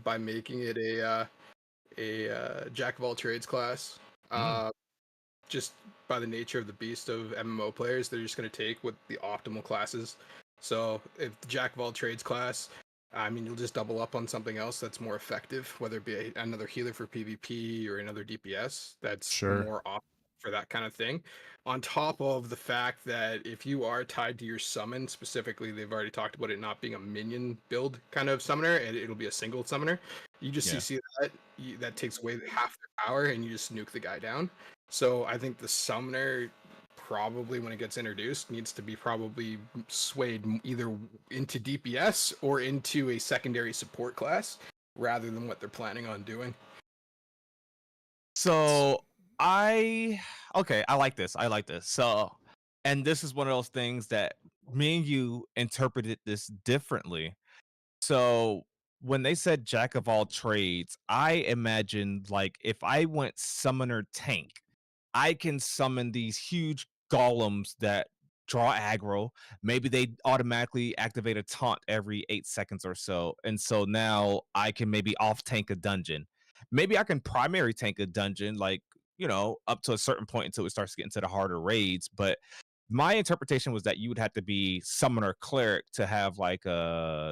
G: by making it a jack of all trades class. Just by the nature of the beast of MMO players, they're just going to take what the optimal classes. So if the jack of all trades class, I mean, you'll just double up on something else that's more effective, whether it be another healer for PvP or another DPS that's more optimal for that kind of thing. On top of the fact that if you are tied to your summon, specifically, they've already talked about it not being a minion build kind of summoner, and it'll be a single summoner. You just see that takes away half their power, and you just nuke the guy down. So I think the summoner probably, when it gets introduced, needs to be probably swayed either into DPS or into a secondary support class rather than what they're planning on doing.
A: So I like this. So, and this is one of those things that me and you interpreted this differently. So when they said jack of all trades, I imagined like if I went summoner tank, I can summon these huge golems that draw aggro. Maybe they automatically activate a taunt every 8 seconds or so. And so now I can maybe off tank a dungeon. Maybe I can primary tank a dungeon, like, up to a certain point until it starts getting to the harder raids. But my interpretation was that you would have to be summoner cleric to have like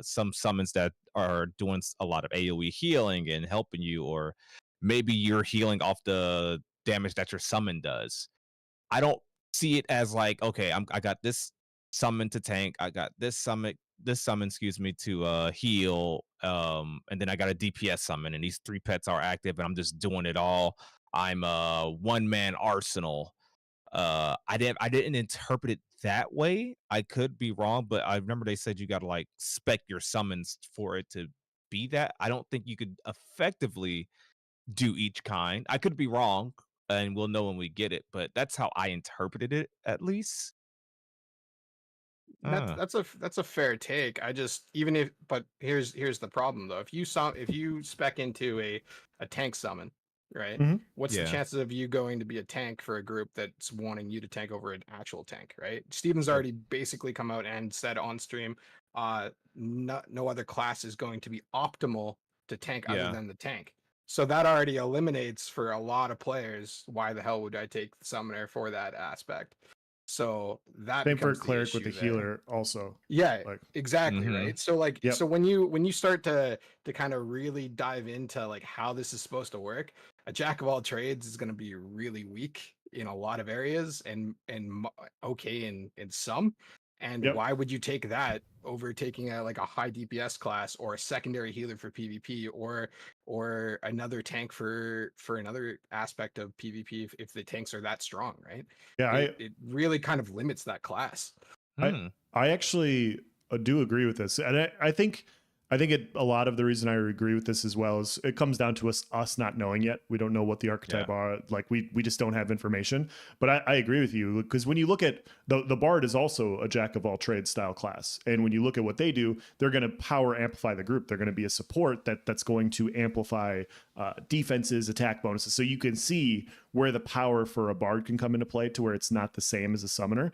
A: some summons that are doing a lot of AoE healing and helping you, or maybe you're healing off the damage that your summon does. I don't see it as like, okay, I got this summon to tank, I got this summon, excuse me, to heal, and then I got a DPS summon, and these 3 pets are active, and I'm just doing it all. I'm a one-man arsenal. I didn't interpret it that way. I could be wrong, but I remember they said you got to like spec your summons for it to be that. I don't think you could effectively do each kind. I could be wrong, and we'll know when we get it, but that's how I interpreted it, at least. Uh,
G: That's a fair take. I just even if but here's the problem though. If you spec into a tank summon, right?
B: Mhm.
G: What's the
A: Yeah.
G: chances of you going to be a tank for a group that's wanting you to tank over an actual tank, right? Steven's
B: Right.
G: already basically come out and said on stream, no other class is going to be optimal to tank other
A: Yeah.
G: than the tank. So that already eliminates for a lot of players why the hell would I take the summoner for that aspect. So that
B: Same for
G: becomes the
B: cleric with the
G: issue there.
B: healer also.
G: Yeah,
B: Like,
G: exactly,
A: Mhm.
G: right? So like
B: Yep.
G: so when you start to kind of really dive into like how this is supposed to work, a jack of all trades is going to be really weak in a lot of areas and okay in some. And
B: Yep.
G: why would you take that over taking a high DPS class or a secondary healer for PvP or another tank for another aspect of PvP if the tanks are that strong, right?
B: Yeah,
G: It really kind of limits that class.
A: Hmm.
B: I actually do agree with this, and I think a lot of the reason I agree with this as well is it comes down to us not knowing yet. We don't know what the archetype are. Like we just don't have information. But I agree with you, because when you look at the bard is also a jack of all trades style class, and when you look at what they do, they're going to power amplify the group. They're going to be a support that's going to amplify defenses, attack bonuses. So you can see where the power for a bard can come into play to where it's not the same as a summoner.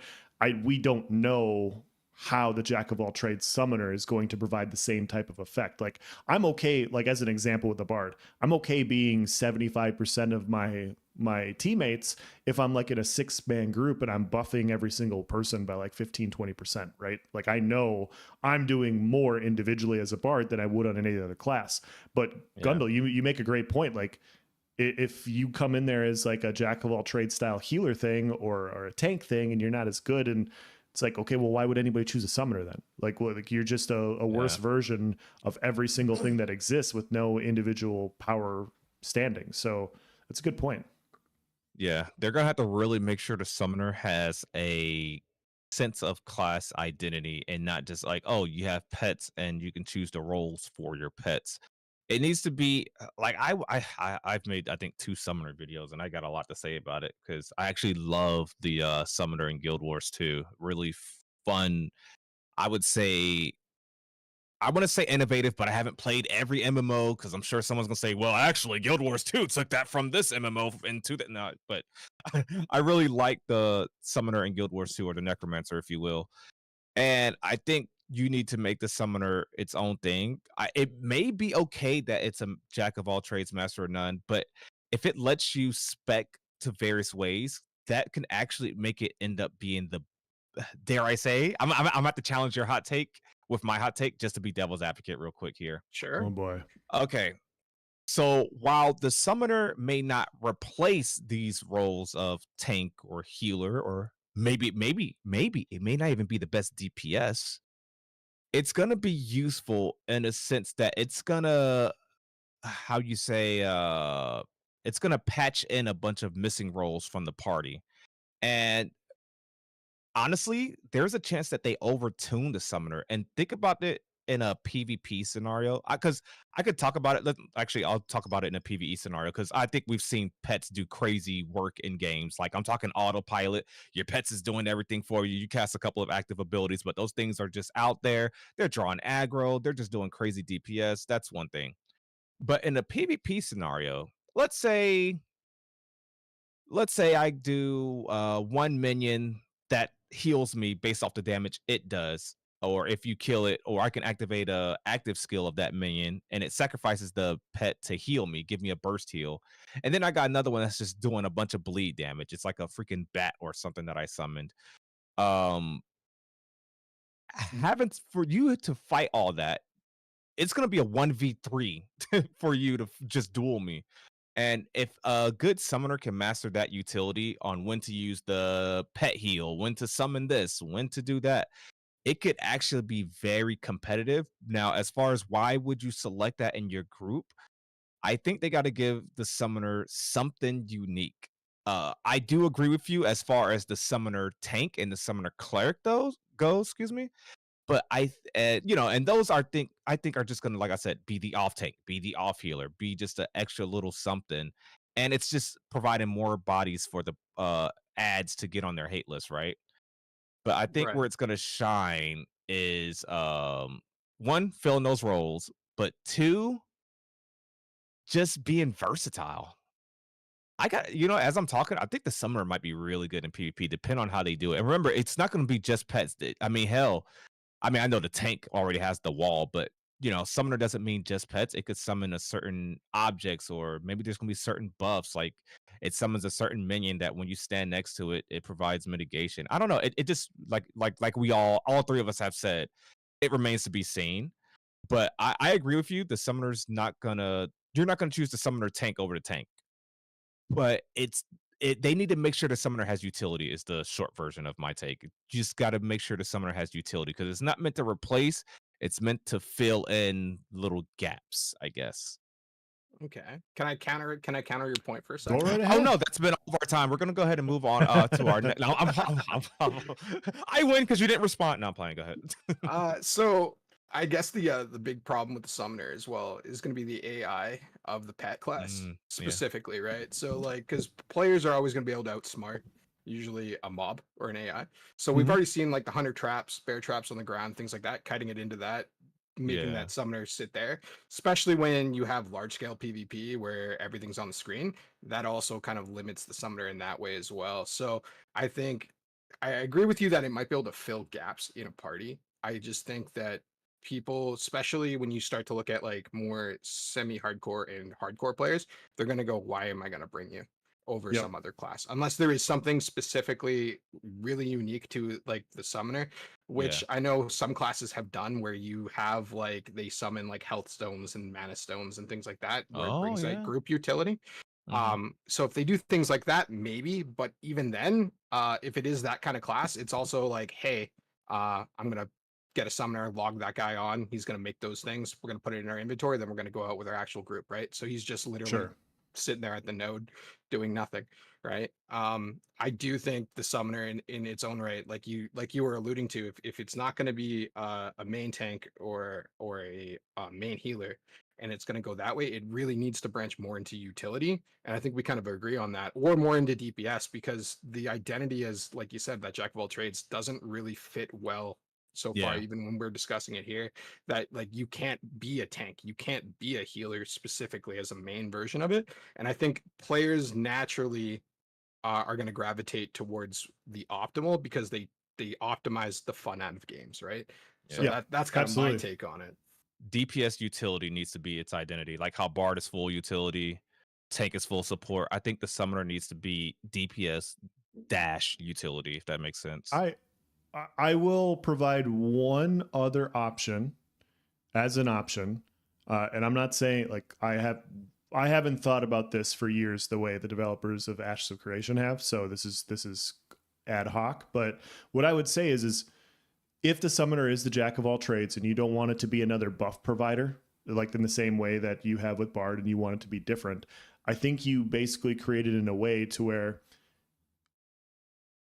B: We don't know how the jack of all trades summoner is going to provide the same type of effect. Like I'm okay, like as an example with the bard, I'm okay being 75% of my teammates if I'm like in a 6-man group and I'm buffing every single person by like 15-20%, right? Like I know I'm doing more individually as a bard than I would on any other class. But Gundle, you make a great point. Like if you come in there as like a jack of all trades style healer thing or a tank thing and you're not as good, and it's like, okay, well, why would anybody choose a summoner then? Like you're just a worse version of every single thing that exists with no individual power standing. So that's a good point.
A: Yeah, they're gonna have to really make sure the summoner has a sense of class identity and not just like, oh, you have pets and you can choose the roles for your pets. It needs to be like I've made I think 2 summoner videos, and I got a lot to say about it because I actually love the summoner in Guild Wars 2. Really fun. I would say I want to say innovative, but I haven't played every MMO because I'm sure someone's gonna say, "Well, actually, Guild Wars 2 took that from this MMO into that." No, but I really like the Summoner in Guild Wars 2, or the Necromancer, if you will. And I think you need to make the Summoner its own thing. It may be okay that it's a Jack of all trades, Master of none, but if it lets you spec to various ways, that can actually make it end up being the, dare I say, I'm at to challenge your hot take with my hot take just to be devil's advocate real quick here.
G: Sure.
B: Oh boy.
A: Okay. So while the summoner may not replace these roles of tank or healer, or maybe it may not even be the best DPS, it's gonna be useful in a sense that it's gonna, how you say, it's gonna patch in a bunch of missing roles from the party. And honestly, there's a chance that they overtune the summoner. And think about it in a PvP scenario, because I could talk about it. Actually, I'll talk about it in a PvE scenario because I think we've seen pets do crazy work in games. Like I'm talking autopilot. Your pets is doing everything for you. You cast a couple of active abilities, but those things are just out there. They're drawing aggro. They're just doing crazy DPS. That's one thing. But in a PvP scenario, let's say I do one minion that heals me based off the damage it does, or if you kill it, or I can activate a active skill of that minion and it sacrifices the pet to heal me, give me a burst heal. And then I got another one that's just doing a bunch of bleed damage. It's like a freaking bat or something that I summoned. um Having for you to fight all that, it's gonna be a 1v3 for you to just duel me. And if a good summoner can master that utility on when to use the pet heal, when to summon this, when to do that, it could actually be very competitive. Now, as far as why would you select that in your group, I think they got to give the summoner something unique. I do agree with you as far as the summoner tank and the summoner cleric goes, excuse me. But and those I think are just gonna, like I said, be the off tank, be the off healer, be just an extra little something, and it's just providing more bodies for the ads to get on their hate list, right? But I think
G: Right.
A: where it's gonna shine is one, filling those roles, but two, just being versatile. I got, as I'm talking, I think the summoner might be really good in PvP, depending on how they do it. And remember, it's not going to be just pets. I mean, hell, I know the tank already has the wall, but summoner doesn't mean just pets. It could summon a certain objects, or maybe there's gonna be certain buffs. Like it summons a certain minion that when you stand next to it, it provides mitigation. I don't know. It just like we all three of us have said, it remains to be seen. But I agree with you. The summoner's not gonna. You're not gonna choose the summoner tank over the tank. But they need to make sure the summoner has utility is the short version of my take. You just got to make sure the summoner has utility, because it's not meant to replace, it's meant to fill in little gaps, I guess.
G: Okay. Can I counter it? Can I counter your point for a
B: Go
G: second?
B: right
A: Oh
B: ahead.
A: no, that's been all of our time. We're gonna go ahead and move on to our next. No, I win because you didn't respond. No, I'm playing. Go ahead.
G: So I guess the big problem with the summoner as well is going to be the AI of the pet class
A: Yeah.
G: specifically, right? So like, because players are always going to be able to outsmart usually a mob or an AI. So we've
B: Mhm.
G: already seen like the hunter traps, bear traps on the ground, things like that, kiting it into that, making
A: Yeah.
G: that summoner sit there. Especially when you have large scale PvP where everything's on the screen, that also kind of limits the summoner in that way as well. So I think I agree with you that it might be able to fill gaps in a party. I just think that people, especially when you start to look at like more semi-hardcore and hardcore players, they're going to go, why am I going to bring you over
B: Yep.
G: some other class? Unless there is something specifically really unique to like the summoner, which I know some classes have done, where you have like they summon like health stones and mana stones and things like that, where it
A: Oh
G: brings like
A: yeah.
G: group utility.
A: Mhm.
G: So if they do things like that, maybe, but even then, if it is that kind of class, it's also like, hey, I'm gonna get a summoner, log that guy on. He's going to make those things. We're going to put it in our inventory. Then we're going to go out with our actual group, right? So he's just literally
B: Sure.
G: sitting there at the node doing nothing, right? I do think the summoner in its own right, like you were alluding to, if it's not going to be a main tank or a main healer, and it's going to go that way, it really needs to branch more into utility. And I think we kind of agree on that, or more into DPS, because the identity, as like you said, that jack of all trades doesn't really fit well so far,
A: Yeah.
G: even when we're discussing it here, that like you can't be a tank, you can't be a healer specifically as a main version of it. And I think players naturally are going to gravitate towards the optimal, because they optimize the fun out of games, right? So
A: Yeah.
B: Yeah,
G: that's kind of my
B: absolutely.
G: take on it.
A: DPS utility needs to be its identity, like how Bard is full utility, tank is full support. I think the summoner needs to be DPS dash utility, if that makes sense.
B: I will provide one other option as an option, and I'm not saying like I haven't thought about this for years the way the developers of Ashes of Creation have. So this is ad hoc. But what I would say is if the summoner is the jack of all trades and you don't want it to be another buff provider, like in the same way that you have with Bard, and you want it to be different, I think you basically create it in a way to where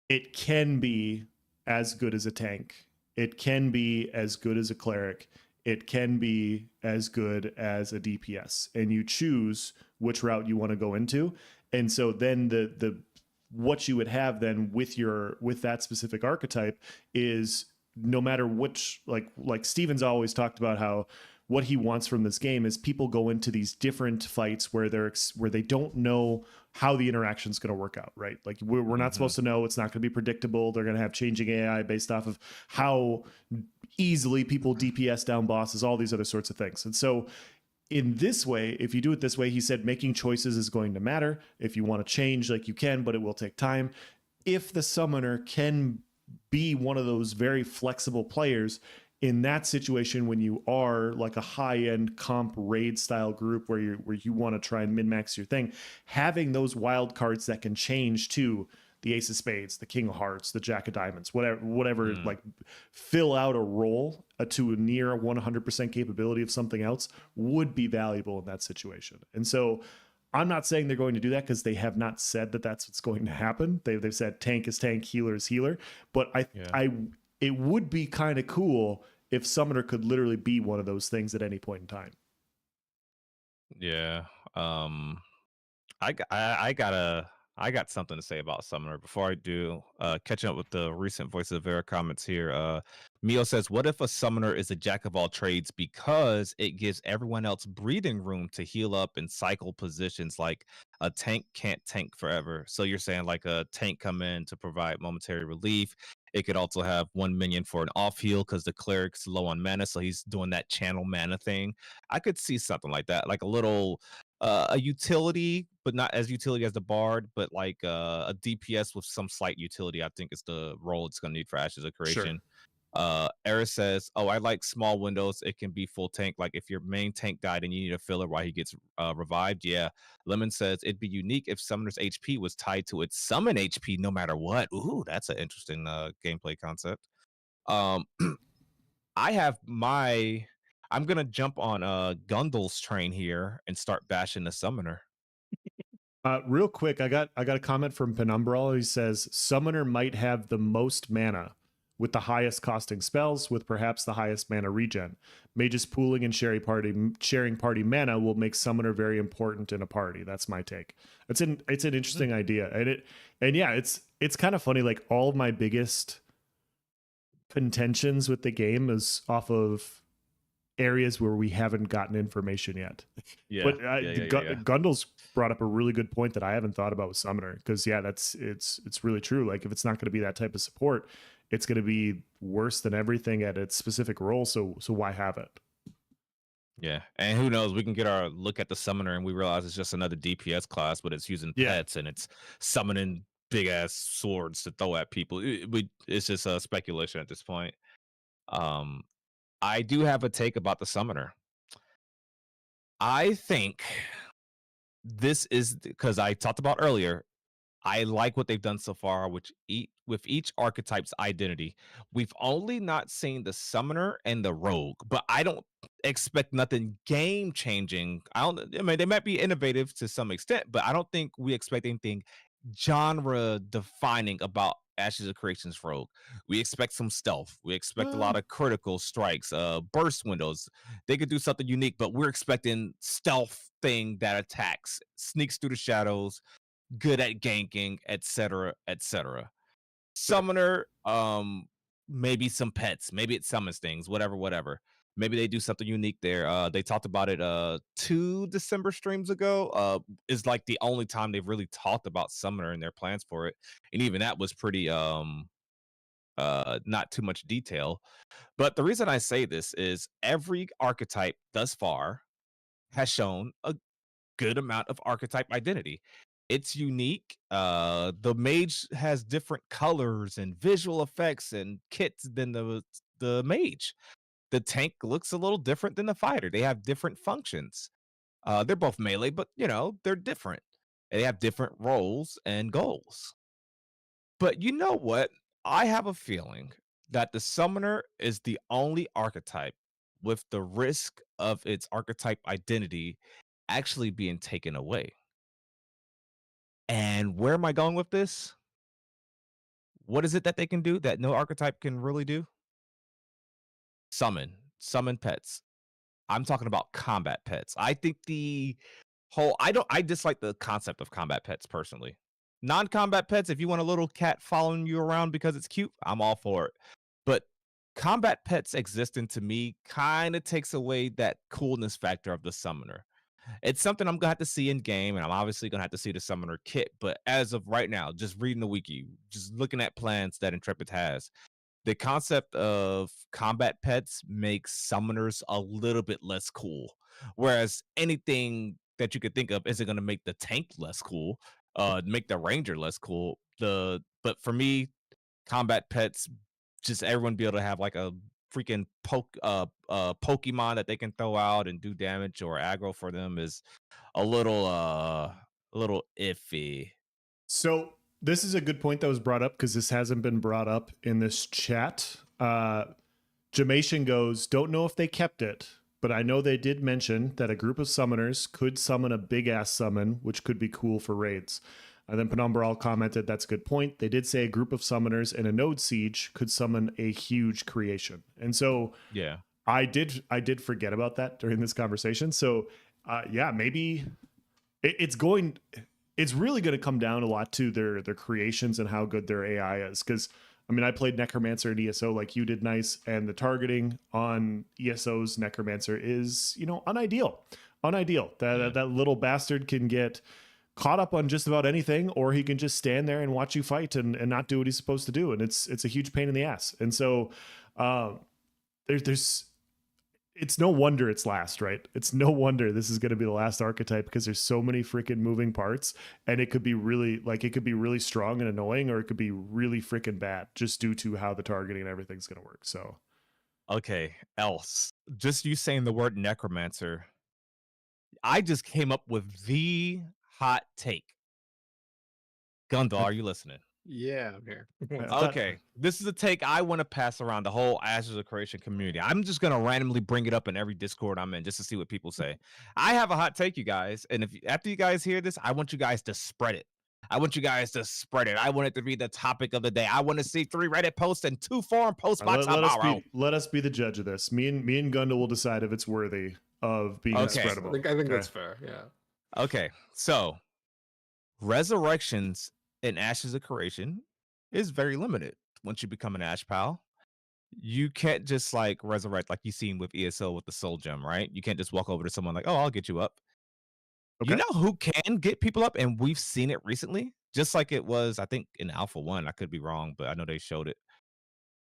B: it can be as good as a tank. It can be as good as a cleric. It can be as good as a DPS. And you choose which route you want to go into. And so then the what you would have then with that specific archetype is, no matter which, like Steven's always talked about how what he wants from this game is people go into these different fights where they don't know how the interaction is going to work out, right? Like we're not supposed to know. It's not going to be predictable. They're going to have changing AI based off of how easily people DPS down bosses, all these other sorts of things. And so in this way, if you do it this way, he said making choices is going to matter. If you want to change, like you can, but it will take time. If the summoner can be one of those very flexible players in that situation, when you are like a high-end comp raid style group where you want to try and min-max your thing, having those wild cards that can change to the Ace of Spades, the King of Hearts, the Jack of Diamonds, whatever, like fill out a role to a near 100% capability of something else would be valuable in that situation. And so I'm not saying they're going to do that because they have not said that that's what's going to happen. They've said tank is tank, healer is healer. But it would be kind of cool if Summoner could literally be one of those things at any point in time.
A: Yeah. I got something to say about Summoner before I do. Catching up with the recent Voices of Verra comments here. Mio says, what if a Summoner is a jack of all trades because it gives everyone else breathing room to heal up and cycle positions? Like a tank can't tank forever. So you're saying like a tank come in to provide momentary relief. It could also have one minion for an off heal because the cleric's low on mana, so he's doing that channel mana thing. I could see something like that, like a little a utility, but not as utility as the Bard, but like a DPS with some slight utility. I think is the role it's going to need for Ashes of Creation. Eris says, "Oh, I like small windows. It can be full tank. Like if your main tank died and you need a filler while he gets revived." Yeah. Lemon says it'd be unique if Summoner's HP was tied to its summon HP, no matter what. Ooh, that's an interesting gameplay concept. I'm gonna jump on Gundle's train here and start bashing the Summoner.
B: Real quick, I got a comment from Penumbral. He says Summoner might have the most mana with the highest costing spells, with perhaps the highest mana regen. Mages pooling and sharing party mana will make Summoner very important in a party. That's my take. It's an interesting idea, and yeah, it's kind of funny. Like all of my biggest contentions with the game is off of areas where we haven't gotten information yet.
A: Yeah,
B: but Gundle's brought up a really good point that I haven't thought about with Summoner, because it's really true. Like if it's not going to be that type of support, it's going to be worse than everything at its specific role. So why have it?
A: Yeah, and who knows? We can get our look at the Summoner and we realize it's just another DPS class, but it's using pets and it's summoning big ass swords to throw at people. It's just a speculation at this point. I do have a take about the Summoner. I think this is because I talked about earlier. I like what they've done so far, with each archetype's identity. We've only not seen the Summoner and the Rogue, but I don't expect nothing game changing. I mean, they might be innovative to some extent, but I don't think we expect anything genre defining about Ashes of Creation's Rogue. We expect some stealth. We expect a lot of critical strikes, burst windows. They could do something unique, but we're expecting stealth thing that attacks, sneaks through the shadows, good at ganking, etc., etc. Summoner, maybe some pets, maybe it summons things, whatever. Maybe they do something unique there. They talked about it 2 December streams ago. Is like the only time they've really talked about Summoner and their plans for it, and even that was pretty not too much detail. But the reason I say this is every archetype thus far has shown a good amount of archetype identity. It's unique. The mage has different colors and visual effects and kits than the mage. The tank looks a little different than the fighter. They have different functions. They're both melee, but they're different. They have different roles and goals. But you know what? I have a feeling that the Summoner is the only archetype with the risk of its archetype identity actually being taken away. And where am I going with this? What is it that they can do that no archetype can really do? Summon pets. I'm talking about combat pets. I think I dislike the concept of combat pets personally. Non-combat pets, if you want a little cat following you around because it's cute, I'm all for it. But combat pets existing to me kind of takes away that coolness factor of the summoner. It's something I'm gonna have to see in game, and I'm obviously gonna have to see the summoner kit. But as of right now, just reading the wiki, just looking at plans that Intrepid has, the concept of combat pets makes summoners a little bit less cool. Whereas anything that you could think of isn't gonna make the tank less cool, make the ranger less cool. But for me, combat pets, just everyone be able to have like a freaking Pokemon that they can throw out and do damage or aggro for them is a little iffy.
B: So this is a good point that was brought up because this hasn't been brought up in this chat. Jamation goes, don't know if they kept it, but I know they did mention that a group of summoners could summon a big ass summon, which could be cool for raids. And then Penumbral commented, that's a good point. They did say a group of summoners in a node siege could summon a huge creation. And so
A: Yeah.
B: I did forget about that during this conversation. So yeah, maybe it's really going to come down a lot to their creations and how good their AI is. Because I mean, I played Necromancer and ESO like you did, Nice, and the targeting on ESO's Necromancer is, unideal. That little bastard can get caught up on just about anything, or he can just stand there and watch you fight and not do what he's supposed to do, and it's a huge pain in the ass. And so there's it's no wonder it's last, right? It's no wonder this is going to be the last archetype because there's so many freaking moving parts, and it could be really strong and annoying, or it could be really freaking bad just due to how the targeting and everything's going to work. So
A: Okay, else. Just you saying the word necromancer, I just came up with the hot take. Gundal, are you listening?
G: Yeah, I'm here.
A: Okay, this is a take I want to pass around the whole Ashes of Creation community. I'm just gonna randomly bring it up in every Discord I'm in just to see what people say. I have a hot take, you guys, and after you guys hear this, I want you guys to spread it. I want you guys to spread it. I want it to be the topic of the day. I want to see 3 Reddit posts and 2 forum posts by tomorrow.
B: Let us be the judge of this. Me and Gundal will decide if it's worthy of being spreadable.
G: I think that's fair. Yeah.
A: Okay, so resurrections in Ashes of Creation is very limited. Once you become an Ash Pal, you can't just like resurrect like you seen with ESO with the Soul Gem, right? You can't just walk over to someone like, oh, I'll get you up.
B: Okay.
A: You know who can get people up, and we've seen it recently, just like it was, I think, in Alpha 1. I could be wrong, but I know they showed it.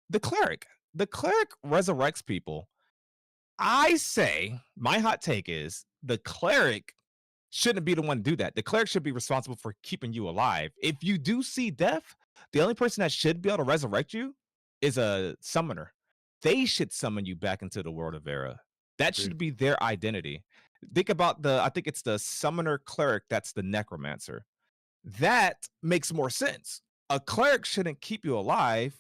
A: The Cleric. The Cleric resurrects people. I say, my hot take is the Cleric shouldn't be the one to do that. The Cleric should be responsible for keeping you alive. If you do see death, the only person that should be able to resurrect you is a summoner. They should summon you back into the world of Verra. That should be their identity. Think about I think it's the summoner cleric that's the necromancer. That makes more sense. A cleric shouldn't keep you alive.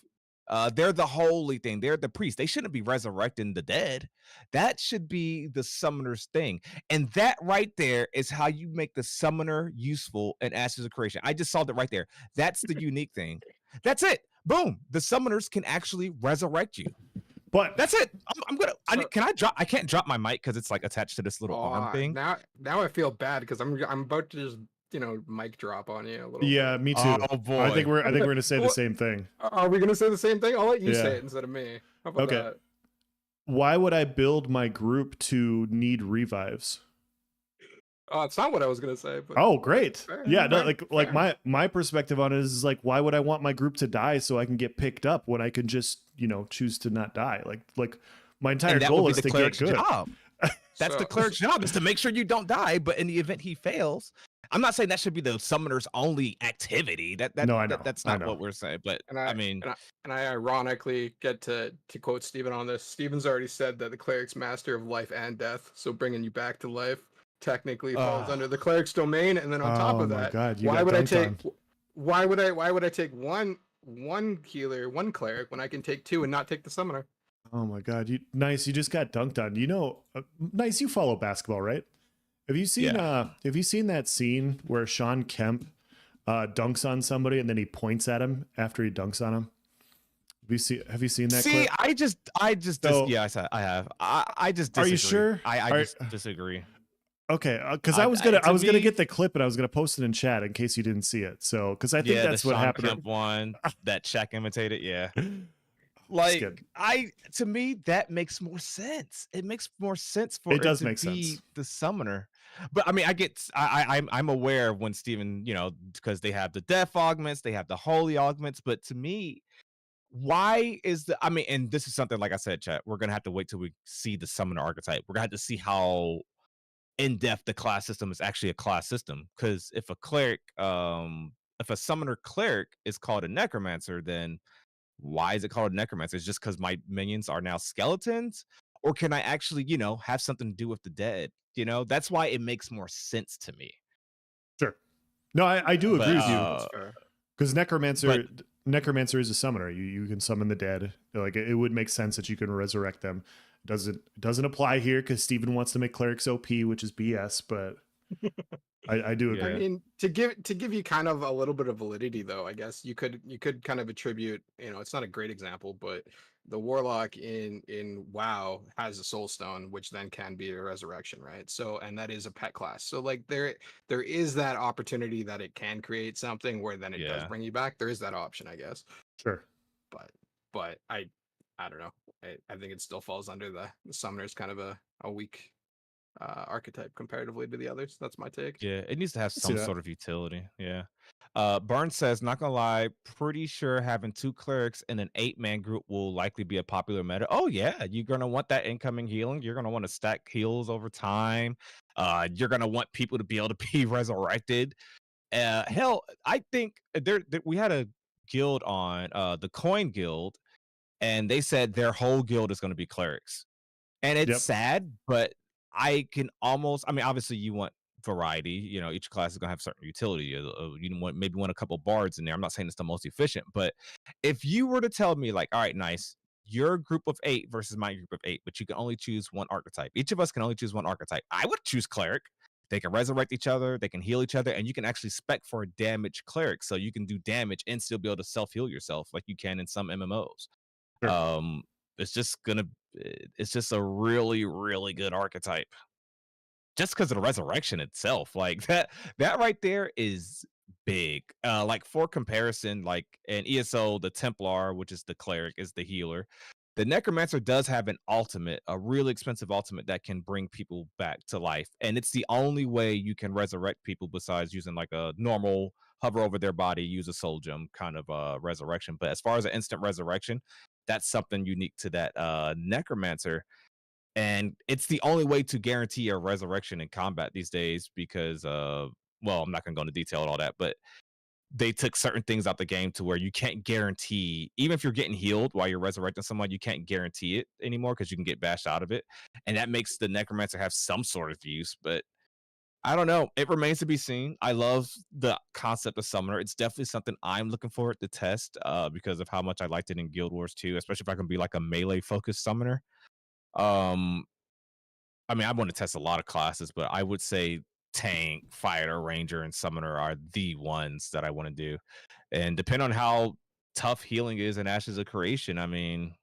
A: They're the holy thing. They're the priest. They shouldn't be resurrecting the dead. That should be the summoner's thing. And that right there is how you make the summoner useful in Ashes of Creation. I just solved it right there. That's the unique thing. That's it. Boom. The summoners can actually resurrect you.
B: But
A: that's it. Can I drop? I can't drop my mic because it's like attached to this little arm thing.
G: Now I feel bad because I'm about to just mic drop on you a little.
B: Yeah,
G: bit.
B: Me too.
A: Oh boy.
B: I think we're gonna say the same thing.
G: Are we gonna say the same thing? I'll let you say it instead of me. How about that?
B: Why would I build my group to need revives?
G: Oh, it's not what I was gonna say. But
B: oh, great.
G: Fair,
B: yeah,
G: fair,
B: no, like my perspective on it is like, why would I want my group to die so I can get picked up when I can just choose to not die? Like my entire goal is to get good.
A: Job. That's the cleric's job, is to make sure you don't die. But in the event he fails, I'm not saying that should be the summoner's only activity. That's not what we're saying. But I
G: ironically get to quote Steven on this. Steven's already said that the cleric's master of life and death, so bringing you back to life technically falls under the cleric's domain. And then on top of that, why would I take one healer, one cleric, when I can take 2 and not take the summoner?
B: Oh my God, Nice! You just got dunked on. Nice. You follow basketball, right? Have you seen that scene where Sean Kemp dunks on somebody and then he points at him after he dunks on him? Have you seen that clip?
A: I have. I just disagree.
B: Are you sure?
A: I just disagree.
B: Okay, because I was gonna get the clip and I was gonna post it in chat in case you didn't see it. So because I think that's what happened.
A: Kemp one that Shaq imitated. Yeah. Like
B: good.
A: to me, that makes more sense. It makes more sense for
B: It does
A: to
B: make
A: be
B: sense.
A: the summoner. But I mean, I'm aware of when Steven, because they have the death augments, they have the holy augments. But to me, why is I mean, and this is something, like I said, chat, we're gonna have to wait till we see the summoner archetype. We're gonna have to see how in depth the class system is actually a class system. Because if a cleric, if a summoner cleric is called a necromancer, then why is it called a necromancer? It's just because my minions are now skeletons? Or can I actually, have something to do with the dead? That's why it makes more sense to me.
B: Sure. No, I do
A: But
B: agree with you.
G: That's fair.
B: Because necromancer is a summoner. You can summon the dead. Like it would make sense that you can resurrect them. Doesn't apply here because Steven wants to make clerics OP, which is BS. But I do
A: Yeah.
G: I
B: agree.
G: mean, to give you kind of a little bit of validity, though, I guess you could kind of attribute, it's not a great example, but the warlock in WoW has a soul stone, which then can be a resurrection, right? So, and that is a pet class. So, like there is that opportunity that it can create something where then it does
A: Yeah.
G: bring you back. There is that option, I guess.
B: Sure.
G: But I don't know. I think it still falls under the summoner's kind of a weak archetype comparatively to the others. That's my take.
A: Yeah, it needs to have
B: See
A: some
B: that.
A: sort of utility. Yeah. Burns says, not gonna lie, pretty sure having 2 clerics in an 8-man group will likely be a popular meta. Oh yeah, you're gonna want that incoming healing. You're gonna want to stack heals over time. You're gonna want people to be able to be resurrected. Hell, I think we had a guild on the Coin Guild, and they said their whole guild is gonna be clerics. And it's
B: Yep.
A: sad, but I can almost, I mean, obviously you want variety, each class is gonna have certain utility. You want a couple bards in there. I'm not saying it's the most efficient, but if you were to tell me, like, all right, nice, your group of 8 versus my group of 8, but you can only choose one archetype. Each of us can only choose one archetype. I would choose cleric. They can resurrect each other, they can heal each other, and you can actually spec for a damage cleric, so you can do damage and still be able to self-heal yourself like you can in some MMOs.
B: Sure.
A: It's just a really, really good archetype. Just because of the resurrection itself, like that right there is big. Like for comparison, like in ESO, the Templar, which is the cleric, is the healer. The necromancer does have an ultimate, a really expensive ultimate that can bring people back to life, and it's the only way you can resurrect people besides using like a normal hover over their body, use a soul gem kind of resurrection. But as far as an instant resurrection, that's something unique to that necromancer, and it's the only way to guarantee a resurrection in combat these days because well, I'm not gonna go into detail and all that, but they took certain things out the game to where you can't guarantee, even if you're getting healed while you're resurrecting someone, you can't guarantee it anymore because you can get bashed out of it, and that makes the necromancer have some sort of use. But I don't know. It remains to be seen. I love the concept of summoner. It's definitely something I'm looking forward to test because of how much I liked it in Guild Wars 2, especially if I can be like a melee focused summoner. Um, I mean, I want to test a lot of classes, but I would say tank, fighter, ranger, and summoner are the ones that I want to do. And depending on how tough healing is in Ashes of Creation, I mean,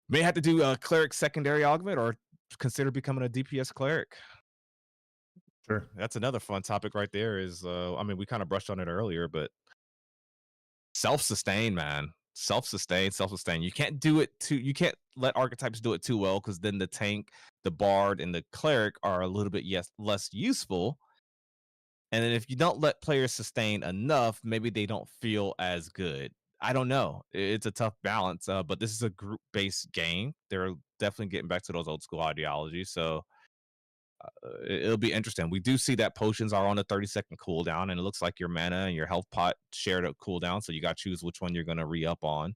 A: may have to do a cleric secondary augment or consider becoming a DPS cleric.
B: Sure.
A: That's another fun topic right there. Is I mean, we kind of brushed on it earlier, but self-sustain, man. Self-sustain. You can't do it you can't let archetypes do it too well, because then the tank, the bard, and the cleric are a little bit less useful. And then if you don't let players sustain enough, maybe they don't feel as good. I don't know. It's a tough balance, but this is a group-based game. They're definitely getting back to those old school ideologies. So it'll be interesting. We do see that potions are on a 30-second cooldown, and it looks like your mana and your health pot shared a cooldown, so you got to choose which one you're going to re-up on.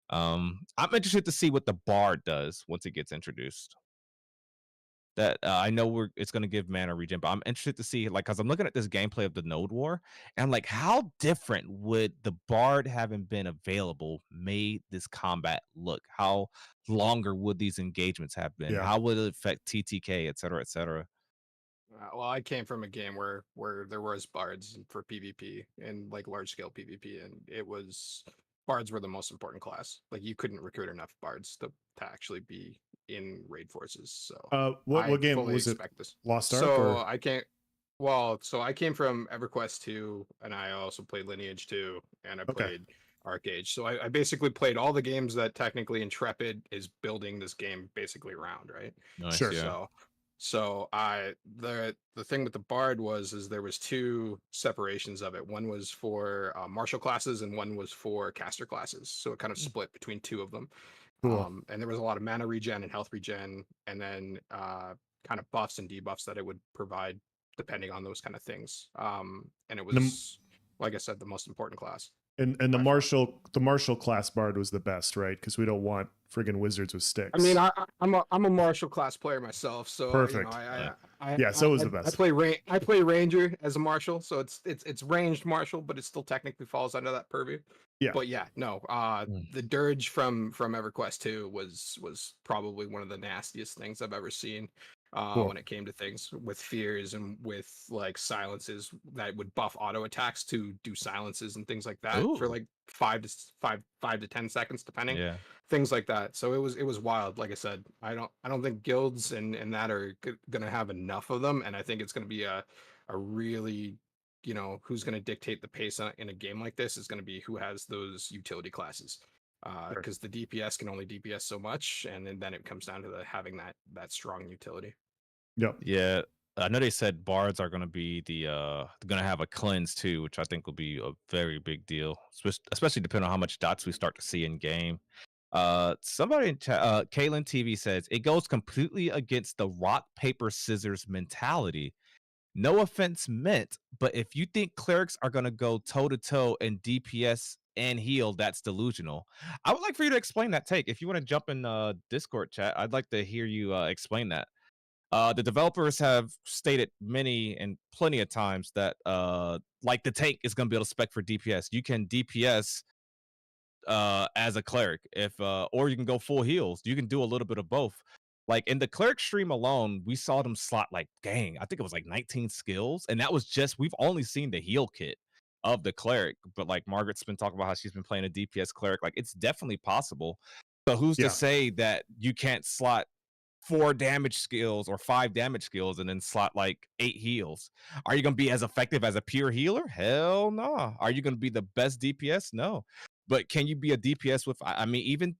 A: I'm interested to see what the bard does once it gets introduced. That I know it's going to give mana regen, but I'm interested to see, like, because I'm looking at this gameplay of the Node War, and I'm like, how different would the bard having been available made this combat look? How longer would these engagements have been?
B: Yeah.
A: How would it affect TTK, et cetera, et cetera?
G: Well, I came from a game where there was bards for PvP and like large scale PvP, and it was bards were the most important class. Like you couldn't recruit enough bards to actually be in raid forces. So
B: what game
G: fully
B: was it?
G: expect this.
B: Lost Ark?
G: So
B: Or?
G: I came from EverQuest 2, and I also played Lineage 2, and I
B: Okay.
G: played Arcade. So I basically played all the games that technically Intrepid is building this game basically around, right?
A: Nice,
B: Sure.
A: yeah.
G: So the thing with the Bard is there was two separations of it. One was for martial classes and one was for caster classes. So it kind of split between two of them.
B: Cool.
G: And there was a lot of mana regen and health regen, and then kind of buffs and debuffs that it would provide depending on those kind of things. And it was, like I said, the most important class.
B: And the martial class bard was the best, right? Because we don't want friggin' wizards with sticks.
G: I mean, I'm a martial class player myself, so
B: Perfect. So it was the best.
G: I play ranger as a martial, so it's ranged martial, but it still technically falls under that purview.
B: Yeah.
G: But yeah, no. The dirge from EverQuest 2 was probably one of the nastiest things I've ever seen.
B: Cool.
G: When it came to things with fears and with like silences that would buff auto attacks to do silences and things like that for
A: Ooh.
G: like 5 to 10 seconds depending.
A: Yeah.
G: Things like that. So it was wild. Like I said, I don't think guilds and that are gonna have enough of them, and I think it's gonna be a really, you know, who's gonna dictate the pace in a game like this is gonna be who has those utility classes. Because the DPS can only DPS so much, and then it comes down to having that strong utility.
B: Yep.
A: Yeah. I know they said bards are going to be going to have a cleanse too, which I think will be a very big deal, especially depending on how much dots we start to see in game. Somebody in Kaylin TV says it goes completely against the rock paper scissors mentality. No offense meant, but if you think clerics are going to go toe to toe in DPS and heal, that's delusional. I would like for you to explain that take. If you want to jump in Discord chat, I'd like to hear you explain that. The developers have stated many and plenty of times that like the tank is going to be able to spec for DPS. You can DPS as a cleric or you can go full heals. You can do a little bit of both. Like in the cleric stream alone, we saw them slot like, dang, I think it was like 19 skills, and that was just, we've only seen the heal kit of the cleric. But like Margaret's been talking about how she's been playing a DPS cleric, like it's definitely possible. So who's to say that you can't slot 4 damage skills or 5 damage skills and then slot like 8 heals? Are you going to be as effective as a pure healer? Hell no. Are you going to be the best DPS? No. But can you be a DPS with, I mean, even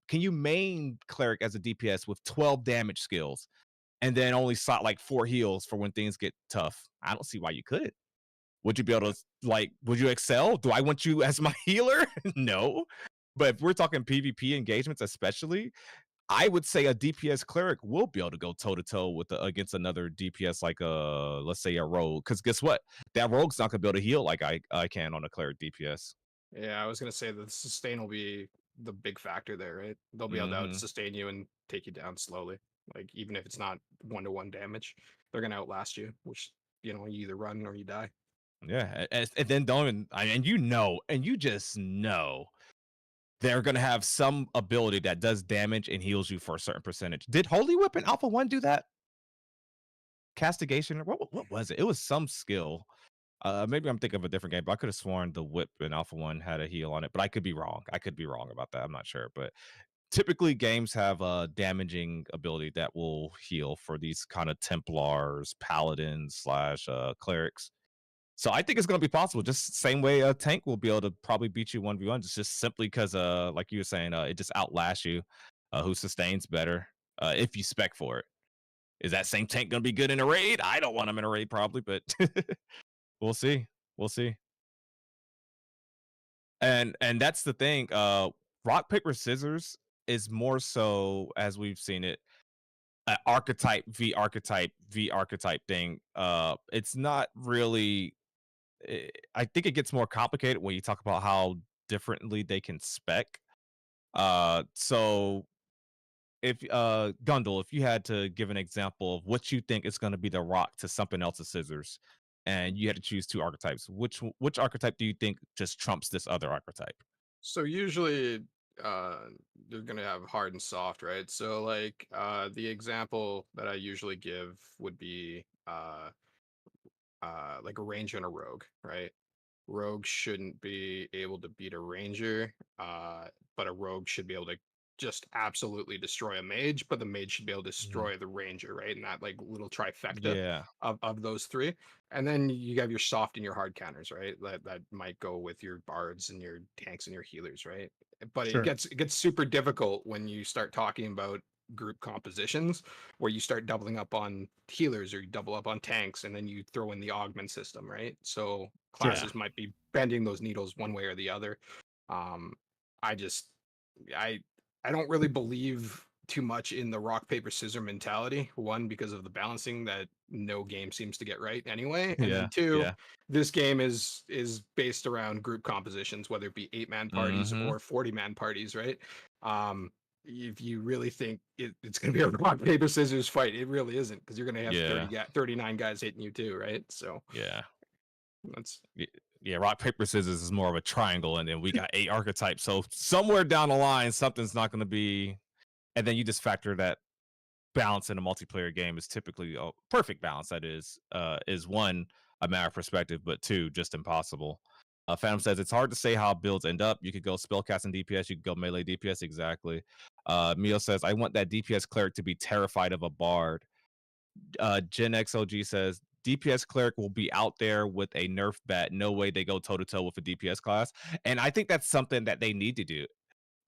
A: can you main cleric as a DPS with 12 damage skills and then only slot like 4 heals for when things get tough? I don't see why you could. Would you be able to, like, would you excel? Do I want you as my healer? No. But if we're talking PvP engagements, especially, I would say a DPS cleric will be able to go toe to toe with against another DPS, like let's say a rogue. Because guess what? That rogue's not gonna be able to heal like I can on a cleric DPS.
G: Yeah, I was gonna say that the sustain will be the big factor there, right? They'll be able to sustain you and take you down slowly. Like even if it's not 1-to-1 damage, they're gonna outlast you, which you know, you either run or you die.
A: Yeah, and then don't even, and you just know they're gonna have some ability that does damage and heals you for a certain percentage. Did Holy Whip in Alpha 1 do that? Castigation? What was it? It was some skill. Maybe I'm thinking of a different game, but I could have sworn the whip in Alpha 1 had a heal on it, but I could be wrong. I could be wrong about that. I'm not sure. But typically games have a damaging ability that will heal for these kind of Templars, Paladins / clerics. So I think it's going to be possible. Just same way a tank will be able to probably beat you 1v1, just simply because, like you were saying, it just outlasts you. Who sustains better if you spec for it. Is that same tank going to be good in a raid? I don't want him in a raid probably, but we'll see. We'll see. And that's the thing. Rock, paper, scissors is more so, as we've seen it, an archetype v archetype thing. It's not really. I think it gets more complicated when you talk about how differently they can spec. So if Gundle, if you had to give an example of what you think is going to be the rock to something else's scissors, and you had to choose 2 archetypes, which archetype do you think just trumps this other archetype?
G: So usually they're gonna have hard and soft, right? So like the example that I usually give would be like a ranger and a rogue, right? Rogue shouldn't be able to beat a ranger, but a rogue should be able to just absolutely destroy a mage, but the mage should be able to destroy the ranger, right? And that like little trifecta
A: Yeah.
G: of those three. And then you have your soft and your hard counters, right? That might go with your bards and your tanks and your healers, right? But
B: Sure.
G: it gets super difficult when you start talking about group compositions where you start doubling up on healers or you double up on tanks and then you throw in the augment system, right? So classes might be bending those needles one way or the other. I just I I don't really believe too much in the rock paper scissor mentality. One, because of the balancing that no game seems to get right anyway, and then two, this game is based around group compositions, whether it be 8-man parties or 40-man parties, right? If you really think it's going to be a rock paper scissors fight, it really isn't, because you're going to have 39 guys hitting you too, right? So that's
A: rock paper scissors is more of a triangle, and then we got 8 archetypes. So somewhere down the line, something's not going to be, and then you just factor that balance in a multiplayer game is typically a perfect balance. That is one, a matter of perspective, but two, just impossible. Phantom says it's hard to say how builds end up. You could go spellcasting DPS, you could go melee DPS. Exactly. Mio says I want that DPS cleric to be terrified of a bard. Gen XOG says DPS cleric will be out there with a nerf bat. No way they go toe to toe with a DPS class. And I think that's something that they need to do.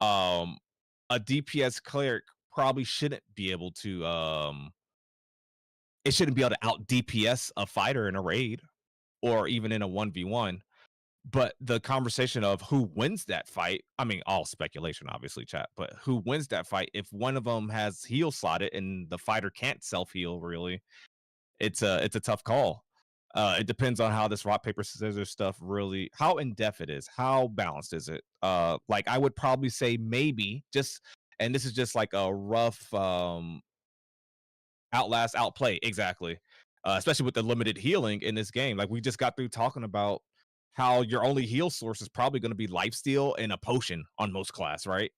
A: A DPS cleric probably shouldn't be able to it shouldn't be able to out DPS a fighter in a raid or even in a 1v1. But the conversation of who wins that fight, I mean, all speculation, obviously, chat, but who wins that fight if one of them has heal slotted and the fighter can't self-heal, really, it's a tough call. It depends on how this rock, paper, scissors stuff really, how in-depth it is, how balanced is it. Like, I would probably say maybe, just, and this is just like a rough outlast, outplay, exactly. Especially with the limited healing in this game. Like, we just got through talking about how your only heal source is probably going to be lifesteal and a potion on most class, right?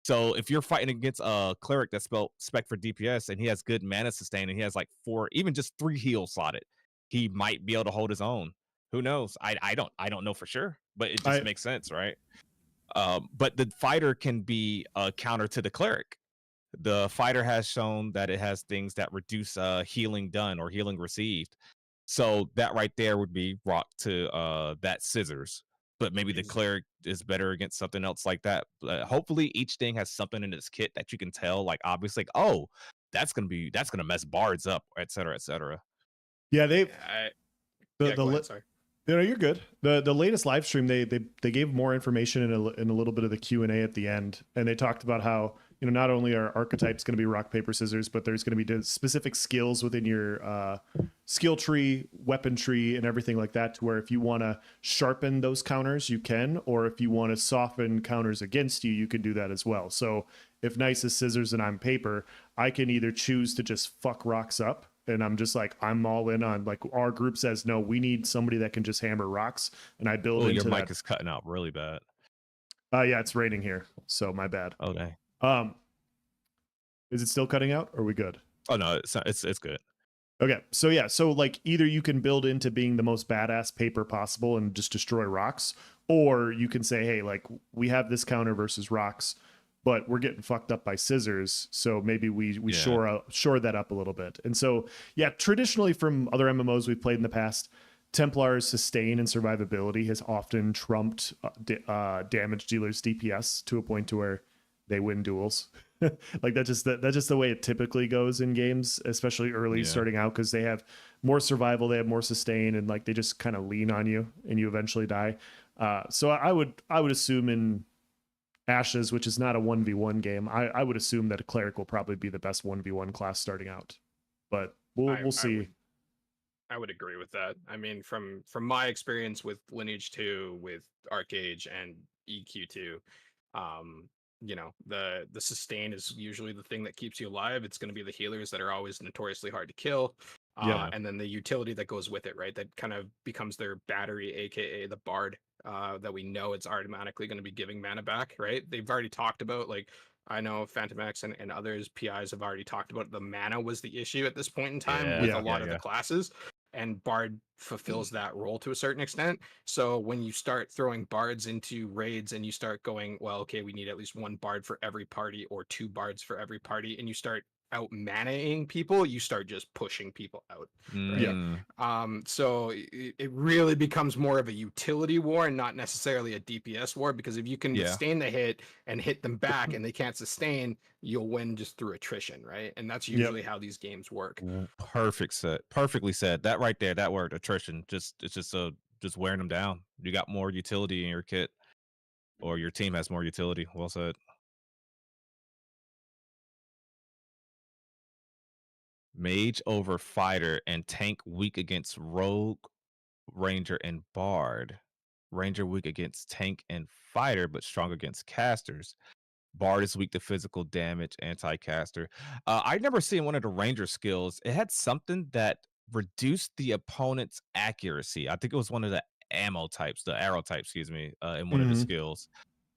A: So if you're fighting against a cleric that's spec for DPS and he has good mana sustain and he has like 4, even just 3 heals slotted, he might be able to hold his own. Who knows? I don't know for sure, but it just makes sense, right? But the fighter can be a counter to the cleric. The fighter has shown that it has things that reduce healing done or healing received. So that right there would be rock to that scissors. But maybe the cleric is better against something else like that. Hopefully each thing has something in its kit that you can tell, like obviously, like, oh, that's gonna mess bards up, et cetera, et cetera.
B: Yeah, they
G: go ahead, sorry.
B: No, you're good. The latest live stream, they gave more information in a little bit of the Q&A at the end, and they talked about how, you know, not only are archetypes going to be rock paper scissors, but there's going to be specific skills within your skill tree, weapon tree, and everything like that, to where if you want to sharpen those counters, you can, or if you want to soften counters against you, you can do that as well. So if Nice is scissors and I'm paper, I can either choose to just fuck rocks up, and I'm just like, I'm all in on, like, our group says, no, we need somebody that can just hammer rocks. And I build into
A: your mic
B: that.
A: is cutting out really bad.
B: Yeah, it's raining here, so my bad.
A: Okay.
B: Is it still cutting out? Or are we good?
A: Oh no, it's good.
B: Okay, so yeah, so like either you can build into being the most badass paper possible and just destroy rocks, or you can say, hey, like, we have this counter versus rocks, but we're getting fucked up by scissors, so maybe we shore that up a little bit. And so, yeah, traditionally from other MMOs we've played in the past, Templar's sustain and survivability has often trumped damage dealers' DPS to a point to where they win duels. Like that's just the way it typically goes in games, especially early starting out, because they have more survival, they have more sustain, and like they just kind of lean on you and you eventually die. So I would assume in Ashes, which is not a 1v1 game, I would assume that a cleric will probably be the best 1v1 class starting out. But we'll see.
G: I would agree with that. I mean, from my experience with Lineage 2, with Arcage and EQ2, you know, the sustain is usually the thing that keeps you alive. It's going to be the healers that are always notoriously hard to kill. And then the utility that goes with it, right? That kind of becomes their battery, aka the bard, that we know it's automatically going to be giving mana back, right? They've already talked about, like, I know Phantom X and others PIs have already talked about the mana was the issue at this point in time with a lot of the classes. and bard fulfills that role to a certain extent. So when you start throwing bards into raids and you start going, well, okay, we need at least one bard for every party or 2 bards for every party, and you start out manaing people, you start just pushing people out, right? So it really becomes more of a utility war and not necessarily a DPS war, because if you can sustain the hit and hit them back and they can't sustain, you'll win just through attrition, right? And that's usually how these games work.
A: Perfectly said. That right there, that word attrition, it's just wearing them down. You got more utility in your kit, or your team has more utility. Well said. Mage over fighter and tank weak against rogue, ranger, and bard. Ranger weak against tank and fighter, but strong against casters. Bard is weak to physical damage, anti-caster. I'd never seen one of the ranger skills. It had something that reduced the opponent's accuracy. I think it was one of the arrow types, excuse me, in one of the skills.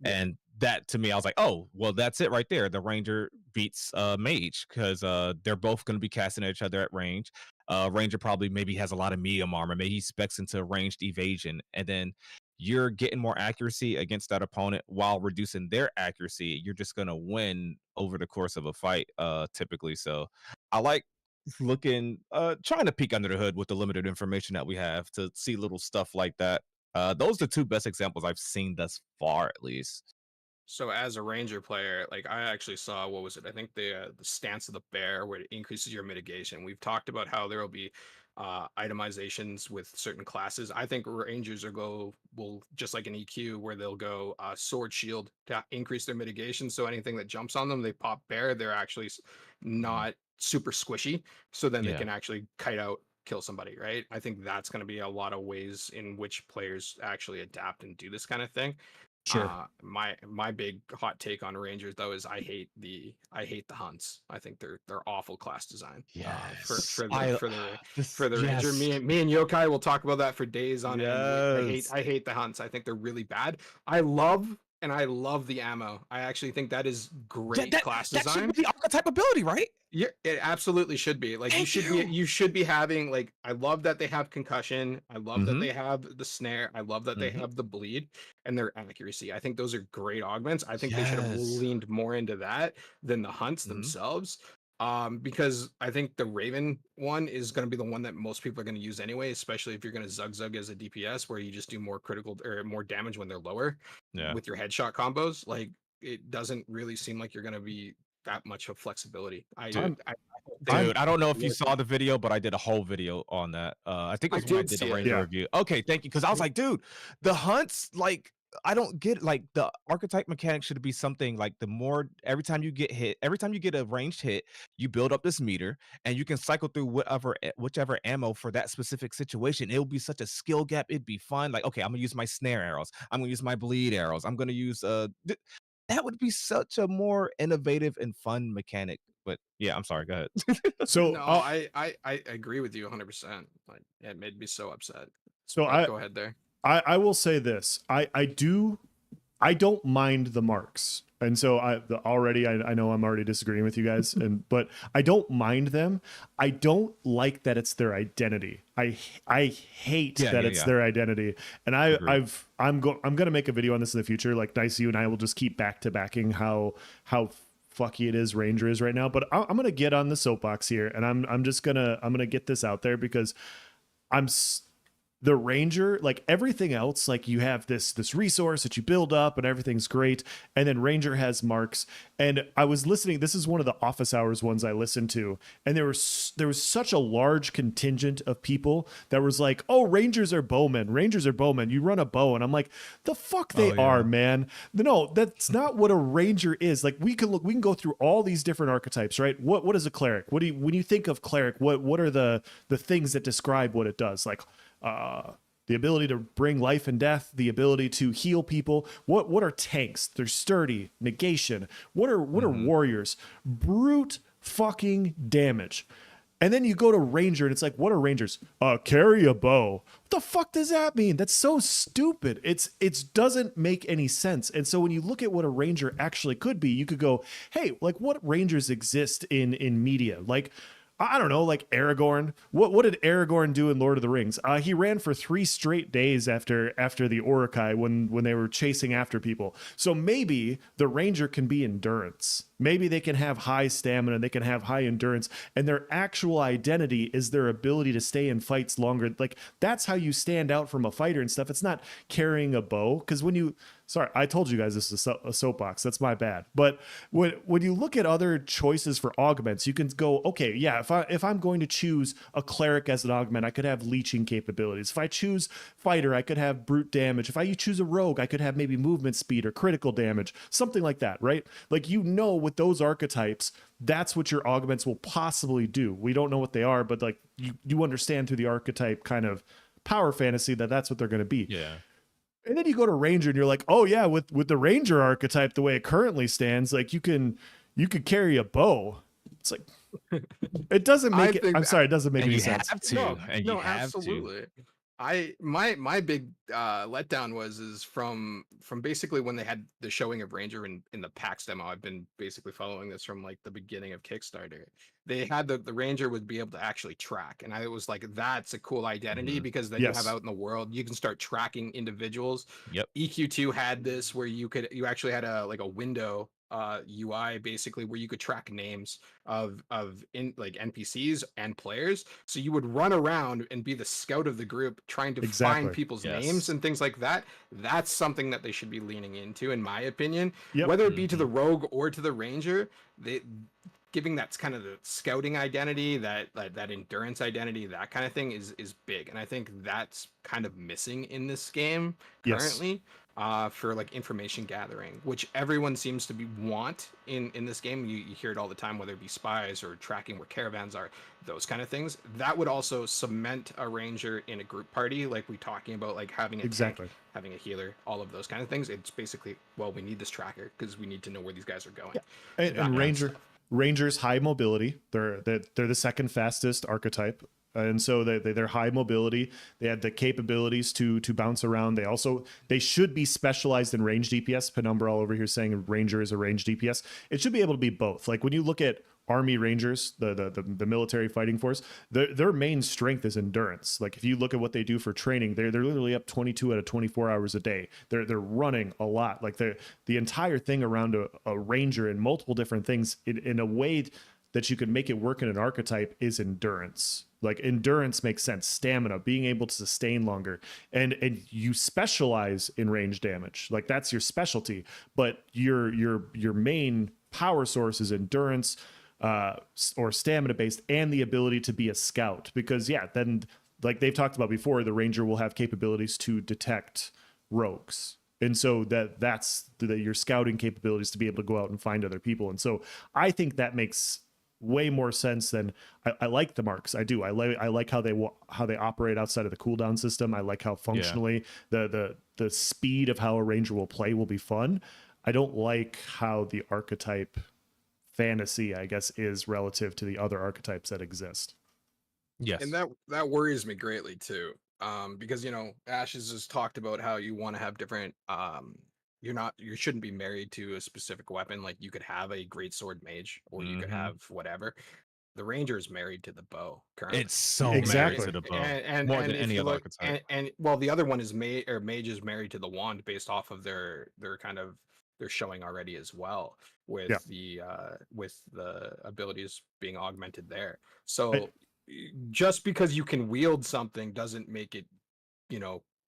A: And that, to me, I was like, oh, well, that's it right there. The ranger beats mage, because they're both going to be casting at each other at range. Ranger probably maybe has a lot of medium armor. Maybe he specs into ranged evasion, and then you're getting more accuracy against that opponent while reducing their accuracy. You're just going to win over the course of a fight, typically. So I like trying to peek under the hood with the limited information that we have to see little stuff like that. Those are the 2 best examples I've seen thus far, at least.
G: So as a ranger player, like I actually saw, what was it? I think the stance of the bear, where it increases your mitigation. We've talked about how there will be itemizations with certain classes. I think rangers will just like an EQ, where they'll go sword shield to increase their mitigation. So anything that jumps on them, they pop bear. They're actually not super squishy, so then they can actually kite out, kill somebody, right? I think that's going to be a lot of ways in which players actually adapt and do this kind of thing.
B: Sure.
G: My big hot take on rangers, though, is I hate the hunts. I think they're awful class design. For the ranger. Me and Yokai will talk about that for days on end. I hate the hunts. I think they're really bad. I love the ammo. I actually think that is great class design. That should be the
A: archetype ability, right?
G: Yeah, it absolutely should be. Like, you should be having, like, I love that they have concussion. I love that they have the snare. I love that they have the bleed and their accuracy. I think those are great augments. I think they should have leaned more into that than the hunts themselves. Because I think the Raven one is going to be the one that most people are going to use anyway, especially if you're going to zug as a DPS, where you just do more critical or more damage when they're lower with your headshot combos. Like, it doesn't really seem like you're going to be that much of flexibility. I
A: don't know if you saw the video, but I did a whole video on that. I think it was when I did the ranger review. Okay, thank you. Because I was like, dude, the hunts, like, I don't get, like, the archetype mechanic should be something like every time you get a ranged hit, you build up this meter and you can cycle through whichever ammo for that specific situation. It'll be such a skill gap. It'd be fun. Like, okay, I'm gonna use my snare arrows. I'm gonna use my bleed arrows. I'm gonna use that would be such a more innovative and fun mechanic. But yeah, I'm sorry. Go ahead.
G: So no, I agree with you 100%. Like, it made me so upset.
B: So
G: go ahead there.
B: I will say this. I don't mind the marks. And so I know I'm already disagreeing with you guys, but I don't mind them. I don't like that it's their identity. I hate that it's their identity. And I'm going to make a video on this in the future. Like, Nice, you and I will just keep back-to-backing how fucky it is Ranger is right now. But I'm going to get on the soapbox here, and I'm going to get this out there, because the Ranger, like everything else, like you have this resource that you build up and everything's great, and then Ranger has marks. And I was listening, this is one of the office hours ones I listened to, and there was such a large contingent of people that was like, oh, Rangers are bowmen, you run a bow. And I'm like, the fuck they are, man. No, that's not what a Ranger is. Like, we can go through all these different archetypes, right? What is a cleric? When you think of cleric, what are the things that describe what it does? Like, the ability to bring life and death, the ability to heal people. What are tanks? They're sturdy, negation. What are warriors? Brute fucking damage. And then you go to Ranger, and it's like, what are Rangers? Carry a bow. What the fuck does that mean? That's so stupid. It doesn't make any sense. And so when you look at what a Ranger actually could be, you could go, hey, like, what Rangers exist in media? Like, I don't know, like Aragorn. What did Aragorn do in Lord of the Rings? He ran for 3 straight days after the Uruk-hai when they were chasing after people. So maybe the ranger can be endurance. Maybe they can have high stamina, they can have high endurance, and their actual identity is their ability to stay in fights longer. Like that's how you stand out from a fighter and stuff. It's not carrying a bow, because sorry, I told you guys this is a soapbox. That's my bad. But when you look at other choices for augments, you can go, okay, yeah, if I'm going to choose a cleric as an augment, I could have leeching capabilities. If I choose fighter, I could have brute damage. If I choose a rogue, I could have maybe movement speed or critical damage, something like that, right? Like, with those archetypes, that's what your augments will possibly do. We don't know what they are, but like you understand through the archetype kind of power fantasy that's what they're going to be.
A: Yeah.
B: And then you go to ranger and you're like, oh yeah, with the ranger archetype the way it currently stands, like you could carry a bow. It's like it doesn't make it. I'm sorry, it doesn't make any sense.
A: Have to,
G: No,
A: and
G: no,
A: you have
G: absolutely. My big letdown is from basically when they had the showing of Ranger in the PAX demo. I've been basically following this from like the beginning of Kickstarter. They had the Ranger would be able to actually track, and I was like, that's a cool identity, because then you have out in the world, you can start tracking individuals.
A: Yep.
G: EQ2 had this where you actually had a window UI basically where you could track names of NPCs and players, so you would run around and be the scout of the group trying to find people's names and things like that. That's something that they should be leaning into, in my opinion. Whether it be to the rogue or to the ranger, they giving that kind of the scouting identity, that endurance identity, that kind of thing is big, and I think that's kind of missing in this game currently. For like information gathering, which everyone seems to want in this game. You hear it all the time, whether it be spies or tracking where caravans are, those kind of things. That would also cement a ranger in a group party, like we talking about, like having a tank, having a healer, all of those kind of things. It's basically, well, we need this tracker because we need to know where these guys are going.
B: And Rangers high mobility. They're the second fastest archetype. And so they're high mobility. They have the capabilities to bounce around. They should be specialized in range DPS. Penumbra all over here saying Ranger is a range DPS. It should be able to be both. Like when you look at Army Rangers, the military fighting force, their main strength is endurance. Like if you look at what they do for training, they're literally up 22 out of 24 hours a day. They're running a lot. Like the entire thing around a Ranger and multiple different things in a way that you can make it work in an archetype is endurance. Like endurance makes sense. Stamina, being able to sustain longer, and you specialize in range damage. Like that's your specialty. But your main power source is endurance, or stamina based, and the ability to be a scout. Because then like they've talked about before, the ranger will have capabilities to detect rogues. And so that's your scouting capabilities to be able to go out and find other people. And so I think that makes way more sense than I like the marks. I do. I like how they operate outside of the cooldown system. I like how functionally the speed of how a ranger will play will be fun. I don't like how the archetype fantasy, I guess, is relative to the other archetypes that exist.
A: Yes.
G: And that worries me greatly too. Because Ash has just talked about how you want to have different you shouldn't be married to a specific weapon. Like you could have a great sword mage, or you could have whatever. The ranger is married to the bow currently.
A: It's so
B: Exactly.
A: married to the bow,
G: and
A: more than any other archetype.
G: And well, the other one is mage is married to the wand based off of their kind of they're showing already as well, with the abilities being augmented there. So just because you can wield something doesn't make it,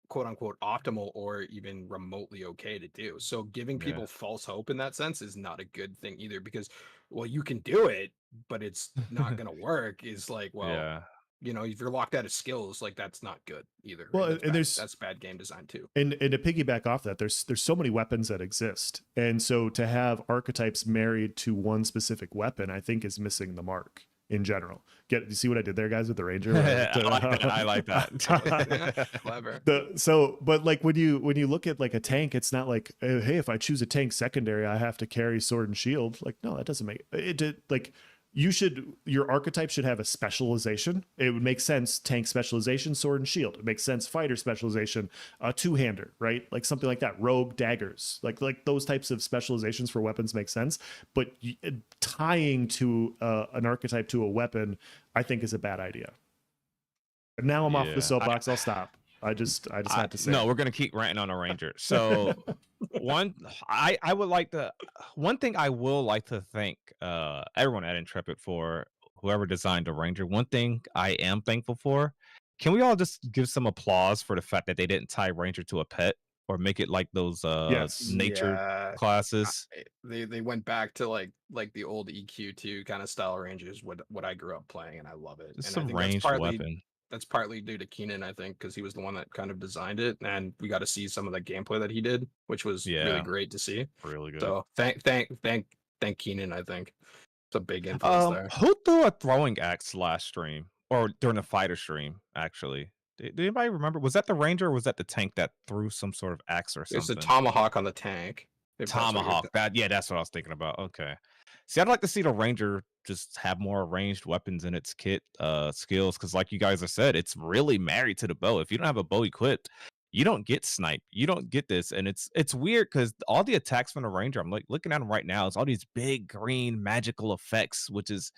G: quote unquote optimal or even remotely okay to do. So giving people false hope in that sense is not a good thing either, because well, you can do it, but it's not going to work. Is like, well, if you're locked out of skills, like that's not good either.
B: Well,
G: right?
B: and
G: that's bad game design too.
B: And to piggyback off that, there's so many weapons that exist, and so to have archetypes married to one specific weapon, I think is missing the mark in general. You see what I did there, guys, with the ranger?
A: I like that.
G: Clever.
B: But like when you look at like a tank, it's not like, hey, if I choose a tank secondary, I have to carry sword and shield. Like, no, that doesn't make it. Like your archetype should have a specialization. It would make sense, tank specialization, sword and shield. It makes sense, fighter specialization, a two-hander, right? Like something like that. Rogue, daggers, like those types of specializations for weapons make sense. But tying to an archetype to a weapon, I think is a bad idea. But now I'm off the soapbox. I'll stop. I just had to say.
A: No, we're gonna keep ranting on a ranger. So one thing I will like to thank everyone at Intrepid for, whoever designed a ranger. One thing I am thankful for, can we all just give some applause for the fact that they didn't tie ranger to a pet or make it like those nature classes?
G: They went back to like the old EQ2 kind of style rangers, what I grew up playing, and I love it.
A: Just
G: And
A: some
G: I think
A: ranged weapon.
G: that's partly due to Keenan, I think, because he was the one that kind of designed it, and we got to see some of the gameplay that he did, which was really great to see.
A: Really good.
G: So thank Keenan. I think it's a big influence there.
A: Who threw a throwing axe last stream or during the fighter stream? Actually, did anybody remember? Was that the ranger or was that the tank that threw some sort of axe or something?
G: It's a tomahawk on the tank.
A: Tomahawk. That's what I was thinking about. Okay. See, I'd like to see the ranger just have more ranged weapons in its kit skills, because like you guys have said, it's really married to the bow. If you don't have a bow equipped, you don't get sniped. You don't get this. And it's weird because all the attacks from the ranger, I'm like looking at them right now, it's all these big green magical effects, which is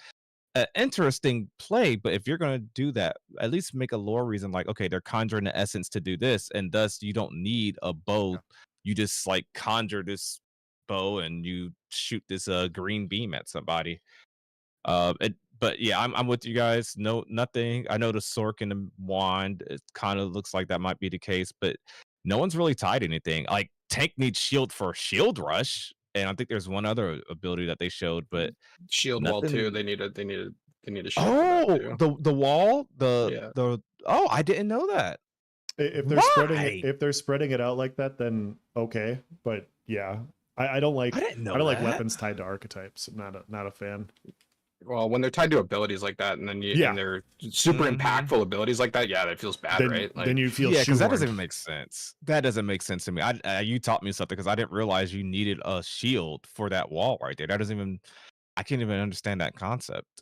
A: an interesting play. But if you're going to do that, at least make a lore reason, like, okay, they're conjuring the essence to do this, and thus you don't need a bow. You just like conjure this bow and you shoot this green beam at somebody. But yeah, I'm with you guys. No, nothing. I know the Sork and the wand, it kind of looks like that might be the case, but no one's really tied anything. Like tank needs shield for shield rush, and I think there's one other ability that they showed, but
G: shield wall too. They need a shield.
A: Oh, the wall, oh, I didn't know that.
B: If they're spreading it out like that, then okay. But yeah, I don't like like weapons tied to archetypes. I'm not a fan.
G: Well, when they're tied to abilities like that, and then and they're super impactful abilities like that, that feels bad, right?
B: Then you feel
A: because that doesn't even make sense. That doesn't make sense to me. You taught me something, because I didn't realize you needed a shield for that wall right there. I can't even understand that concept.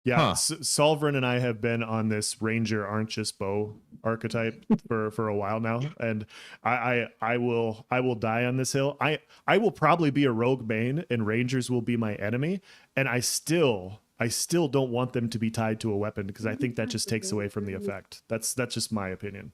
B: Yeah, Solverin and I have been on this ranger Archus bow archetype for a while now, and I will die on this hill. I will probably be a rogue main, and rangers will be my enemy, and I still don't want them to be tied to a weapon, because I think that just takes away from the effect. That's just my opinion.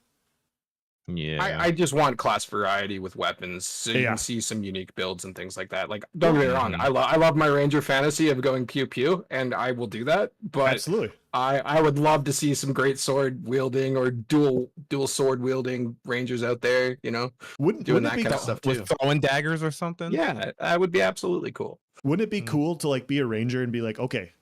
A: Yeah,
G: I just want class variety with weapons, so you can see some unique builds and things like that. Like, don't get me wrong, I love my ranger fantasy of going pew pew, and I will do that. But
B: absolutely,
G: I would love to see some great sword wielding or dual sword wielding rangers out there. You know, doing that kind of stuff too,
A: with throwing daggers or something.
G: Yeah, that would be absolutely cool.
B: Wouldn't it be cool to like be a ranger and be like, okay,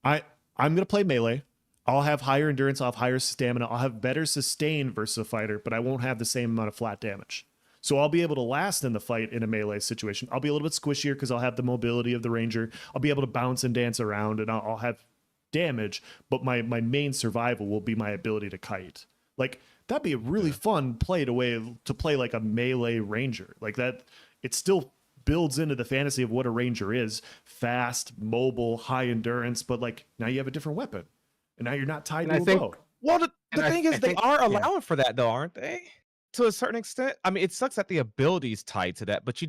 B: I'm gonna play melee. I'll have higher endurance, I'll have higher stamina, I'll have better sustain versus a fighter, but I won't have the same amount of flat damage. So I'll be able to last in the fight in a melee situation. I'll be a little bit squishier because I'll have the mobility of the ranger. I'll be able to bounce and dance around, and I'll have damage, but my main survival will be my ability to kite. Like, that'd be a really fun play to play like a melee ranger. Like that, it still builds into the fantasy of what a ranger is. Fast, mobile, high endurance, but like now you have a different weapon. And now you're not tied to a bow.
A: Well, the thing is, they are allowing for that, though, aren't they? To a certain extent. I mean, it sucks that the ability's tied to that, but you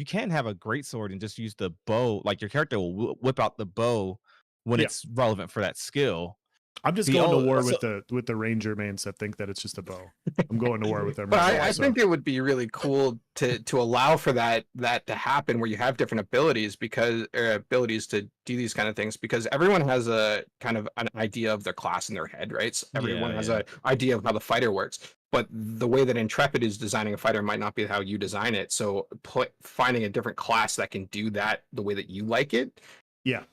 A: can have a great sword and just use the bow. Like, your character will whip out the bow when it's relevant for that skill.
B: I'm just going to war with the ranger mains that think that it's just a bow. I'm going to war with them.
G: But I think it would be really cool to allow for that to happen, where you have different abilities abilities to do these kind of things, because everyone has a kind of an idea of their class in their head, right? So everyone has an idea of how the fighter works. But the way that Intrepid is designing a fighter might not be how you design it. So finding a different class that can do that the way that you like it,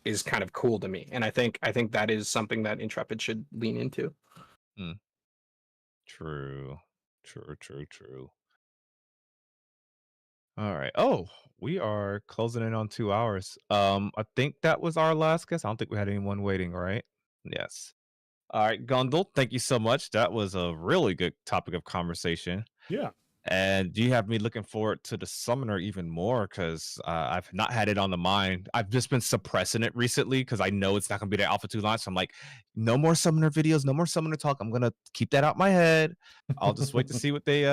G: is kind of cool to me. And I think that is something that Intrepid should lean into.
A: True. All right. Oh, we are closing in on 2 hours. I think that was our last guest. I don't think we had anyone waiting, right? Yes. All right, Gundel, thank you so much. That was a really good topic of conversation.
B: Yeah.
A: And you have me looking forward to the summoner even more because I've not had it on the mind. I've just been suppressing it recently because I know it's not going to be the Alpha 2 launch. So I'm like, no more summoner videos, no more summoner talk. I'm going to keep that out my head. I'll just wait to see what they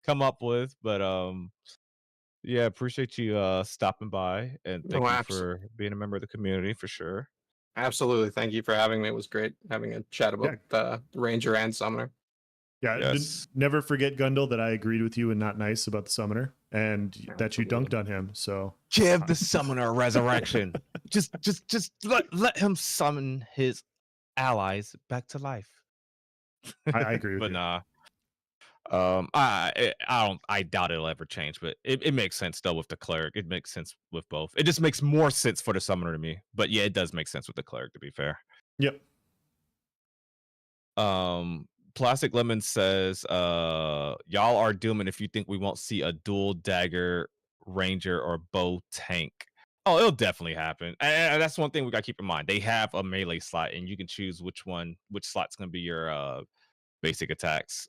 A: come up with. But yeah, appreciate you stopping by and thank
G: No,
A: you for being a member of the community for sure.
G: absolutely. Thank you for having me. It was great having a chat about the Ranger and Summoner.
B: Yeah,
A: Yes.
B: never forget, Gundle, that I agreed with you and not nice about the summoner, and that you dunked on him. So
A: Give the summoner a resurrection. just let him summon his allies back to life.
B: I agree with
A: But
B: you.
A: nah. I doubt it'll ever change, but it makes sense though with the cleric. It makes sense with both. It just makes more sense for the summoner to me. But yeah, it does make sense with the cleric, to be fair.
B: Yep.
A: Plastic Lemon says, y'all are dooming if you think we won't see a dual dagger ranger or bow tank. Oh, it'll definitely happen. And that's one thing we gotta keep in mind. They have a melee slot, and you can choose which slot's gonna be your basic attacks.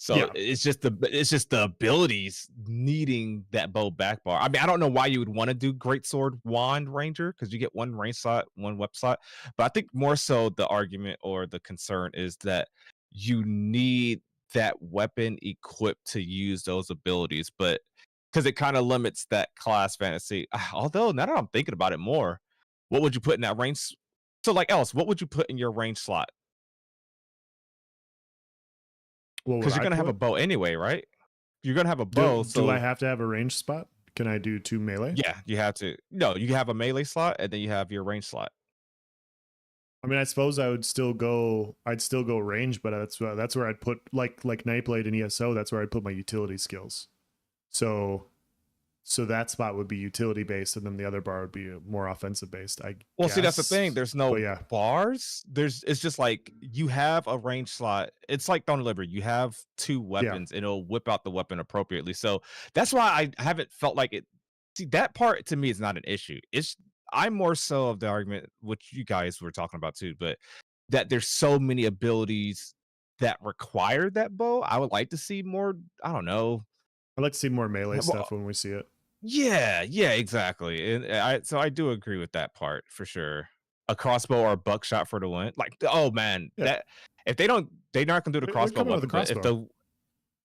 A: So
B: Yeah.
A: it's just the abilities needing that bow back bar. I mean, I don't know why you would want to do Greatsword Wand Ranger because you get one range slot, one web slot. But I think more so the argument or the concern is that you need that weapon equipped to use those abilities, but because it kind of limits that class fantasy. Although now that I'm thinking about it more, what would you put in that range? So like else, what would you put in your range slot? Because you're gonna have a bow anyway, right? You're gonna have a bow.
B: Do I have to have a range spot? Can I do 2 melee?
A: Yeah, you have to. No, you have a melee slot and then you have your range slot.
B: I mean, I suppose I'd still go range, but that's where I'd put like Nightblade and ESO. That's where I'd put my utility skills. So that spot would be utility based, and then the other bar would be more offensive based.
A: See, that's the thing. There's no bars. It's just like you have a range slot. It's like Thunder Library. You have 2 weapons, and it'll whip out the weapon appropriately. So that's why I haven't felt like it. See, that part to me is not an issue. I'm more so of the argument, which you guys were talking about too, but that there's so many abilities that require that bow. I would like to see more. I don't know.
B: I'd like to see more melee stuff when we see it.
A: Yeah, exactly. And I do agree with that part for sure. A crossbow or a buckshot for the win. Like, oh man, that if they're not gonna do the crossbow weapon, but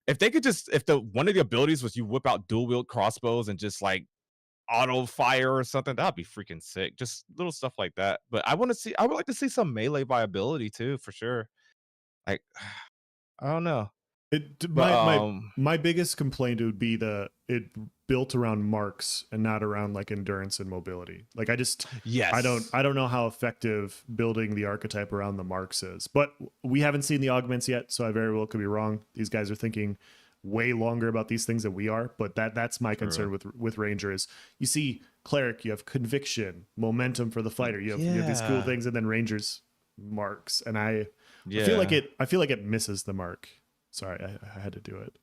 A: if they could just one of the abilities was you whip out dual wield crossbows and just like auto fire or something, that'd be freaking sick. Just little stuff like that. But I would like to see some melee viability too, for sure. Like, I don't know.
B: My biggest complaint would be it built around marks and not around like endurance and mobility. Like I don't know how effective building the archetype around the marks is. But we haven't seen the augments yet, so I very well could be wrong. These guys are thinking way longer about these things than we are. But that's my concern with Ranger is you see cleric, you have conviction, momentum for the fighter, you have these cool things, and then Ranger's marks. And I feel like it misses the mark. Sorry, I had to do
A: it.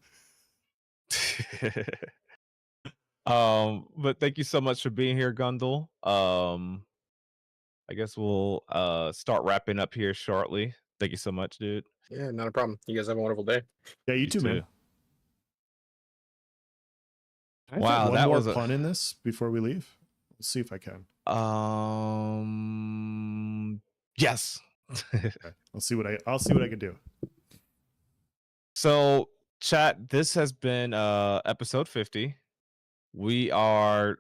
A: But thank you so much for being here, Gundle. I guess we'll start wrapping up here shortly. Thank you so much, dude.
G: Yeah, not a problem. You guys have a wonderful day.
B: Yeah, you too, man.
A: Wow,
B: that was a pun in this before we leave. Let's see if I can.
A: Yes.
B: Okay. I'll see what I can do.
A: So, chat, this has been episode 50. I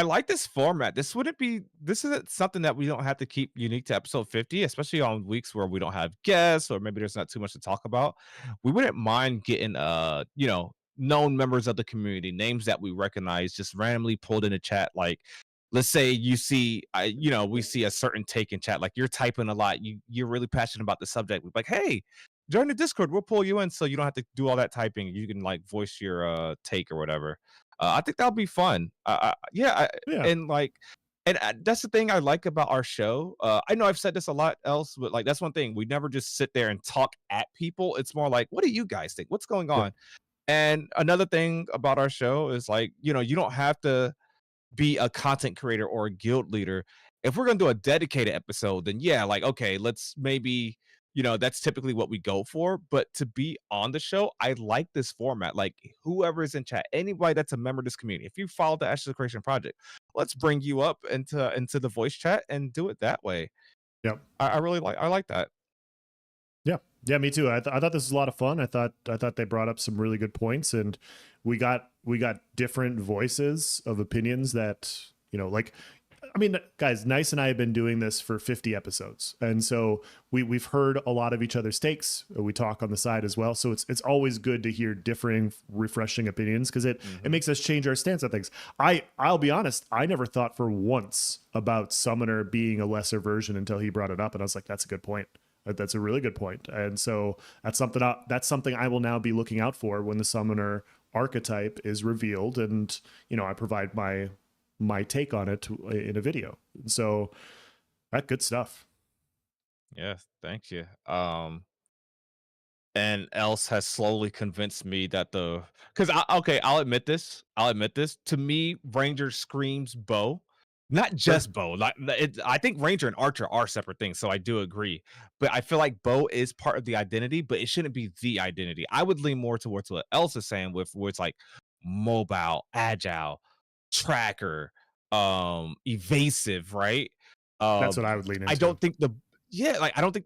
A: like this format. This isn't something that we don't have to keep unique to episode 50, especially on weeks where we don't have guests or maybe there's not too much to talk about. We wouldn't mind getting known members of the community, names that we recognize, just randomly pulled in a chat. Like, let's say we see a certain take in chat, like you're typing a lot, you're really passionate about the subject. We're like, hey, join the Discord, we'll pull you in so you don't have to do all that typing. You can like voice your take or whatever. I think that'll be fun. And that's the thing I like about our show. I know I've said this a lot else, but like that's one thing, we never just sit there and talk at people. It's more like, what do you guys think? What's going on? And another thing about our show is like, you don't have to be a content creator or a guild leader. If we're gonna do a dedicated episode, then okay, let's maybe that's typically what we go for. But to be on the show, I like this format. Like whoever is in chat, anybody that's a member of this community, if you follow the Ashes of Creation project, let's bring you up into the voice chat and do it that way.
B: Yep.
A: I really like that.
B: Yeah, me too. I thought this was a lot of fun. I thought they brought up some really good points, and we got different voices of opinions that, like, I mean, guys, Nice and I have been doing this for 50 episodes. And so we've heard a lot of each other's takes. We talk on the side as well. So it's always good to hear differing, refreshing opinions, because it makes us change our stance on things. I'll be honest, I never thought for once about Summoner being a lesser version until he brought it up. And I was like, that's a good point. That's a really good point. And so that's something I will now be looking out for when the Summoner archetype is revealed. And, I provide my take on it in a video. So that's good stuff.
A: Yes, thank you. And Else has slowly convinced me that I'll admit this. To me, Ranger screams bow, not just bow. Like I think Ranger and Archer are separate things, so I do agree. But I feel like bow is part of the identity, but it shouldn't be the identity. I would lean more towards what Else is saying, where it's like mobile, agile, tracker, evasive, right?
B: That's what I would lean into.
A: I don't think the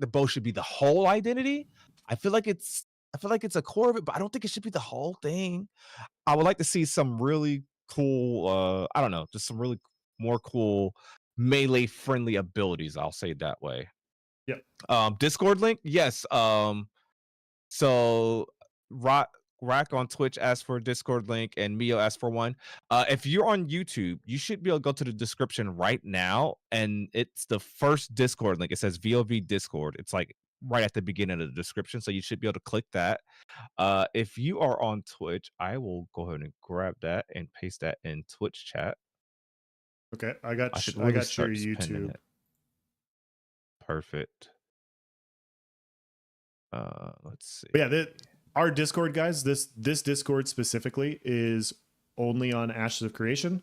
A: bow should be the whole identity. I feel like it's a core of it, but I don't think it should be the whole thing. I would like to see some really cool, I don't know, just some really more cool melee friendly abilities. I'll say it that way.
B: Yep.
A: Discord link, yes. So Rack on Twitch asked for a Discord link, and Mio asked for one. If you're on YouTube, you should be able to go to the description right now, and it's the first Discord link. It says VOV Discord. It's like right at the beginning of the description, so you should be able to click that. If you are on Twitch, I will go ahead and grab that and paste that in Twitch chat.
B: Okay, I got your YouTube.
A: Perfect. Let's see.
B: But yeah, our Discord, guys, this Discord specifically is only on Ashes of Creation.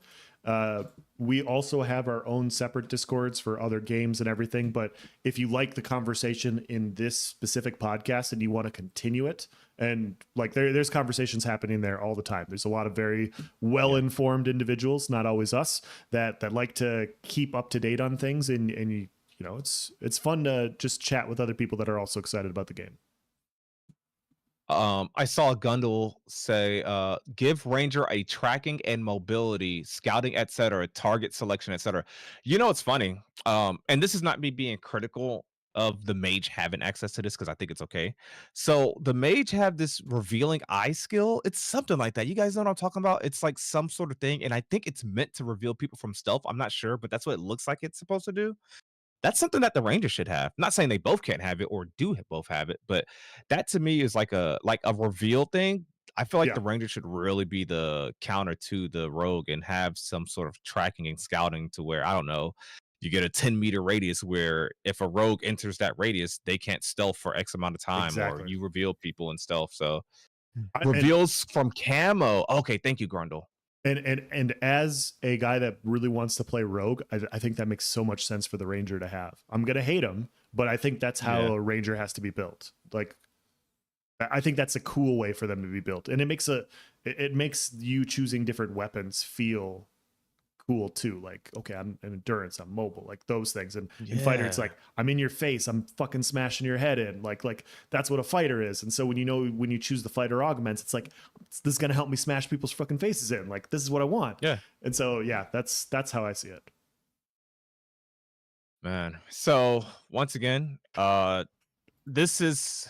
B: We also have our own separate Discords for other games and everything. But if you like the conversation in this specific podcast and you want to continue it, and like there's conversations happening there all the time. There's a lot of very well-informed individuals, not always us, that like to keep up to date on things, and it's fun to just chat with other people that are also excited about the game.
A: I saw Gundle say, give Ranger a tracking and mobility, scouting, etc., target selection, etc. It's funny. And this is not me being critical of the mage having access to this, because I think it's okay. So the mage have this revealing eye skill. It's something like that. You guys know what I'm talking about? It's like some sort of thing, and I think it's meant to reveal people from stealth. I'm not sure, but that's what it looks like it's supposed to do. That's something that the Rangers should have. Not saying they both can't have it or both have it, but that to me is like a reveal thing. I feel like the Rangers should really be the counter to the Rogue and have some sort of tracking and scouting to where, I don't know, you get a 10-meter radius where if a Rogue enters that radius, they can't stealth for X amount of time, or you reveal people in stealth. So reveals from camo. Okay, thank you, Grundle.
B: And as a guy that really wants to play Rogue, I think that makes so much sense for the Ranger to have. I'm going to hate him, but I think that's how a Ranger has to be built. Like, I think that's a cool way for them to be built. And it makes you choosing different weapons feel cool too. Like, okay, I'm an endurance, I'm mobile, like those things. And in fighter, it's like, I'm in your face, I'm fucking smashing your head in. Like that's what a fighter is. And so when you choose the fighter augments, it's like, this is gonna help me smash people's fucking faces in. Like, this is what I want.
A: Yeah.
B: And so that's how I see it.
A: Man. So once again, this is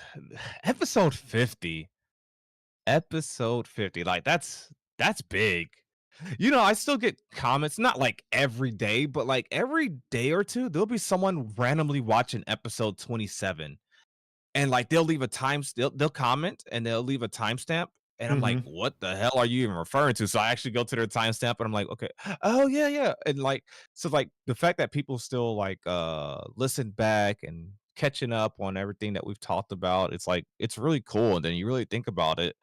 A: episode 50. Episode 50. Like that's big. I still get comments, not like every day, but like every day or two, there'll be someone randomly watching episode 27. And like they'll leave a they'll comment and they'll leave a timestamp. And I'm like, what the hell are you even referring to? So I actually go to their timestamp and I'm like, okay, oh yeah. And like, so like the fact that people still like listen back and catching up on everything that we've talked about, it's like, it's really cool. And then you really think about it.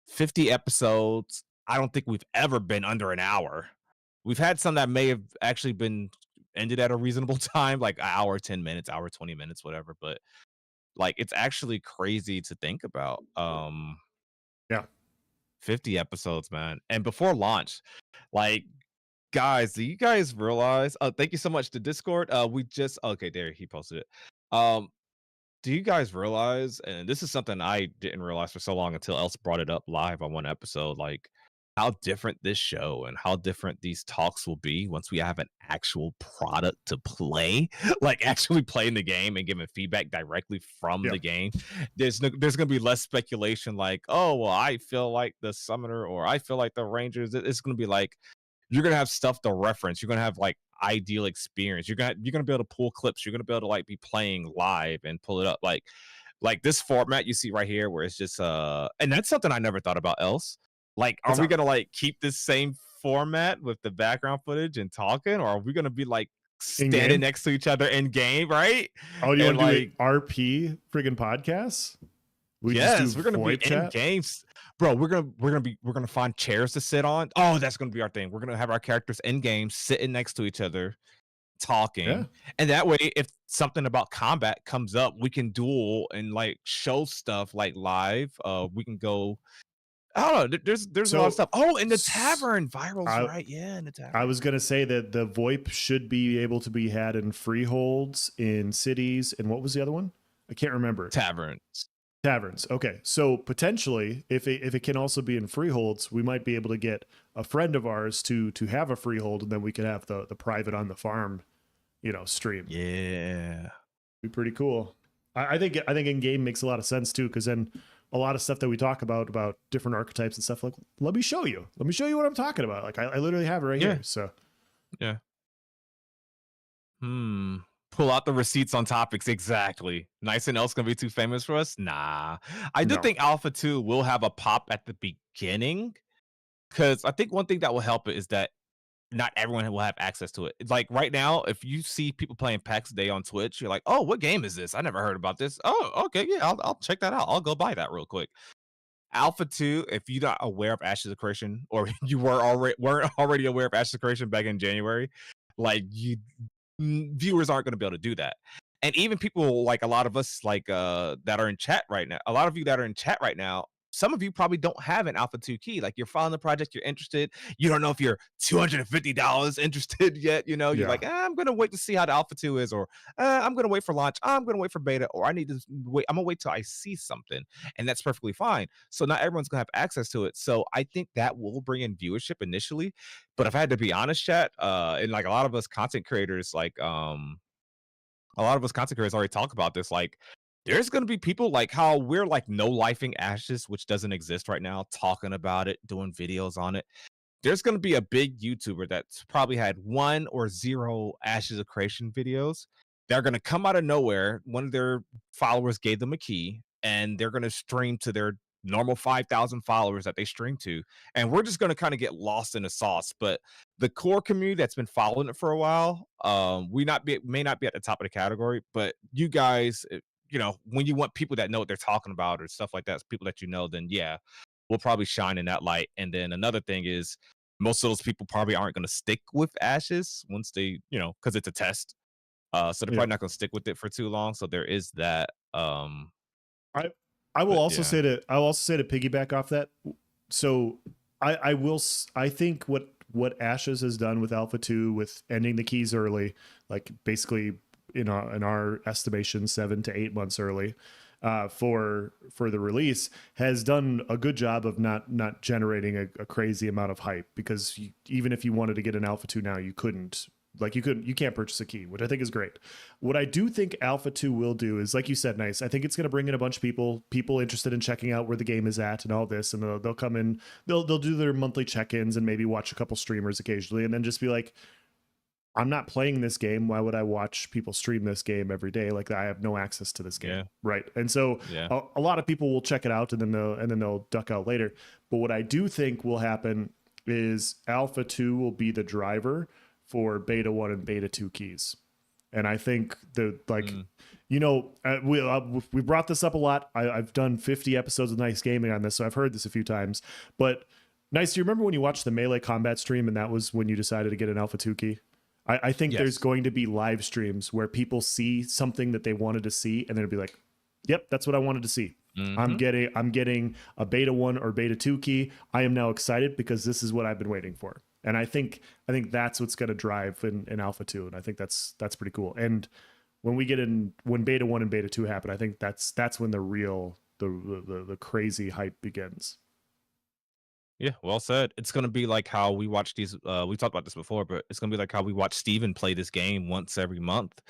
A: 50 episodes. I don't think we've ever been under an hour. We've had some that may have actually been ended at a reasonable time, like an hour, 10 minutes, hour, 20 minutes, whatever. But Like, it's actually crazy to think about.
B: Yeah.
A: 50 episodes, man. And before launch, like, guys, do you guys realize? Thank you so much to Discord. We just okay, there he posted it. Do you guys realize? And this is something I didn't realize for so long until Else brought it up live on one episode. Like, how different this show and how different these talks will be once we have an actual product to play, like actually playing the game and giving feedback directly from
B: Yeah.
A: the game. There's gonna be less speculation, like, oh well, I feel like the summoner or I feel like the rangers. It's gonna be like you're gonna have stuff to reference. You're gonna have like ideal experience. You're gonna be able to pull clips. You're gonna be able to like be playing live and pull it up. Like this format you see right here, where it's just and that's something I never thought about else. Like, are we gonna like keep this same format with the background footage and talking, or are we gonna be like standing
B: In-game?
A: next to each other in game, right?
B: Oh, you
A: And,
B: want to
A: like,
B: do RP friggin' podcasts?
A: Yes, we're gonna be
B: VoIP
A: in
B: chat?
A: games, bro. We're gonna find chairs to sit on. Oh, that's gonna be our thing. We're gonna have our characters in game sitting next to each other, talking,
B: Yeah.
A: and that way, if something about combat comes up, we can duel and like show stuff like live. We can go. I don't know. There's a lot of
B: So,
A: stuff. Oh, in the
B: s-
A: tavern, virals,
B: I-
A: right? Yeah, in the tavern.
B: I was gonna say that the VoIP should be able to be had in freeholds, in cities, and what was the other one? I can't remember.
A: Taverns.
B: Taverns. Okay, so potentially, if it can also be in freeholds, we might be able to get a friend of ours to have a freehold, and then we could have the private on the farm, stream.
A: Yeah.
B: Be pretty cool. I think in game makes a lot of sense too, because then a lot of stuff that we talk about different archetypes and stuff, like, let me show you what I'm talking about. Like I literally have it right
A: Yeah.
B: here. So
A: Yeah. Pull out the receipts on topics. Exactly. Nice and else gonna be too famous for us? Nah. I do
B: No.
A: think Alpha 2 will have a pop at the beginning. Because I think one thing that will help it is that not everyone will have access to it. It's like right now, if you see people playing PAX Day on Twitch, you're like, oh, what game is this? I never heard about this. Oh, okay, yeah, I'll check that out. I'll go buy that real quick. Alpha 2, if you're not aware of Ashes of Creation, or you weren't already aware of Ashes of Creation back in January, like viewers aren't going to be able to do that. And even people like a lot of us like that are in chat right now, a lot of you that are in chat right now, some of you probably don't have an Alpha 2 key. Like, you're following the project, you're interested, you don't know if you're $250 interested yet, you're
B: Yeah.
A: like, I'm gonna wait to see how the Alpha 2 is, or I'm gonna wait for launch, I'm gonna wait for beta, or I need to wait, I'm gonna wait till I see something. And that's perfectly fine. So not everyone's gonna have access to it. So I think that will bring in viewership initially. But if I had to be honest, chat, and like a lot of us content creators, like already talk about this, like there's going to be people like how we're like no lifing Ashes, which doesn't exist right now, talking about it, doing videos on it. There's going to be a big YouTuber that's probably had 1 or 0 Ashes of Creation videos. They're going to come out of nowhere. One of their followers gave them a key, and they're going to stream to their normal 5,000 followers that they stream to. And we're just going to kind of get lost in the sauce. But the core community that's been following it for a while, may not be at the top of the category, but you guys, when you want people that know what they're talking about or stuff like that, people that then yeah, we'll probably shine in that light. And then another thing is, most of those people probably aren't going to stick with Ashes once they, because it's a test. So they're probably not going to stick with it for too long. So there is that.
B: I will
A: But,
B: also
A: yeah.
B: say to piggyback off that. So I think what Ashes has done with Alpha 2, with ending the keys early, like basically in our estimation 7 to 8 months early, for the release, has done a good job of not generating a crazy amount of hype, because even if you wanted to get an Alpha 2 now, you couldn't. Like you can't purchase a key, which I think is great. What I do think Alpha 2 will do is, like you said, nice. I think it's going to bring in a bunch of people interested in checking out where the game is at and all this, and they'll come in, they'll do their monthly check-ins and maybe watch a couple streamers occasionally, and then just be like, I'm not playing this game. Why would I watch people stream this game every day? Like, I have no access to this game,
A: Yeah.
B: right? And so
A: Yeah.
B: a lot of people will check it out and then they'll duck out later. But what I do think will happen is Alpha 2 will be the driver for Beta 1 and Beta 2 keys. And I think we brought this up a lot. I've done 50 episodes of Nice Gaming on this, so I've heard this a few times. But Nice, do you remember when you watched the Melee Combat stream and that was when you decided to get an Alpha 2 key? I think
A: Yes.
B: there's going to be live streams where people see something that they wanted to see and then it'll be like, Yep, that's what I wanted to see. I'm getting a beta 1 or beta 2 key. I am now excited because this is what I've been waiting for. And I think that's what's going to drive in Alpha 2. And I think that's pretty cool. And when beta 1 and beta 2 happen, I think that's when the real the crazy hype begins.
A: Yeah, well said. It's gonna be like how we watch these. We talked about this before, but it's gonna be like how we watch Steven play this game once every month.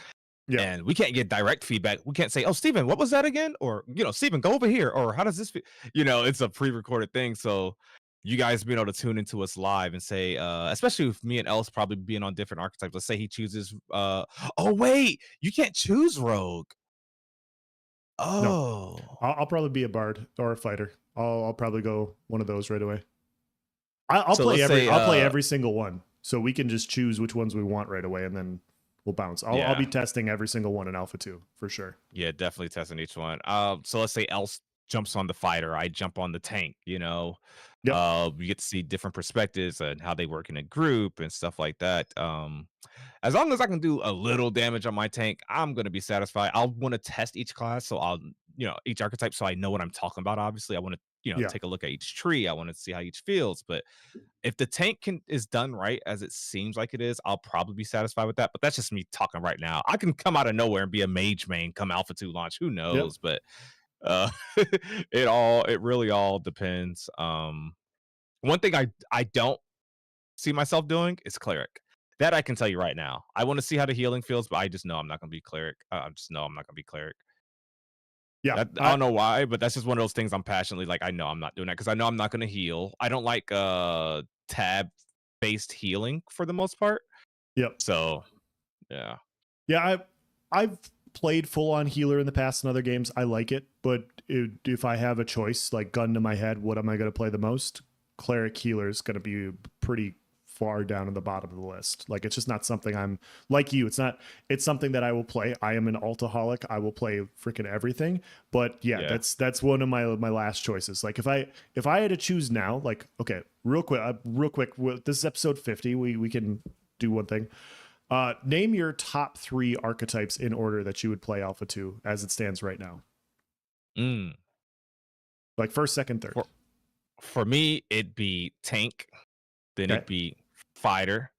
B: Yeah.
A: And we can't get direct feedback. We can't say, "Oh, Steven, what was that again?" Or, Steven, go over here. Or, how does this feel? It's a pre-recorded thing. So you guys being able to tune into us live and say, especially with me and Els probably being on different archetypes. Let's say he chooses. Oh wait, you can't choose Rogue. Oh,
B: No. I'll probably be a bard or a fighter. I'll probably go one of those right away. I'll play every single one, so we can just choose which ones we want right away, and then we'll bounce. I'll be testing every single one in Alpha 2 for sure.
A: Yeah, definitely testing each one. So let's say Els jumps on the fighter, I jump on the tank.
B: Yep.
A: We get to see different perspectives and how they work in a group and stuff like that. As long as I can do a little damage on my tank, I'm gonna be satisfied. I'll want to test each class, so I'll each archetype, so I know what I'm talking about. Obviously, I want to take a look at each tree. I want to see how each feels. But if the tank is done right, as it seems like it is, I'll probably be satisfied with that. But that's just me talking right now. I can come out of nowhere and be a mage main come Alpha 2 launch. Who knows? But it really all depends. One thing I don't see myself doing is cleric. That I can tell you right now. I want to see how the healing feels, but I just know I'm not going to be cleric. I just know I'm not going to be cleric.
B: Yeah,
A: I don't know why, but that's just one of those things I'm passionately like, I know I'm not doing that because I know I'm not going to heal. I don't like tab-based healing for the most part.
B: Yep.
A: So, yeah.
B: Yeah, I've played full-on healer in the past in other games. I like it, but if I have a choice, like gun to my head, what am I going to play the most? Cleric healer is going to be pretty far down at the bottom of the list. Like, it's just not something I'm like you. It's something that I will play. I am an altaholic. I will play freaking everything. But yeah, that's one of my last choices. Like if I had to choose now, like, okay, real quick, this is episode 50. We can do one thing. Name your top 3 archetypes in order that you would play Alpha 2 as it stands right now. Like first, second, third.
A: For me, it'd be tank. Then it'd be fighter.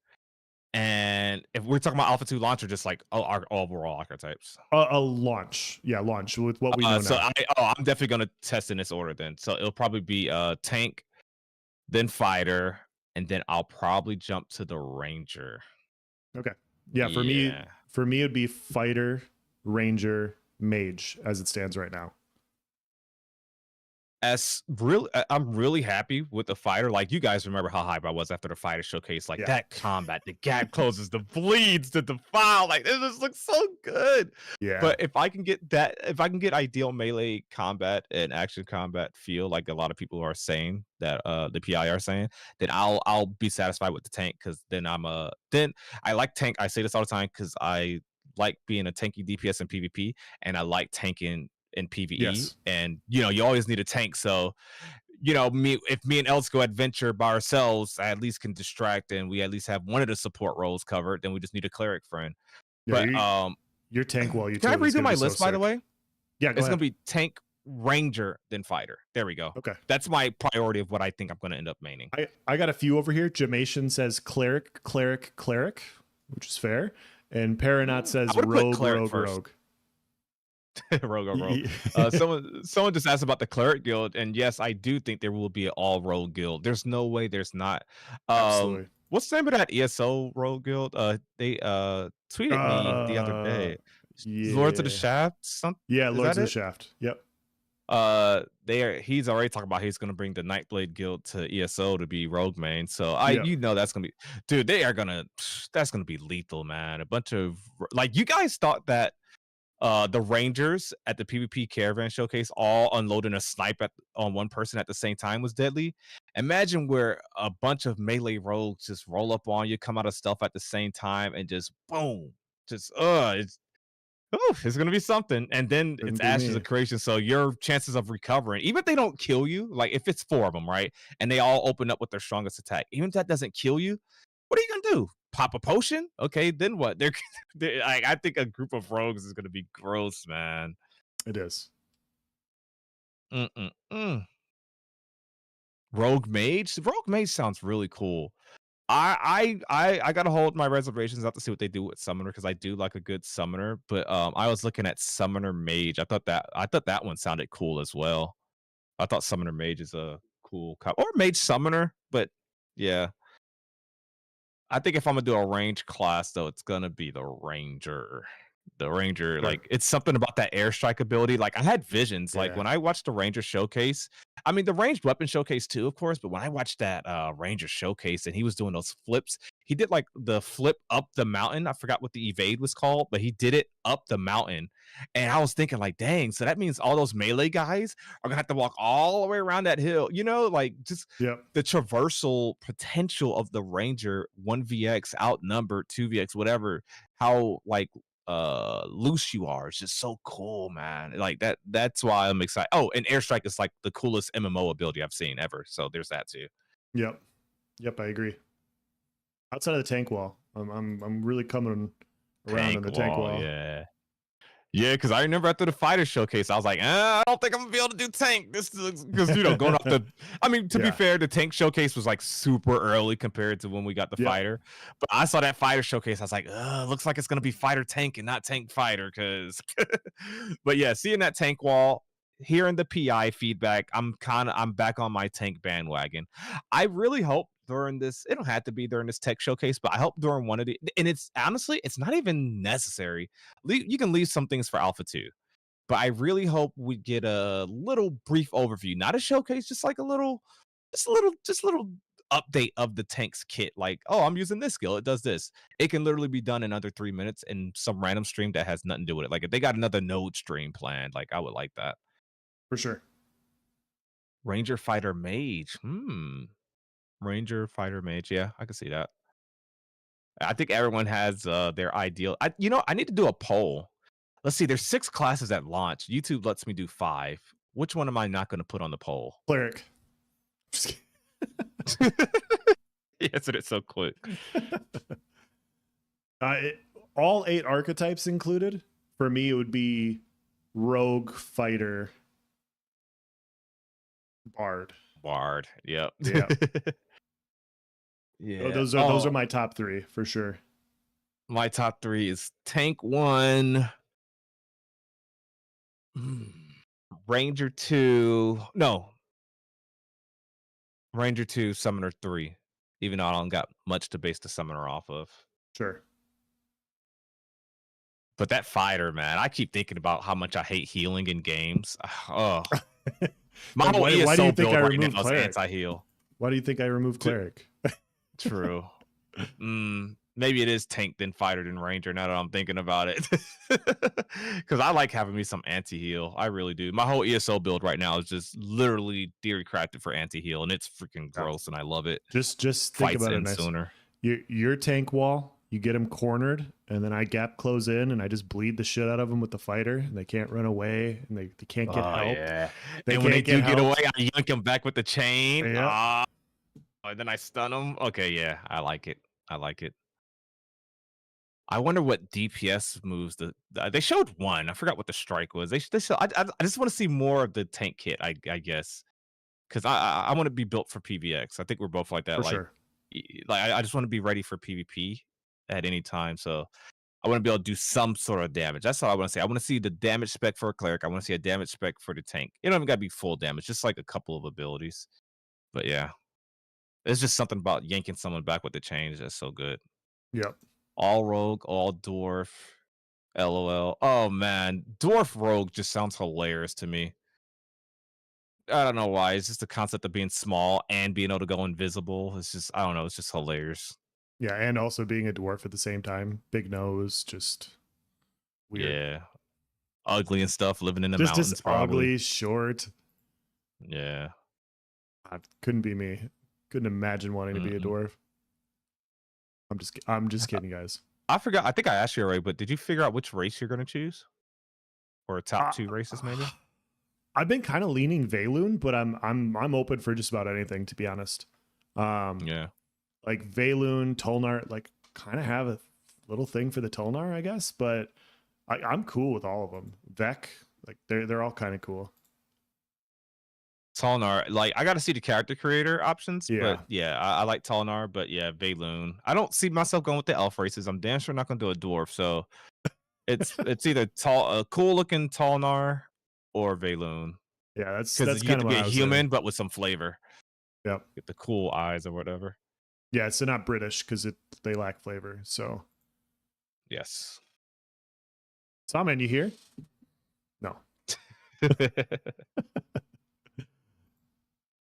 A: And if we're talking about Alpha 2 launch or just like our overall archetypes?
B: A launch. Yeah, launch with what we know now.
A: I'm definitely going to test in this order then. So it'll probably be tank, then fighter, and then I'll probably jump to the ranger.
B: Okay. Yeah, for me it'd be fighter, ranger, mage as it stands right now.
A: I'm really happy with the fighter. Like, you guys remember how hype I was after the fighter showcase. Like, that combat, the gap closes, the bleeds, the defile. Like, this just looks so good.
B: Yeah.
A: But if I can get ideal melee combat and action combat feel, like a lot of people are saying that the PI are saying, then I'll be satisfied with the tank, because then I like tank. I say this all the time because I like being a tanky DPS in PvP, and I like tanking in PvE, and you always need a tank. So if me and Els go adventure by ourselves, I at least can distract, and we at least have one of the support roles covered. Then we just need a cleric friend.
B: Yeah, but your tank while you
A: can I redo my list, by the way?
B: Yeah,
A: it's gonna be tank, ranger, then fighter. There we go.
B: Okay,
A: that's my priority of what I think I'm gonna end up maining.
B: I got a few over here. Jamation says cleric, which is fair, and Paranaut says rogue.
A: Rogue. Someone just asked about the cleric guild, and yes, I do think there will be an all rogue guild. There's no way there's not.
B: Absolutely.
A: What's the name of that ESO rogue guild? They tweeted me the other day. Lords of the Shaft.
B: Lords of the Shaft. Yep.
A: He's already talking about he's gonna bring the Nightblade guild to ESO to be rogue main. So that's gonna be, dude. That's gonna be lethal, man. A bunch of, like, you guys thought that the Rangers at the PvP Caravan Showcase all unloading a snipe on one person at the same time was deadly. Imagine where a bunch of melee rogues just roll up on you, come out of stealth at the same time, and just boom, it's gonna be something. And then it's Ashes of Creation, so your chances of recovering, even if they don't kill you, like if it's 4 of them, right, and they all open up with their strongest attack, even if that doesn't kill you, what are you gonna do? Pop a potion? Okay, then what? I think a group of rogues is gonna be gross, man.
B: It is.
A: Mm-mm-mm. Rogue Mage. Rogue Mage sounds really cool. I gotta hold my reservations out to see what they do with Summoner because I do like a good Summoner. But I was looking at Summoner Mage. I thought that one sounded cool as well. I thought Summoner Mage is a cool or Mage Summoner. But yeah, I think if I'm gonna do a range class though, it's gonna be the Ranger. The Ranger,
B: Sure.
A: like it's something about that airstrike ability. Like I had visions, like
B: Yeah.
A: when I watched the Ranger showcase. I mean, the ranged weapon showcase too, of course. But when I watched that Ranger showcase and he was doing those flips, he did like the flip up the mountain. I forgot what the evade was called, but he did it up the mountain. And I was thinking, like, dang, so that means all those melee guys are gonna have to walk all the way around that hill. You know, like just
B: Yep.
A: the traversal potential of the Ranger 1vx outnumbered 2vx, whatever. How like loose you are. It's just so cool, man. Like that's why I'm excited. Oh, and airstrike is like the coolest MMO ability I've seen ever. So there's that too.
B: Yep. I agree. Outside of the tank wall, I'm really coming around on the tank wall.
A: Yeah, because I remember after the fighter showcase, I was like, I don't think I'm gonna be able to do tank. This is because going off the. I mean, to be fair, the tank showcase was like super early compared to when we got the fighter. But I saw that fighter showcase, I was like, looks like it's gonna be fighter tank and not tank fighter. Because, but yeah, seeing that tank wall, hearing the PI feedback, I'm back on my tank bandwagon. I really hope during this, it don't have to be during this tech showcase, but I hope during one of the, and it's honestly, it's not even necessary. You can leave some things for Alpha 2, but I really hope we get a little brief overview, not a showcase, just like a little update of the tank's kit. Like, oh, I'm using this skill, it does this. It can literally be done in under 3 minutes in some random stream that has nothing to do with it. Like if they got another node stream planned, like I would like that.
B: For sure.
A: Ranger Fighter Mage. Ranger Fighter Mage. Yeah, I can see that. I think everyone has their ideal. I need to do a poll. Let's see. There's 6 classes at launch. YouTube lets me do 5. Which one am I not going to put on the poll?
B: Cleric.
A: He answered it so quick.
B: All 8 archetypes included. For me, it would be rogue, fighter, bard.
A: Yep.
B: Yeah.
A: Yeah.
B: Those are my top 3 for sure.
A: My top 3 is tank 1, Ranger 2. No. Ranger 2, Summoner 3. Even though I don't got much to base the Summoner off of.
B: Sure.
A: But that fighter, man, I keep thinking about how much I hate healing in games. Oh. My whole ESO build right now is anti-heal.
B: Why do you think I removed cleric?
A: True. Maybe it is tank then fighter then ranger now that I'm thinking about it. Because I like having me some anti-heal. I really do. My whole ESO build right now is just literally theory crafted for anti-heal, and it's freaking gross, and I love it.
B: Just think about it.
A: Sooner.
B: Your tank wall, you get them cornered, and then I gap close in, and I just bleed the shit out of them with the fighter, and they can't run away, and they can't get help.
A: Yeah. And when they do get away, I yank them back with the chain.
B: Yeah.
A: And then I stun them. Okay, yeah, I like it. I wonder what DPS moves they showed one. I forgot what the strike was. They showed, I just want to see more of the tank kit. I guess because I want to be built for PVX. I think we're both like that.
B: For
A: like,
B: sure.
A: Like I just want to be ready for PvP at any time. So I want to be able to do some sort of damage. That's all I want to say. I want to see the damage spec for a cleric. I want to see a damage spec for the tank. You don't even got to be full damage. Just like a couple of abilities. But yeah. It's just something about yanking someone back with the chains that's so good.
B: Yep.
A: All rogue, all dwarf, LOL. Oh man, dwarf rogue just sounds hilarious to me. I don't know why. It's just the concept of being small and being able to go invisible. It's just, I don't know. It's just hilarious.
B: Yeah, and also being a dwarf at the same time. Big nose, just weird.
A: Yeah, ugly and stuff. Living in the
B: just
A: mountains, probably.
B: Ugly, short.
A: Yeah,
B: couldn't be me. Couldn't imagine wanting to be a dwarf. I'm just kidding, guys.
A: I forgot. I think I asked you already, but did you figure out which race you're going to choose, or top 2 races maybe?
B: I've been kind of leaning Valoon, but I'm open for just about anything, to be honest.
A: Yeah,
B: like Valoon, Tolnar, like kind of have a little thing for the Tolnar, I guess, but I'm cool with all of them. Vec, like they're all kind of cool.
A: Tallnar, like I got to see the character creator options,
B: Yeah.
A: but yeah, I like Tallnar, but yeah, Valoon. I don't see myself going with the elf races. I'm damn sure not gonna do a dwarf, so it's either a cool looking Tallnar or Valoon,
B: Yeah,
A: because
B: that's
A: you
B: kind
A: get to
B: of
A: be
B: what
A: a
B: I was
A: human
B: saying.
A: but with some flavor.
B: Yep.
A: Get the cool eyes or whatever.
B: Yeah, so not British because they lack flavor. So,
A: Yes.
B: Sawman, you here? No.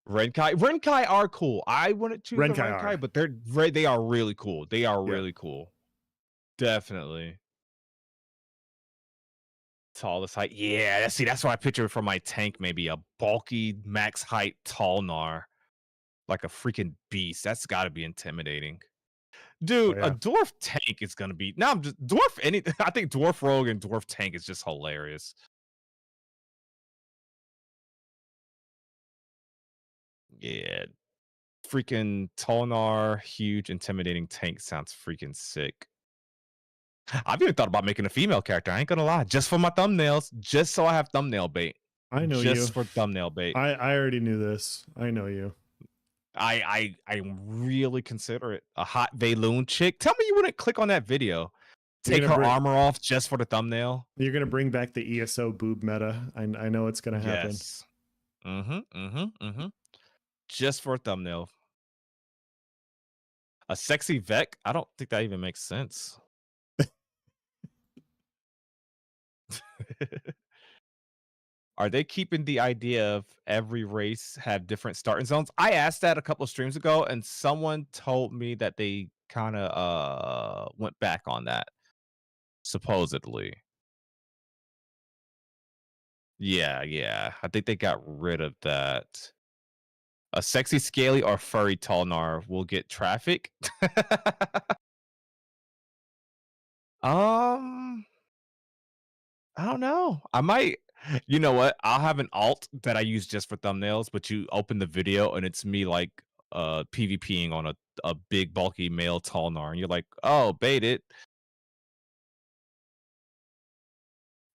A: Renkai are cool. I wouldn't choose the
B: Renkai are.
A: Renkai, but they are really cool. They are really cool. Definitely. Tallest height. Yeah, that's what I picture for my tank. Maybe a bulky max height Tallnar, like a freaking beast. That's got to be intimidating, dude.
B: Oh, yeah.
A: A dwarf tank is gonna be. Now I'm just dwarf. I think dwarf rogue and dwarf tank is just hilarious. Yeah, freaking Tallnar, huge, intimidating tank sounds freaking sick. I've even thought about making a female character. I ain't gonna lie, just for my thumbnails, just so I have thumbnail bait.
B: I know
A: just
B: you.
A: for thumbnail bait.
B: I already knew this. I know you.
A: I really consider it a hot Valoon chick. Tell me you wouldn't click on that video. Take her armor off just for the thumbnail.
B: You're gonna bring back the ESO boob meta. I know it's gonna happen.
A: Yes. Just for a thumbnail. A sexy Vec? I don't think that even makes sense. Are they keeping the idea of every race have different starting zones? I asked that a couple of streams ago, and someone told me that they kind of went back on that, supposedly. Yeah. I think they got rid of that. A sexy, scaly, or furry Tallnar will get traffic. I don't know. I might. You know what? I'll have an alt that I use just for thumbnails, but you open the video and it's me like PvPing on a big bulky male Tallnar, and you're like, oh, bait it.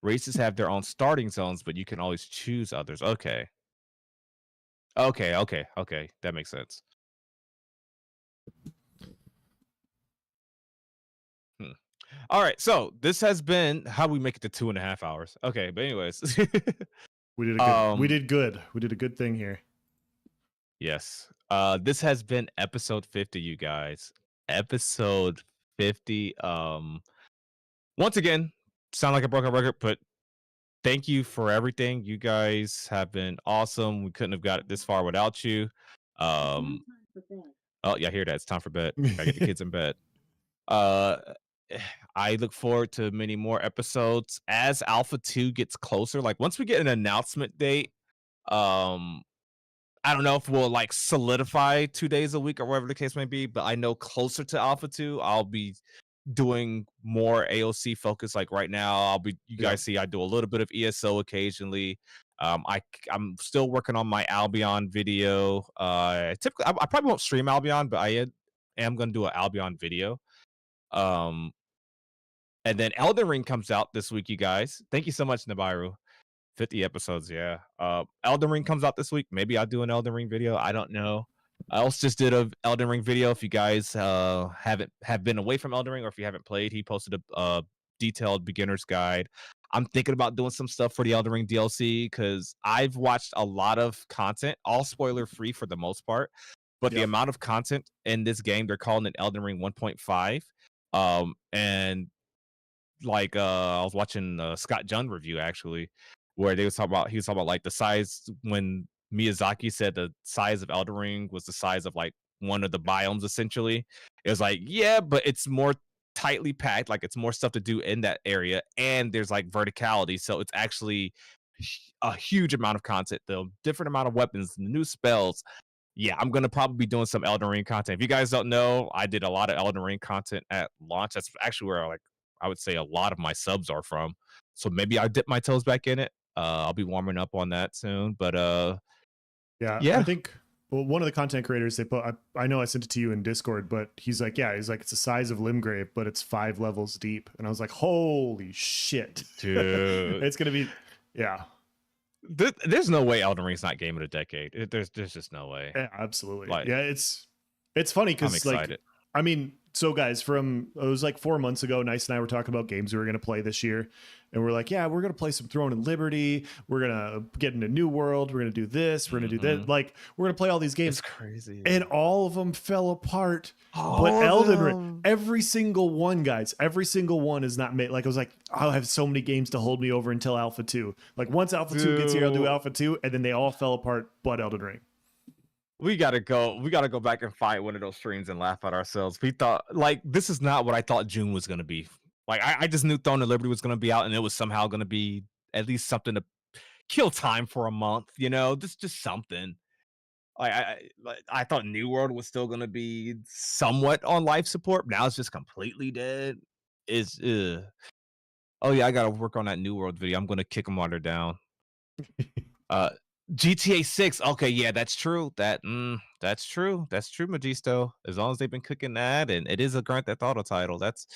A: Races have their own starting zones, but you can always choose others. Okay. That makes sense. All right, so this has been how we make it to 2.5 hours. Okay, but anyways,
B: we did good. We did good. We did a good thing here.
A: Yes. This has been episode 50, you guys. Episode 50. Once again, sound like a broken record, but thank you for everything. You guys have been awesome. We couldn't have got it this far without you. Oh yeah, I hear that. It's time for bed. Gotta get the kids in bed. I look forward to many more episodes as Alpha 2 gets closer. Like once we get an announcement date, I don't know if we'll like solidify 2 days a week or whatever the case may be, but I know closer to Alpha 2, I'll be doing more AOC focus. Like right now, you guys see I do a little bit of ESO occasionally. I'm still working on my Albion video. Typically I probably won't stream Albion, but I am gonna do an Albion video. And then Elden Ring comes out this week, you guys. Thank you so much, Nibiru. 50 episodes, yeah. Elden Ring comes out this week. Maybe I'll do an Elden Ring video. I don't know. I also just did a Elden Ring video. If you guys have been away from Elden Ring, or if you haven't played, he posted a detailed beginner's guide. I'm thinking about doing some stuff for the Elden Ring DLC because I've watched a lot of content, all spoiler free for the most part. But the amount of content in this game, they're calling it Elden Ring 1.5. And like I was watching Scott Jund review actually, where he was talking about like the size when Miyazaki said the size of Elden Ring was the size of like one of the biomes essentially. It was like, yeah, but it's more tightly packed, like it's more stuff to do in that area, and there's like verticality, so it's actually a huge amount of content, the different amount of weapons, the new spells. Yeah, I'm gonna probably be doing some Elden Ring content. If you guys don't know, I did a lot of Elden Ring content at launch. That's actually where I would say a lot of my subs are from. So maybe I dip my toes back in it. I'll be warming up on that soon. But
B: yeah, I think one of the content creators they put, I know I sent it to you in Discord, but he's like it's the size of Limgrave, but it's 5 levels deep. And I was like, holy shit,
A: dude.
B: It's gonna be
A: There's no way Elden Ring's not game of the decade. There's just no way.
B: Yeah, absolutely.
A: Like,
B: yeah, it's funny
A: I'm
B: because like
A: excited.
B: I mean, so guys, it was like 4 months ago, Nice and I were talking about games we were going to play this year. And we're like, yeah, we're going to play some Throne and Liberty. We're going to get into New World. We're going to do this. We're going to do that. Like, we're going to play all these games.
A: It's crazy.
B: And all of them fell apart.
A: All
B: But
A: of
B: Elden
A: them.
B: Ring, every single one, guys, every single one is not made. Like, I was like, I'll have so many games to hold me over until Alpha 2. Like, once Alpha 2 gets here, I'll do
A: Dude.
B: Alpha 2. And then they all fell apart, but Elden Ring.
A: We gotta go back and find one of those streams and laugh at ourselves. We thought, like, this is not what I thought June was gonna be. Like, I just knew Throne and Liberty was gonna be out, and it was somehow gonna be at least something to kill time for a month, just something. I thought New World was still gonna be somewhat on life support. Now it's just completely dead. Oh yeah, I gotta work on that New World video. I'm gonna kick them while they're down. GTA 6. Okay, yeah, that's true. That's true. That's true, Magisto. As long as they've been cooking that, and it is a Grand Theft Auto title, that's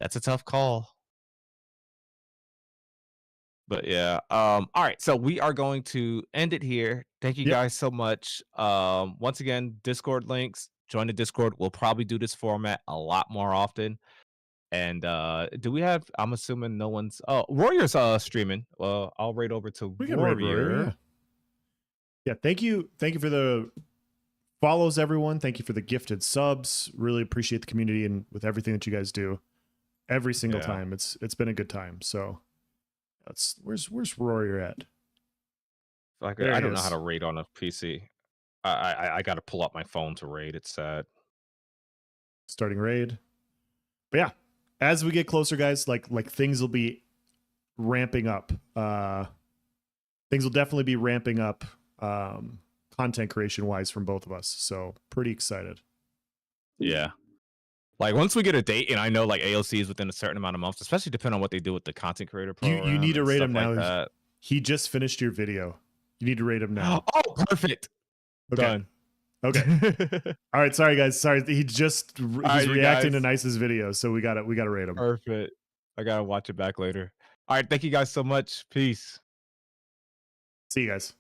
A: a tough call. But yeah, all right. So we are going to end it here. Thank you
B: Yep.
A: guys so much. Once again, Discord links. Join the Discord. We'll probably do this format a lot more often. And do we have? I'm assuming no one's. Oh, Warrior's streaming. Well, I'll raid over to
B: We can raid Warrior, yeah. Thank you for the follows, everyone. Thank you for the gifted subs. Really appreciate the community and with everything that you guys do every single time. It's been a good time. So where's Warrior at?
A: Like,
B: There
A: I
B: he
A: don't know
B: is.
A: how to raid on a PC. I got to pull up my phone to raid. It's sad.
B: Starting raid. But yeah, as we get closer, guys, like things will be ramping up. Things will definitely be ramping up content creation wise from both of us. So pretty excited.
A: Yeah. Like, once we get a date, and I know like AOC is within a certain amount of months, especially depending on what they do with the content creator program.
B: You need to
A: and
B: rate
A: stuff
B: him now.
A: like that.
B: He just finished your video. You need to rate him now.
A: Oh, perfect.
B: Okay.
A: Done.
B: Okay. All right. Sorry, guys. Sorry. He's
A: right, you
B: reacting to
A: guys.
B: Nice's video. So we gotta rate him.
A: Perfect. I gotta watch it back later. All right. Thank you guys so much. Peace.
B: See you guys.